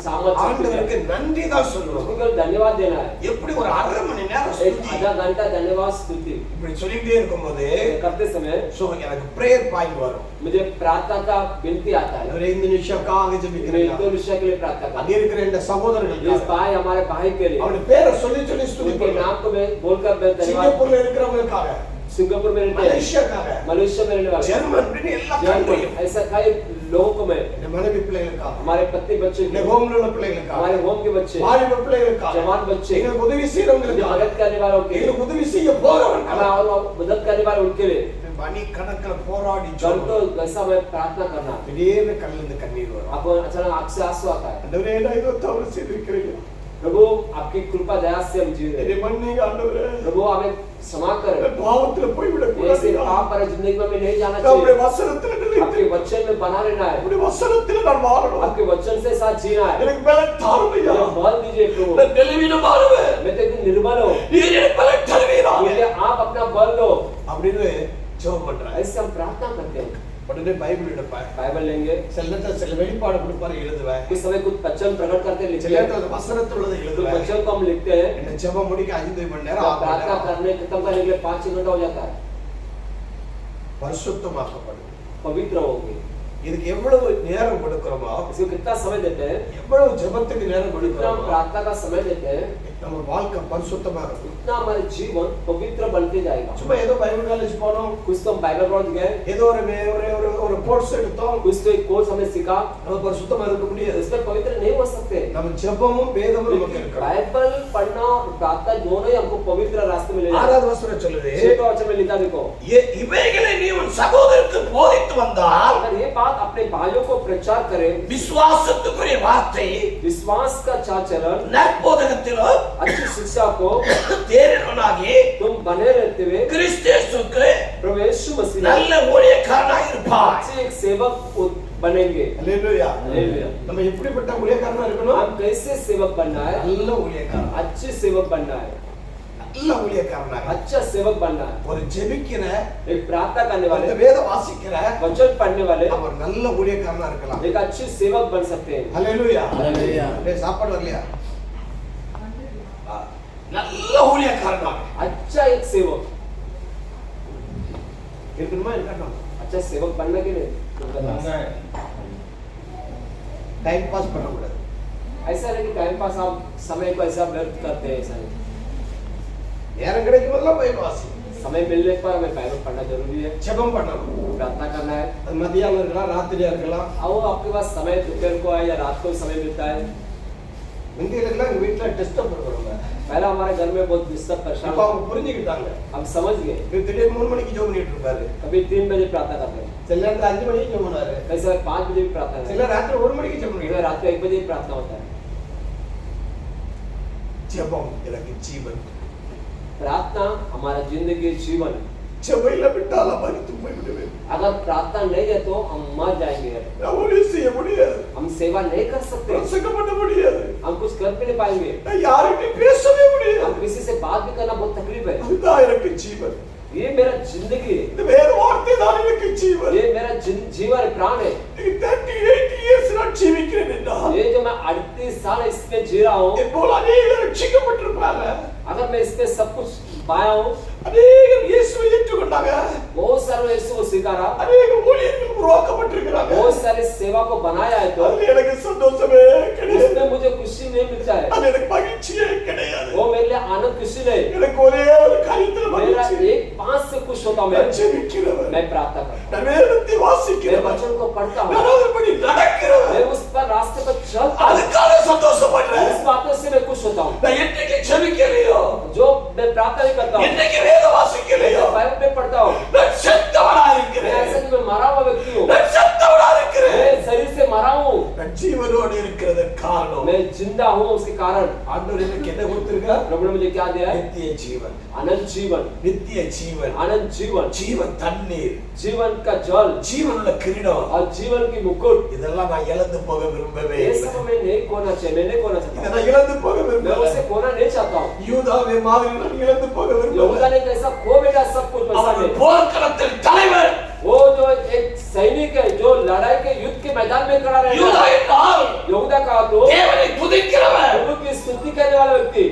सामर्थ
ஆண்டவருக்கு நன்றி தான் சொல்றோம்.
उसको धन्यवाद देना है।
எப்படி ஒரு 1/2 மணி நேரம்
एक
ஸ்துதி
आधा घंटा धन्यवाद स्तुति
இப்படி சொல்லிட்டே இருக்கும்போது
करते समय
சோ எனக்கு பிரேயர் பாயிண்ட் வரும்.
मुझे प्रार्थना का विनती आता है।
அவரே இந்த நிமிஷம்க்காக
मैं
ஜெபிக்கிறேன்.
दो विषय के लिए प्रार्थना
அங்க
करता
இருக்கிற இந்த
हूँ।
சகோதரர்கள்
इस भाई हमारे भाई के लिए
அவருடைய பேரை சொல்லி சொல்லி ஸ்துதி
उनके
பண்ணுங்க.
नाम को मैं बोलकर मैं धन्यवाद,
சிங்கப்பூர்ல இருக்கிறவங்களுக்காக,
सिंगापुर में रहते हैं,
மலேசியாக்காக,
मलेशिया में रहने वाले,
ஜெர்மன் இப்படி எல்லா கண்ட்ரியும்,
ऐसा कई लोगों को मैं,
இந்த மனைவி பிள்ளைகளுக்காக,
हमारे पत्नी बच्चे
இந்த
के,
ஹோம்ல உள்ள பிள்ளைகளுக்காக,
हमारे होम के बच्चे,
வாலிப பிள்ளைகளுக்காக,
जवान बच्चे,
எங்களுக்கு உதவி
मुझे
செய்யறவங்களுக்காக,
मदद करने वालों के,
எங்களுக்கு உதவி செய்ய போறவங்களுக்காக,
हमें और मदद करने वाले उनके लिए
மணி கணக்குல போராடி
घंटों ऐसा मैं प्रार्थना करना।
திடீர்னு கண்ணில் இருந்து கண்ணீர் வரும்.
आपको अचानक आंख से आंसू आता है,
ஆண்டவரே நான் ஏதோ தவறு செய்திருக்கிறேன்.
प्रभु आपकी कृपा दया से हम जी रहे
என்னை
हैं।
மன்னிங்க ஆண்டவரே.
प्रभु हमें क्षमा करें,
நான் பாவத்துல போய்விட
ऐसे
கூடாது.
पाप पर जिंदगी में हमें नहीं जाना
நம்முடைய
चाहिए।
வசனத்துல நிலைத்து
आपके वचन में बना रहना है,
நம்முடைய वचनத்துல நான் வாழணும்.
आपके वचन से साथ जीना है।
எனக்கு பலன் தாருமையா.
मुझे बल दीजिए प्रभु,
நான் நிலைவீனம் ஆறுவேன்.
मैं तो एकदम निर्बल हूँ,
நீர் எனக்கு பலன் தருவீராக.
मुझे आप अपना बल दो।
அப்படின்னு ஜெபம் பண்றாங்க.
ऐसे हम प्रार्थना करते हैं।
உடனே பைபிள் எடுப்பேன்.
बाइबल लेंगे,
சில நேரத்துல சில வெளிப்பாடு கொடுப்பாரு எழுதுவேன்.
कुछ समय कुछ वचन प्रकट करते
சில
लिखते हैं,
நேரத்துல அந்த வசனத்துல உள்ளதை
तो
எழுதுவேன்.
वचन को हम लिखते हैं।
என்ன ஜெபம் முடிக்க 5 மணி நேரம்
तो
ஆகும்.
प्रार्थना करने खत्म करने के लिए 5 घंटा हो जाता है।
பரிசுத்தமாக்கப்படும்.
पवित्र होंगे,
இதுக்கு எவ்வளவு நேரம் கொடுக்கிறோமோ,
इसको कितना समय देते हैं,
எவ்வளவு ஜெபத்துக்கு நேரம்
कितना हम
கொடுக்கிறோமோ,
प्रार्थना का समय देते हैं,
நம்ம வாழ்க்கை பரிசுத்தமா இருக்கும்.
उतना हमारे जीवन पवित्र बनते जाएगा।
சும்மா ஏதோ பைபிள் காலேஜ் போனோம்,
कुछ तो हम बाइबल पढ़ गए,
ஏதோ ஒரு கோர்ஸ் எடுத்தோம்,
कुछ तो एक कोर्स हमें सीखा,
நம்ம பரிசுத்தமா இருக்க முடியாது.
इसमें पवित्र नहीं हो सकते।
நம்ம ஜெபமும் வேதமும் நமக்கு
लेकिन
இருக்கணும்.
बाइबल पढ़ना और प्रार्थना दोनों ही हमको पवित्र रास्ते में ले जाते हैं।
6வது வசனம் சொல்லுது,
6वां वचन में लिखा देखो,
இவைகளை நீ உன் சகோதரருக்கு போதித்து வந்தால்
अगर ये बात अपने भाइयों को प्रचार करे,
விசுவாசத்துக்குரிய வார்த்தை
विश्वास का चाचरण,
நற்போதகத்திலும்
अच्छी शिक्षा को
தேறினவனாகி
तुम बने रहते हुए
கிறிஸ்து இயேசுவுக்கு
प्रभु यीशु मसीह में
நல்ல ஊழியக்காரனாக இருப்பாய்.
अच्छे एक सेवक बनेंगे।
அல்லேலூயா.
हालेलुया।
நம்ம எப்படிப்பட்ட ஊழியக்காரனா இருக்கணும்?
हम कैसे सेवक बनना है,
நல்ல ஊழியக்காரன்.
अच्छे सेवक बनना है।
நல்ல ஊழியக்காரனாக
अच्छा सेवक बनना है,
ஒரு ஜெபிக்கிற
एक प्रार्थना करने
அந்த
वाले,
வேத வாசிக்கிற
वचन पढ़ने वाले,
அவர் நல்ல ஊழியக்காரனா இருக்கலாம்
एक अच्छे सेवक बन सकते हैं।
ஹalleluya
हालेलुया।
டேய் சாப்பாடு வரலையா நல்ல ஊழியக்காரனாக
अच्छा एक सेवक,
இருக்கணுமா இருக்கணும்
अच्छा सेवक बनना के लिए तुमका
बनना है।
டைம் பாஸ் பண்ண கூடாது
ऐसा नहीं कि टाइम पास आप समय को ऐसा व्यर्थ करते हैं, ऐसा नहीं।
நேரம் கிடைக்கும் போதெல்லாம் போய் வாசி
समय मिलने पर हमें बाइबल पढ़ना जरूरी है,
ஜெபம் பண்ணணும்
प्रार्थना करना है।
அது மதியானம் இருக்கலாம் ராத்திரியா இருக்கலாம்
आओ आपके पास समय दोपहर को है या रात को समय मिलता है।
முந்தியில எங்க வீட்டுல டிஸ்டர்ப் பண்ணுவாங்க
पहला हमारे घर में बहुत डिस्टर्ब परेशान
இப்ப அவங்க புரிஞ்சுக்கிட்டாங்க
हम समझ गए।
இவர் திடீர்னு 3 மணிக்கு ஜெபம் பண்ணிட்டு இருப்பாரு
कभी 3 बजे प्रार्थना करते हैं,
சில நேரத்துல 5 மணிக்கு ஜெபம் பண்ணாரு
कई समय 5 बजे भी प्रार्थना करते
சில
हैं,
ராத்திரி 1 மணிக்கு ஜெபம்
कई
பண்ணிட்டு
रात को 1 बजे भी प्रार्थना होता है।
ஜெபம் எனக்கு ஜீவன்
प्रार्थना हमारा जिंदगी जीवन,
ஜெபையில விட்டால மரித்து போய் விடுவேன்
अगर प्रार्थना नहीं है तो हम मर जाएंगे,
நான் ஒன்றும் செய்ய முடியாது
हम सेवा नहीं कर सकते,
பிரசங்கம் பண்ண முடியாது
हम कुछ कर भी नहीं पाएंगे,
நான் யாருக்கிட்டையும் பேசவே
हम
முடியாது
किसी से बात भी करना बहुत तकलीफ है।
அதுதான் எனக்கு ஜீவன்
ये मेरा जिंदगी है,
இந்த வேத வார்த்தை தான் எனக்கு ஜீவன்
ये मेरा जीवन प्राण है।
38 years நான் ஜீவிக்கிறேன் என்றால்
ये जो मैं 38 साल इसमें जी रहा हूँ,
என் போல அநேகர் ரட்சிக்கப்பட்டிருப்பாங்க
अगर मैं इसमें सब कुछ पाया हूँ,
அநேகர் இயேசுவை ஏற்றுக்கொண்டாங்க
बहुत सारे यीशु को स्वीकारा,
அநேக ஊழியர்கள் உருவாக்கப்பட்டிருக்கிறாங்க
बहुत सारी सेवा को बनाया है, तो
அதுல எனக்கு சந்தோஷமே கிடையாது
उसमें मुझे खुशी नहीं मिलता है,
அது எனக்கு மகிழ்ச்சியே கிடையாது
वो मेरे लिए आनंद खुशी नहीं।
எனக்கு ஒரே ஒரு காரியத்துல
मेरा
மகிழ்ச்சி
एक बात से खुश होता हूँ,
நான் ஜெபிக்கிறவன்
मैं प्रार्थना करता हूँ,
நான் வேதத்தை
मैं
வாசிக்கிறவன்
वचन को पढ़ता हूँ,
நான் அதன்படி நடக்கிறவன்
मैं उस पर रास्ते पर चलता हूँ,
அதுக்காக சந்தோஷப்படுறேன்
इस बातों से मैं खुश होता हूँ।
நான் என்னைக்கு ஜெபிக்கலையோ
जो मैं प्रार्थना नहीं करता हूँ,
என்னைக்கு வேத வாசிக்கலையோ
मैं बाइबल में पढ़ता हूँ,
நான் செத்தவனா
मैं
இருக்கிறேன்
ऐसा कि मैं मरा हुआ व्यक्ति हूँ,
நான் செத்தவனா இருக்கிறேன்
मैं शरीर से मरा हूँ,
நான் ஜீவனோடு இருக்கிறதுக்கு காரணம்
मैं जिंदा हूँ उसके कारण
ஆண்டவர் எனக்கு என்ன கொடுத்திருக்கார்
प्रभु ने मुझे क्या दिया है?
நித்திய ஜீவன்
अनंत जीवन,
நித்திய ஜீவன்
अनंत जीवन,
ஜீவன் தண்ணீர்
जीवन का जल
ஜீவனுள்ள கிரீடம்
और जीवन की मुकुट,
இதெல்லாம் நான் இழந்து போக விரும்பவே
ये
இல்லை.
सब मैं नहीं खोना चाहिए, मैं नहीं खोना
இதை
चाहता,
நான் இழந்து போக
मैं
விரும்பல
उसे खोना नहीं चाहता हूँ।
யூதாவே மாதிரி நான் இழந்து போக
यहूदा
விரும்பல
ने कैसा खो बेटा सब कुछ वैसा
அவன்
नहीं।
போர்க்களத்தில் தலைவர்
वो जो एक सैनिक है जो लड़ाई के युद्ध के मैदान में खड़ा
யூதா
रहेगा,
என்றால்
यहूदा कहा तो
தேவனை துதிக்கிறவன்
प्रभु की स्तुति करने वाला व्यक्ति,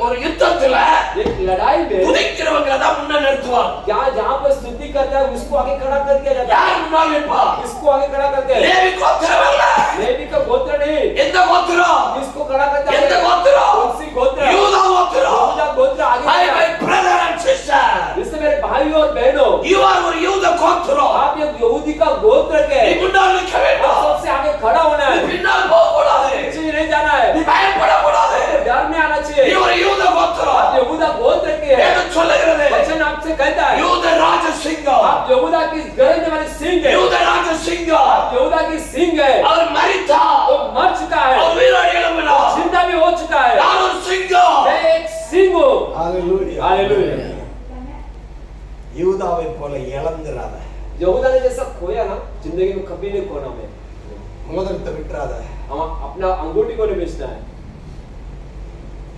ஒரு யுத்தத்துல
एक लड़ाई में
துதிக்கிறவங்களை தான் முன்ன நிறுத்துவான்
क्या जहाँ पर स्तुति करता है उसको आगे खड़ा कर दिया जाता
யார் முன்னால் நிற்பா
है, इसको आगे खड़ा करते हैं।
லேவி கோத்திரம் அல்ல
लेवी का गोत्र नहीं,
எந்த கோத்திரம்
किसको खड़ा करता
எந்த
है?
கோத்திரம்
उसी गोत्र,
யூதா கோத்திரம்
यहूदा गोत्र आगे
Hi
खड़ा
my
है।
brother and sister
इससे मेरे भाई और बहनों,
you are ஒரு யூத கோத்திரம்
आप एक यहूदी का गोत्र के
நீ முன்னால் நிற்க
आप
வேண்டும்
सबसे आगे खड़ा होना
நீ
है,
பின்னால் போக கூடாது
पीछे नहीं जाना है,
நீ பயப்படக்கூடாது
डर नहीं आना
நீ
चाहिए।
ஒரு யூத
आप
கோத்திரம்
यहूदा गोत्र के हैं,
வேதம் சொல்லுகிறது
वचन आपसे कहता है
யூத ராஜசிங்கம்
आप यहूदा की गरजने वाली सिंह है,
யூத ராஜசிங்கம்
आप यहूदा की सिंह है,
அவர் மரித்தார்
वो मर चुका है,
அவர் உயிரோடு எழும்பினார்
जिंदा भी हो चुका है।
நான் ஒரு சிங்கம்
मैं एक सिंह हूँ।
ஹalleluya
हालेलुया।
யூதாவை போல இழந்துராத
यहूदा ने जैसा खोया ना, जिंदगी में कभी नहीं खोना। मैं
மோதிரத்தை விட்டுறாத
हम अपना अंगूठी को नहीं बेचना है,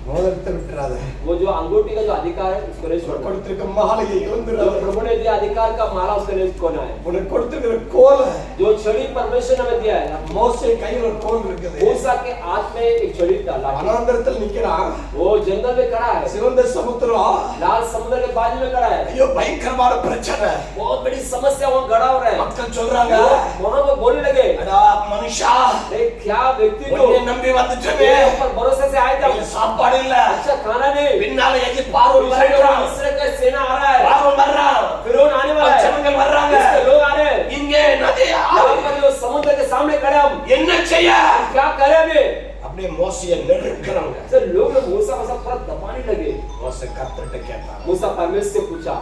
மோதிரத்தை விட்டுறாத
वो जो अंगूठी का जो अधिकार है उसको नहीं छोड़ना।
கொடுத்திருக்க மாலையை
जो
இழந்துராத
प्रभु ने दिया अधिकार का माला उसको नहीं खोना है।
உனக்கு கொடுத்திருக்கிற கோலை
जो छड़ी परमेश्वर ने हमें दिया है,
மோசே கையில ஒரு கோல் இருக்குது
मूसा के हाथ में एक छड़ी था, लाठी।
வனாந்தரத்தில் நிக்கிறான்
वो जंगल में खड़ा है,
சிவந்த சமுத்திரம்
लाल समुद्र के बाजू में खड़ा है,
ஐயோ பயங்கரமான பிரச்சனை
बहुत बड़ी समस्या वहाँ गड़ा हो रहा है।
மக்கள் சொல்றாங்க
वहाँ वो बोलने लगे,
அடா மனுஷா
एक क्या व्यक्ति तो
உன்னை நம்பி வந்துட்டே
तेरे ऊपर भरोसे से आया था,
சாப்பாடு இல்ல
अच्छा खाना नहीं,
பின்னால எஜி பார்வோன் வர்றான்
मिस्र का सेना आ रहा है,
பார்வோன் வர்றான்
फिरौन आने वाला है,
ஜனங்கள் வர்றாங்க
इसके लोग आ रहे हैं,
இங்கே நதி
यहाँ पर जो समुद्र के सामने खड़े हम
என்ன செய்ய
क्या करें अभी?
அப்படியே மோசையை நெருக்குறாங்க
सर लोग मूसा को सब पूरा दबाने लगे।
மோசே கர்த்தர்ட்ட கேட்டான்
मूसा परमेश्वर से पूछा,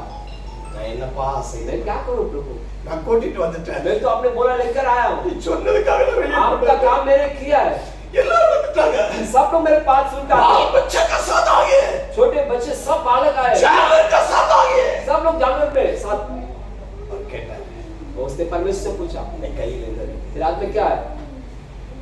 நான் என்னப்பா
मैं
செய்வேன்
क्या करूं प्रभु?
நான் கூட்டிட்டு வந்துட்டேன்
मैं तो आपने बोला लेकर आया हूँ,
நீ சொன்னதுக்காக நான் வெளியே
आपका
போட்டேன்.
काम मैंने किया है,
எல்லாரும் வந்துட்டாங்க
सब लोग मेरे पास सुनता है,
बाल बच्चे का साथ आ गए
छोटे बच्चे सब बालक आए,
जानवर का साथ आ गए
सब लोग जानवर पे साथ।
और कहता है
उसने परमेश्वर से पूछा,
இந்த கையில என்ன இருக்கு
रात में क्या है?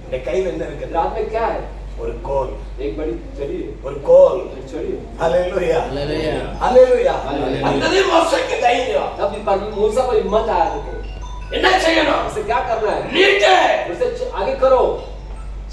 இந்த கையில என்ன இருக்கு
रात में क्या है?
ஒரு கோல்,
एक बड़ी छड़ी है,
ஒரு கோல்.
एक छड़ी है।
Hallelujah,
hallelujah.
हालेलुया.
हालेलुया।
अंदर மோசேக்கு தைரியம்.
तब भी पर मूसा को हिम्मत आया देखो,
என்ன செய்யணும்?
उसे क्या करना है,
நீட்டே.
उसे आगे करो।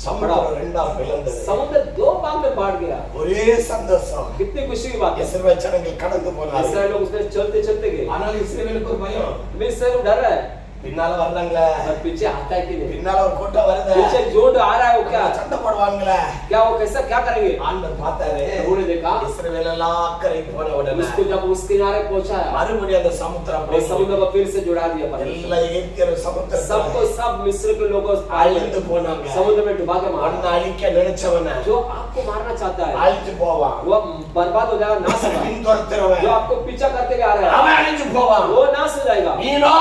சமுத்திரம் ரெண்டா பிளந்தது.
समुद्र दो भाग में बांट गया।
ஒரே சந்தோஷம்.
कितनी खुशी की बात है।
இஸ்ரவேல் ஜனங்கள் கடந்து போனார்கள்.
इस्राएल लोग उसमें चलते चलते गए,
ஆனால் இஸ்ரவேலுக்கு ஒரு பயம்.
अभी इस्राएल डर रहा है,
பின்னால வர்றாங்களே,
और पीछे आता है कि नहीं,
பின்னால ஒரு கூட்டம் வருதே,
पीछे जोड़ आ रहा है वो क्या,
சண்டை போடுவாங்களே.
क्या वो कैसा क्या करेंगे।
ஆண்டவர் பார்த்தாரு,
उन्होंने देखा,
இஸ்ரவேல் எல்லாம் அக்கறைக்கு போன உடனே
उसको जब उस किनारे पहुंचाया,
மறுபடியும் அந்த சமுத்திரம்
वो समुद्र को फिर से जुड़ा दिया परमेश्वर।
எல்லாம் எகிப்தியர்
सबको
சமுத்திரத்தை
सब मिस्र के लोगों
அழிந்து போனாங்க.
समुद्र में डुबा के मारा।
ஒன்னு அழிக்க நினைச்சவன
जो आपको मारना चाहता है
அழிஞ்சு போவான்.
वो बर्बाद हो जाएगा, नाश हो जाएगा।
பின்தொடர்கிறவன்
जो आपको पीछा करते हुए आ रहा है
அவன் அழிஞ்சு போவான்.
वो नाश हो जाएगा,
நீனோ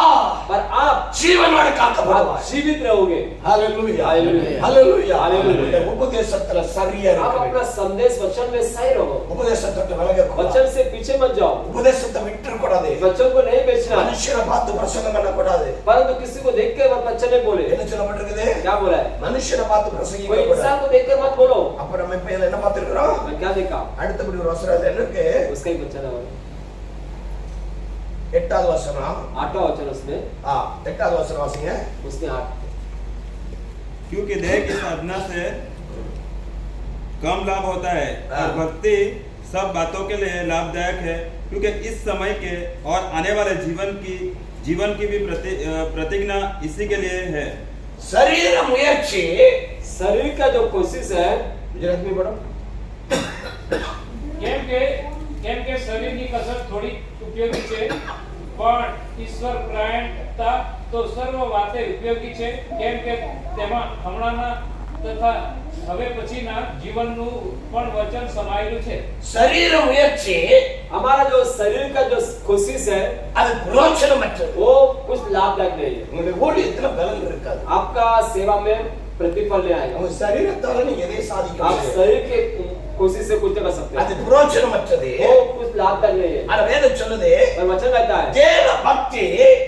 पर आप
ஜீவனோட காக்கப்படுவாய்.
जीवित रहोगे।
ஹalleluya,
Hallelujah.
ஹalleluya.
Hallelujah.
இந்த உபதேசத்துல சரியா
आप
இருக்க
अपना संदेश वचन में सही रहो,
உபதேசத்தை விலக கூடாது.
वचन से पीछे मत जाओ,
உபதேசத்தை விட்டு கூடாது.
वचन को नहीं बेचना,
மனுஷனை பார்த்து பிரசங்கம் பண்ண கூடாது.
परंतु किसी को देख कर मत वचन नहीं बोले।
என்ன சொல்லப்பட்டிருக்குது?
क्या बोला है,
மனுஷனை பார்த்து
कोई
பிரசங்கிக்க
इंसान
கூடாது.
को देख कर मत बोलो।
அப்ப நம்ம இப்ப இதுல என்ன பார்த்திருக்கிறோம்?
मैं क्या देखा,
அடுத்தபடி ஒரு வசனம் என்ன இருக்கு?
उसका ही वचन है,
8வது வசனம்.
8वां वचन उसने
8வது வசனம் வாசிங்க.
उसने 8
क्योंकि देह की साधना से कम लाभ होता है और भक्ति सब बातों के लिए लाभदायक है, क्योंकि इस समय के और आने वाले जीवन की भी प्रतिज्ञा इसी के लिए है।
சரீர முயற்சி
शरीर का जो कोशिश है,
गुजरात में पढ़ो.
કેમ કે શરીરની કસરત થોડી ઉપયોગી છે, પણ ઈશ્વર પરાયણતા તો સર્વ વાતે ઉપયોગી છે, કેમ કે તેમાં હમણાંના તથા હવે પછીના જીવનનું પણ વચન સમાયેલું છે।
சரீர முயற்சி
हमारा जो शरीर का जो कोशिश है
அது பிரயோஜனமற்றது.
वो कुछ लाभदायक नहीं है।
உங்களுடைய ஊழியத்துல பலன் இருக்காது.
आपका सेवा में प्रतिफल नहीं आएगा।
உங்க சரீரத்தால நீங்க எதை சாதிக்க
आप
முடியாது.
शरीर के कोशिश से कुछ नहीं कर सकते,
அது பிரயோஜனமற்றது.
वो कुछ लाभदायक नहीं है।
ஆனா வேதம் சொல்லுது,
पर वचन कहता है,
தேவ பக்தி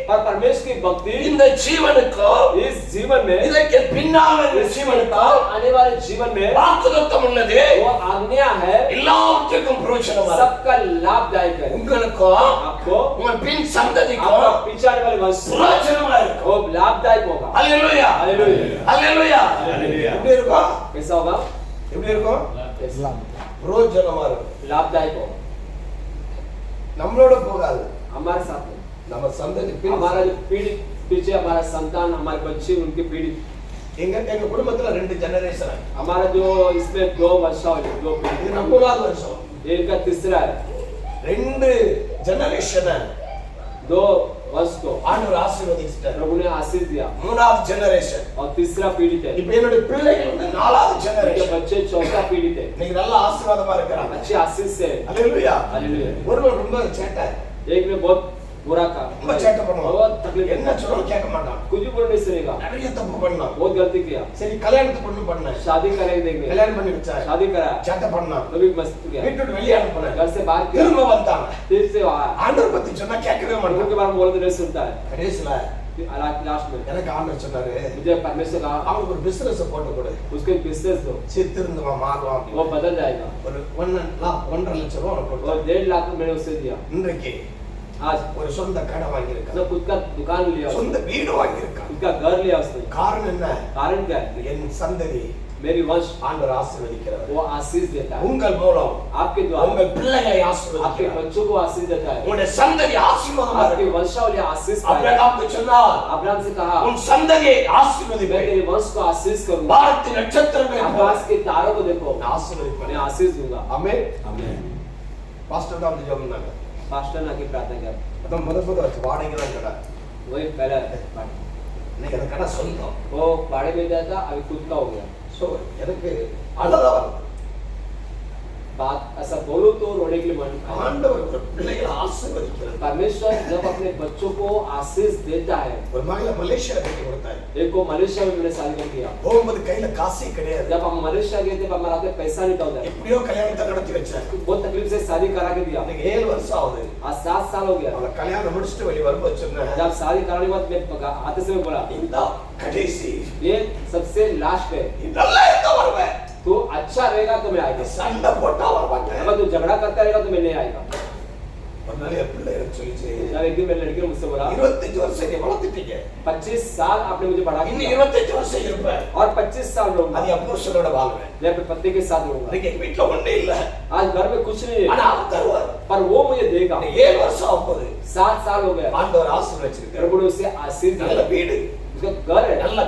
पर परमेश्वर की भक्ति
இந்த ஜீவனுக்கும்
इस जीवन में,
இதற்கு பின்னால் உள்ள
इस
ஜீவனுக்கும்
आने वाले जीवन में
வாக்குத்தத்தம் உள்ளது.
वो आज्ञा है,
எல்லாத்துக்கும் பிரயோஜனமா இருக்கு.
सबका लाभदायक है।
உங்களுக்கும்
आपको,
உங்க பின்
आपका
சந்ததிக்கும்
पीछे आने वाले वंश
பிரயோஜனமா இருக்கும்.
वो लाभदायक होगा।
ஹalleluya,
हालेलुया।
ஹalleluya.
हालेलुया।
எப்படி இருக்கும்?
कैसा होगा,
எப்படி இருக்கும்? பிரயோஜனமா இருக்கும்.
लाभदायक होगा,
நம்மளோட போகாது.
हमारे साथ में।
நம்ம சந்ததி பின்
हमारा जो पीढ़ी पीछे, हमारा संतान, हमारे बच्चे, उनकी पीढ़ी,
எங்க குடும்பத்துல 2 ஜெனரேஷன்.
हमारा जो इसमें 2 वंशावली, 2
இது
पीढ़ी,
நம்ம 4வது வருஷம்.
ये इनका तीसरा है।
2 ஜெனரேஷன்
2 वंश को
ஆண்டவர் ஆசீர்வதிச்சிட்டார்.
प्रभु ने आशीष दिया,
3வது ஜெனரேஷன்.
और तीसरा पीढ़ी थे,
இப்போ என்னோட பிள்ளைகள் வந்து 4வது
उनके
ஜெனரேஷன்.
बच्चे चौथा पीढ़ी थे,
இன்னைக்கு நல்ல ஆசீர்வாதமா இருக்கிறாங்க.
अच्छे आशीष से।
ஹalleluya.
हालेलुया।
ஒருவர் ரொம்ப சேட்டை,
एक ने बहुत बुरा काम,
ரொம்ப சேட்டை பண்ணுவான்.
बहुत तकलीफ,
என்ன சொன்னாலும் கேட்க மாட்டான்.
कुछ भी बोल नहीं सुनेगा,
நிறைய தப்பு பண்ணான்.
बहुत गलती किया।
சரி கல்யாணத்துக்கு பொண்ணு பண்ணேன்,
शादी करेंगे देंगे,
கல்யாணம் பண்ணி வச்சான்,
शादी कराया,
சேட்டை பண்ணான்,
तो भी मस्त किया,
வீட்டு விட்டு வெளியே அனுப்புனேன்,
घर से बाहर किया,
திரும்ப வந்தான்.
फिर से आया।
ஆண்டவர் பத்தி சொன்னா கேட்கவே
प्रभु के
மாட்டான்.
बारे में बोलते नहीं सुनता है।
கடைசில
लास्ट में
எனக்கு ஆண்டவர் சொன்னாரு,
मुझे परमेश्वर कहा,
அவனுக்கு ஒரு பிசினஸ் போட்டு கொடு,
उसको एक बिजनेस दो,
சித்திருந்துவான் மாறுவான்.
वो बदल जाएगा।
ஒரு 1.5 லட்சம் ரூபாய் அவனுக்கு
और
கொடுத்தான்.
1.5 लाख मैंने उसे दिया।
இன்றைக்கு
आज
ஒரு சொந்த கடை வாங்கியிருக்கான்,
उसने खुद का दुकान लिया,
சொந்த வீடு வாங்கியிருக்கான்.
खुद का घर लिया उसने।
காரணம் என்ன?
कारण क्या है,
என் சந்ததி
मेरी वंश
ஆண்டவர் ஆசீர்வதிக்கிறார்.
वो आशीष देता है,
உங்கள் மூலம்
आपके द्वारा
உங்கள் பிள்ளைகளை
आपके
ஆசீர்வதிக்கிறார்.
बच्चों को आशीष देता है,
உங்களுடைய சந்ததி ஆசீர்வாதமா
आपकी
இருக்கும்.
वंशावली आशीष पाए।
அபிரகாமுக்கு சொன்னார்,
अब्राहम से कहा,
உன் சந்ததியை
मैं
ஆசீர்வதிப்பேன்,
तेरे वंश को आशीष करूंगा,
வானத்து நட்சத்திரங்களை போல
आकाश के तारों को देखो,
நான் ஆசீர்வதிப்பேன்.
मैं आशीष दूंगा।
ஆமென்.
आमीन।
பாஸ்டர் தான் வந்து ஜெபம் பண்ணாங்க.
पास्टर ने आके प्रार्थना किया,
அதான் முதல்ல வச்சு வாடகை தான் கடை.
वही पहला
இன்னைக்கு அந்த கடை சொந்தம்.
वो भाड़े में गया था, अभी खुद का हो गया।
சோ எனக்கு அழகா வருது.
बात ऐसा बोलो तो रोने के लिए मन आता है।
ஆண்டவர் ஒரு பிள்ளைகளை ஆசீர்வதிக்கிறார்.
परमेश्वर जब अपने बच्चों को आशीष देता है,
ஒரு மகளை மலேசியா கட்டி கொடுத்தாரு.
एक को मलेशिया में मैंने शादी कर दिया।
போகும்போது கையில காசே கிடையாது.
जब हम मलेशिया गए थे, हमारे हाथ में पैसा नहीं था उधर,
எப்படியோ கல்யாணத்தை நடத்தி வச்சார்.
बहुत तकलीफ से शादी करा के दिया।
எனக்கு 7 வருஷம் ஆகுது.
आज 7 साल हो गया।
அவளை கல்யாணம் முடிச்சுட்டு வெளிய வரும்போது சொன்னேன்,
जब शादी कराने के बाद मैं आते समय बोला,
இந்த கடைசி
ये सबसे लास्ट है,
இதெல்லாம் எங்க வருவேன்?
तू अच्छा रहेगा तो मैं आएगा,
சண்டை போட்டா வர மாட்டேன்.
अगर तू झगड़ा करता रहेगा तो मैं नहीं आएगा।
ஒரு நாள் என் பிள்ளை எனக்கு சொல்லிச்சு,
जब एक दिन मेरे लड़की ने मुझसे बोला
25 வருஷம் நீ வளர்த்துட்டீங்க,
25 साल आपने मुझे बड़ा
இன்னும்
किया
25 வருஷம் இருப்பேன்,
और 25 साल रहूंगा,
அது என் புருஷனோட வாழ்வேன்.
मैं अपने पति के साथ रहूंगा।
இன்னைக்கு எங்க வீட்டுல ஒண்ணே இல்ல,
आज घर में कुछ नहीं है,
ஆனா அவர் தருவார்.
पर वो मुझे देगा।
7 வருஷம் ஆகுது,
7 साल हो गया,
ஆண்டவர் ஆசீர்வதிச்சிருக்காரு.
प्रभु ने उसे आशीष
நல்ல
दिया,
வீடு,
उसका घर है,
நல்ல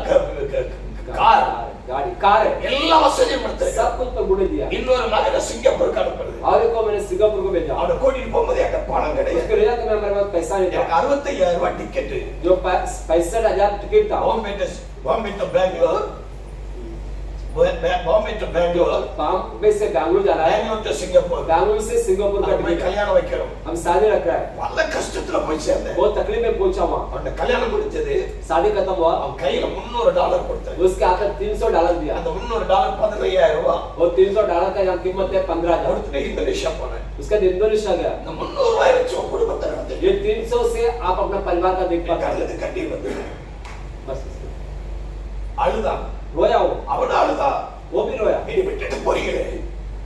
கார்,
गाड़ी कार है,
எல்லா வசதியும் கொடுத்திருக்காரு.
सब कुछ प्रभु ने दिया।
இன்னொரு மகனை சிங்கப்பூருக்கு அனுப்புறது,
और एक को मैंने सिंगापुर को भेजा,
அவனை கூட்டிட்டு போகும்போது என்கிட்ட பணம் கிடையாது.
उसको ले जाते मेरे पास पैसा नहीं था,
எனக்கு 65,000 ரூபாய் டிக்கெட்,
जो 65,000 टिकट था,
பாம்பே டு பெங்களூர், பாம்பே டு பெங்களூர்,
बॉम्बे से बैंगलोर जाना है,
பெங்களூர் டு சிங்கப்பூர்,
बैंगलोर से सिंगापुर का
போய்
टिकट,
கல்யாணம் வைக்கிறோம்.
हम शादी रख रहा है,
பல கஷ்டத்துல போய் சேர்ந்தேன்.
बहुत तकलीफ में पहुंचा वहाँ,
அவன் கல்யாணம் முடிஞ்சது,
शादी खत्म हुआ,
அவன் கையில $300 கொடுத்தாரு.
उसके हाथ में $300 दिया,
அந்த $300 15,000 ரூபாய்
और $300 का यहाँ कीमत है 15,000।
கொடுத்துட்டு இந்தோனேஷியா போனேன்.
उसका दिन इंडोनेशिया गया।
இந்த 300 ரூபாய் வச்சு உன் குடும்பத்தை நடத்து.
ये 300 से आप अपना परिवार का देखभाल कर
கண்ணுக்கு கண்ணீர் வந்து
बस
அழுதான்.
रोया वो
அவனும் அழுதான்.
वो भी रोया,
நீ விட்டுட்டு போறீங்களே,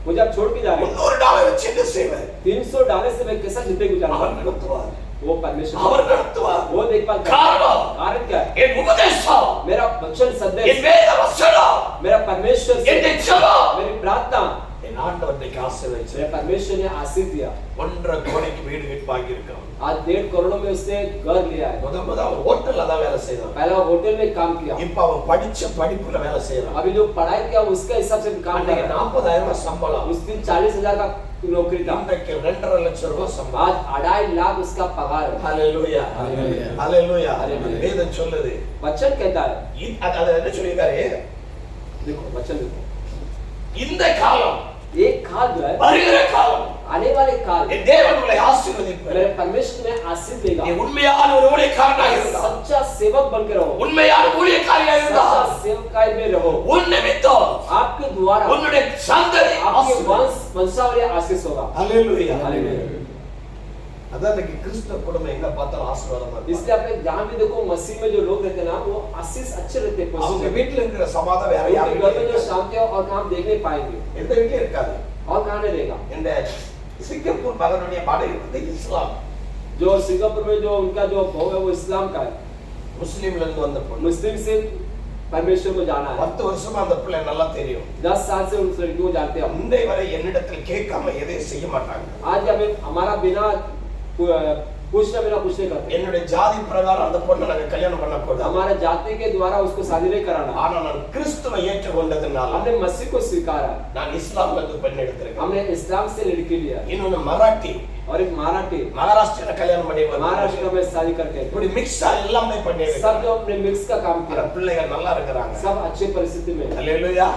मुझे आप छोड़ के जा रहे हैं,
$300 வச்சு என்ன செய்வேன்?
$300 से मैं कैसा जिंदगी
அவர்
गुजारूंगा?
நடத்துவார்,
वो परमेश्वर
அவர் நடத்துவார்.
वो देखभाल
காரணம்
कारण क्या है?
என் உபதேசம்,
मेरा वचन
என்
संदेश,
வேத வசனம்,
मेरा परमेश्वर से
என் ஜெபம்,
मेरी प्रार्थना,
என் ஆண்டவர் இன்னைக்கு ஆசீர்வதிச்சு
मेरे परमेश्वर ने आशीष दिया।
1.5 கோடிக்கு வீடு வாங்கி இருக்கான்.
आज 1.5 करोड़ में उसने घर लिया है।
முதல்ல அவர் ஹோட்டல்ல தான் வேலை செய்தான்.
पहला होटल में काम किया,
இப்ப அவன் படிச்ச படிப்புல வேலை செய்யறான்.
अभी जो पढ़ाई किया उसके हिसाब से काम कर
அன்னைக்கு
रहा है।
40,000 ரூபாய் சம்பளம்,
उस दिन 40,000 का नौकरी था,
இன்றைக்கு 2.5 லட்சம் ரூபாய் சம்பளம்.
आज 2.5 लाख उसका पगार है।
ஹalleluya,
Hallelujah.
ஹalleluya.
Hallelujah.
வேதம் சொல்லுது,
वचन कहता है,
அது என்ன சொல்லிருக்காரு?
देखो वचन देखो,
இந்த காலம்,
एक काल जो है,
வருகிற காலம்,
आने वाले काल
என் தேவன் உங்களை ஆசீர்வதிப்பார்.
मेरे परमेश्वर में आशीष देगा।
நீ உண்மையான ஒரு ஊழியக்காரனாக இருந்தா,
सच्चा सेवक बन के रहो,
உண்மையான ஊழியக்காரியாக இருந்தா,
सच्चा सेवकाई में रहो,
உன் நிமித்தம்
आपके द्वारा
உன்னுடைய சந்ததி
आपके
ஆசீர்வதிப்பார்.
वंशावली आशीष होगा।
ஹalleluya.
हालेलुया।
அதான் இன்னைக்கு கிறிஸ்தவ குடும்பம் எங்க பார்த்தாலும் ஆசீர்வாதமா இருக்கு.
इसलिए आप जहाँ भी देखो मसीह में जो लोग रहते हैं ना, वो आशीष अच्छे रहते हैं।
அவங்க
पशु
வீட்டுல இருக்கிற சமாதானம் வேற
के
யாரும்
घर में जो शांति है और काम देख नहीं पाएंगे,
எந்த வீட்லயும் இருக்காது.
और कहाँ नहीं रहेगा।
இந்த சிங்கப்பூர் மகனுடைய மனைவி வந்து இஸ்லாம்,
जो सिंगापुर में जो उनका जो बहू है वो इस्लाम का है,
முஸ்லீம்ல இருந்து வந்த பொண்ணு.
मुस्लिम से परमेश्वर को जाना है।
10 வருஷமா அந்த பிள்ளை நல்லா தெரியும்.
10 साल से उस लड़की को जानते हैं।
முந்தை வரை என்னிடத்தில் கேட்காம எதையும் செய்ய மாட்டாங்க.
आज हमें हमारा बिना पूछना बिना कुछ नहीं करते।
என்னுடைய ஜாதி பிரகாரம் அந்த பொண்ணை நாங்க கல்யாணம் பண்ணக்கூடாது.
हमारे जाति के द्वारा उसको शादी नहीं कराना।
ஆனா நான் கிறிஸ்துவை ஏற்றுக்கொண்டதுனால
हमने मसीह को स्वीकारा,
நான் இஸ்லாம்ல இருந்து பெண் எடுத்திருக்கேன்.
हमने इस्लाम से लड़की लिया,
இன்னொன்னு மராட்டி,
और एक मराठी
மகாராஷ்டிரா கல்யாணம் பண்ணி
महाराष्ट्र में शादी करके
இப்படி மிக்ஸா எல்லாமே
सब
பண்ணிருக்கேன்.
जो अपने मिक्स का काम किया,
பிள்ளைகள் நல்லா இருக்கிறாங்க.
सब अच्छे परिस्थिति में।
அல்லேலூயா.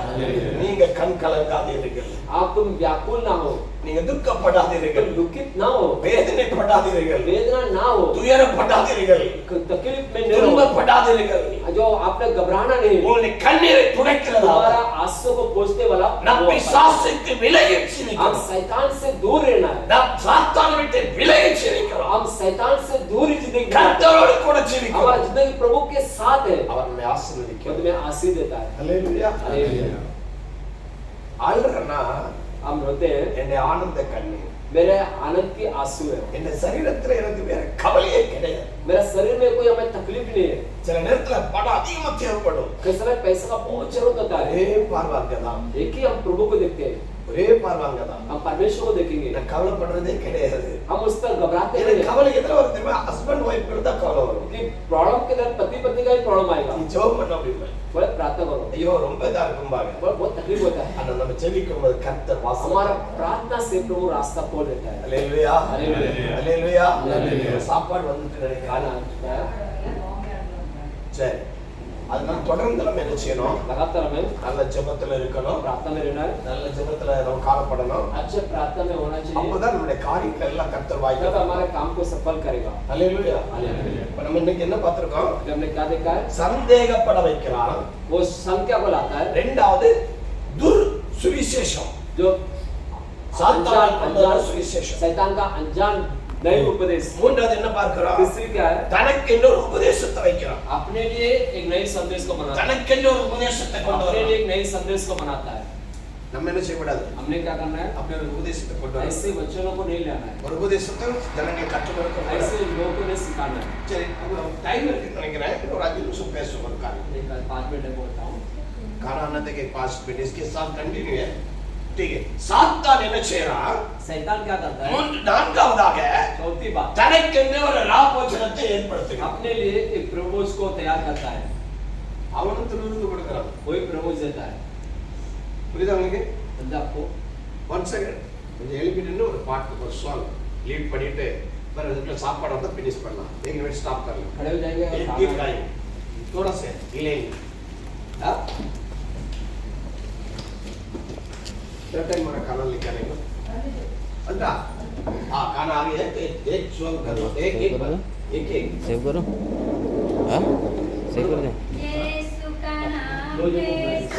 நீங்க கண் கலங்காதீர்கள்,
आप तुम व्याकुल ना हो,
நீங்க துக்கப்படாதீர்கள்,
तुम दुखित ना हो,
வேதனைப்படாதீர்கள்,
वेदना ना हो,
துயரப்படாதீர்கள்,
तकलीफ में नहीं हो,
துன்பப்படாதீர்கள்.
जो आपने घबराना नहीं,
உங்களுடைய கண்ணீரை துடைக்கிறதா
तुम्हारा आंसू को पोंछने वाला
நாம்
वो है।
பிசாசுக்கு விலகி
हम
ஜீவிக்கிறோம்.
शैतान से दूर रहना है,
நாம் சாத்தானை விட்டு விலகி ஜீவிக்கிறோம்.
हम शैतान से दूर ही जिंदगी बिताते हैं।
கர்த்தரோடு கூட
हमारा
ஜீவிக்கிறோம்.
जिंदगी प्रभु के साथ है,
அவர் நம்மை
वो
ஆசீர்வதிக்கிறார்.
तुम्हें आशीष देता है।
அல்லேலூயா.
हालेलुया।
ஆள்றனா
हम रोते हैं,
என்னுடைய ஆனந்த கண்ணீர்,
मेरे आनंद की आंसू है,
இந்த சரீரத்துல எனக்கு வேற கவலையே கிடையாது.
मेरा शरीर में कोई हमें तकलीफ नहीं है।
சில நேரத்துல பணம் அதிகமா தேவைப்படும்.
कई समय पैसे का बहुत जरूरत होता है,
ஒரே பார்வாங்கதான்,
एक ही हम प्रभु को देखते हैं,
ஒரே பார்வாங்கதான்.
हम परमेश्वर को देखेंगे,
நான் கவலைப்படுறதே கிடையாது.
हम उस पर घबराते
எனக்கு
नहीं।
கவலை எதுல வரும் தெரியுமா? ஹஸ்பண்ட் ஒய்ஃப் தான் கவலை வரும்.
कि प्रॉब्लम के अंदर पति पत्नी का ही प्रॉब्लम आएगा,
நீ ஜெபம் பண்ண அப்படின்னா,
बोले प्रार्थना करो,
ஐயோ ரொம்ப இதா இருக்கும்பாங்க.
बोले बहुत तकलीफ होता है।
ஆனா நம்ம ஜெபிக்கும் போது கர்த்தர் வாசம்
हमारा प्रार्थना से प्रभु रास्ता खोल देता है।
அல்லேலூயா.
அல்லேலூயா.
அல்லேலூயா.
அல்லேலூயா.
சாப்பாடு வந்துட்டு நினைக்கிறேன்.
खाना आ चुका है,
சரி, அதனால தொடர்ந்து நம்ம என்ன செய்யணும்?
लगातार हमें
நல்ல ஜெபத்துல இருக்கணும்.
प्रार्थना में रहना है,
நல்ல ஜெபத்துல நம்ம காணப்படணும்.
अच्छे प्रार्थना में होना चाहिए,
அப்பதான் நம்முடைய காரியங்கள் எல்லாம் கர்த்தர்
तब
வாய்க்கும்.
हमारे काम को सफल करेगा।
அல்லேலூயா.
हालेलुया।
இப்ப நம்ம இன்னைக்கு என்ன பார்த்திருக்கோம்?
जब हमने क्या देखा है,
சந்தேகப்பட வைக்கிறான்.
वो संख्या को लाता है,
ரெண்டாவது துர் சுவிசேஷம்,
जो
சாத்தான் கொண்டுவர சுவிசேஷம்.
शैतान का अनजान नई उपदेश।
மூன்றாவது என்ன பார்க்கிறோம்?
तीसरी क्या है,
தனக்கு இன்னொரு உபதேசத்தை வைக்கிறான்.
अपने लिए एक नई संदेश को बनाता है,
தனக்கு இன்னொரு உபதேசத்தை கொண்டு
अपने लिए
வரான்.
एक नई संदेश को बनाता है।
ನಮ್ಮನ್ನು ಸೇಬಿಡೋದು
हमने क्या करना है?
अपने उपदेशத்தை கொண்டு வரணும்.
ऐसे वचनों को नहीं लाना है,
ஒரு உபதேசத்தை ஜனங்கள் கற்றுக்கொடுக்க
ऐसे लोगों को नहीं सिखाना है।
சரி டைம் இருக்குன்னு நினைக்கிறேன் ஒரு 5 நிமிஷம் பேசுவோம் ஒரு காரியம்
एक 5 मिनट में बोलता हूँ।
खाना आने तक एक 5 मिनट इसके साथ कंटिन्यू है ठीक है சாத்தான் என்ன செய்றான்
शैतान क्या करता है?
நான்காவதாக
चौथी बात,
தனக்கென்று ஒரு ராபோஜனத்தை ஏற்படுத்துகிறான்
अपने लिए एक प्रभुज को तैयार करता है,
அவனும் திருவிருந்து கொடுக்கிறான்
कोई प्रभुज देता है।
புரியுதா உங்களுக்கு
समझा आपको?
1 செகண்ட் கொஞ்சம் எழுப்பிட்டு ஒரு பாட்டு ஒரு சாங் லீட் பண்ணிட்டு फिर उसमें சாப்பாடு வந்து finish பண்ணலாம் 1 मिनट स्टॉप कर लो
खड़े हो जाएंगे और
एक
खाना
गीत गाएंगे थोड़ा सा हिलेंगे हाँ क्या टाइम हमारा खाना लेके आने को अंदर हाँ खाना आ गया है एक सॉन्ग कर लो एक
सेव करो हाँ सेव कर दे
यीशु का नाम
दो जगह
है
में।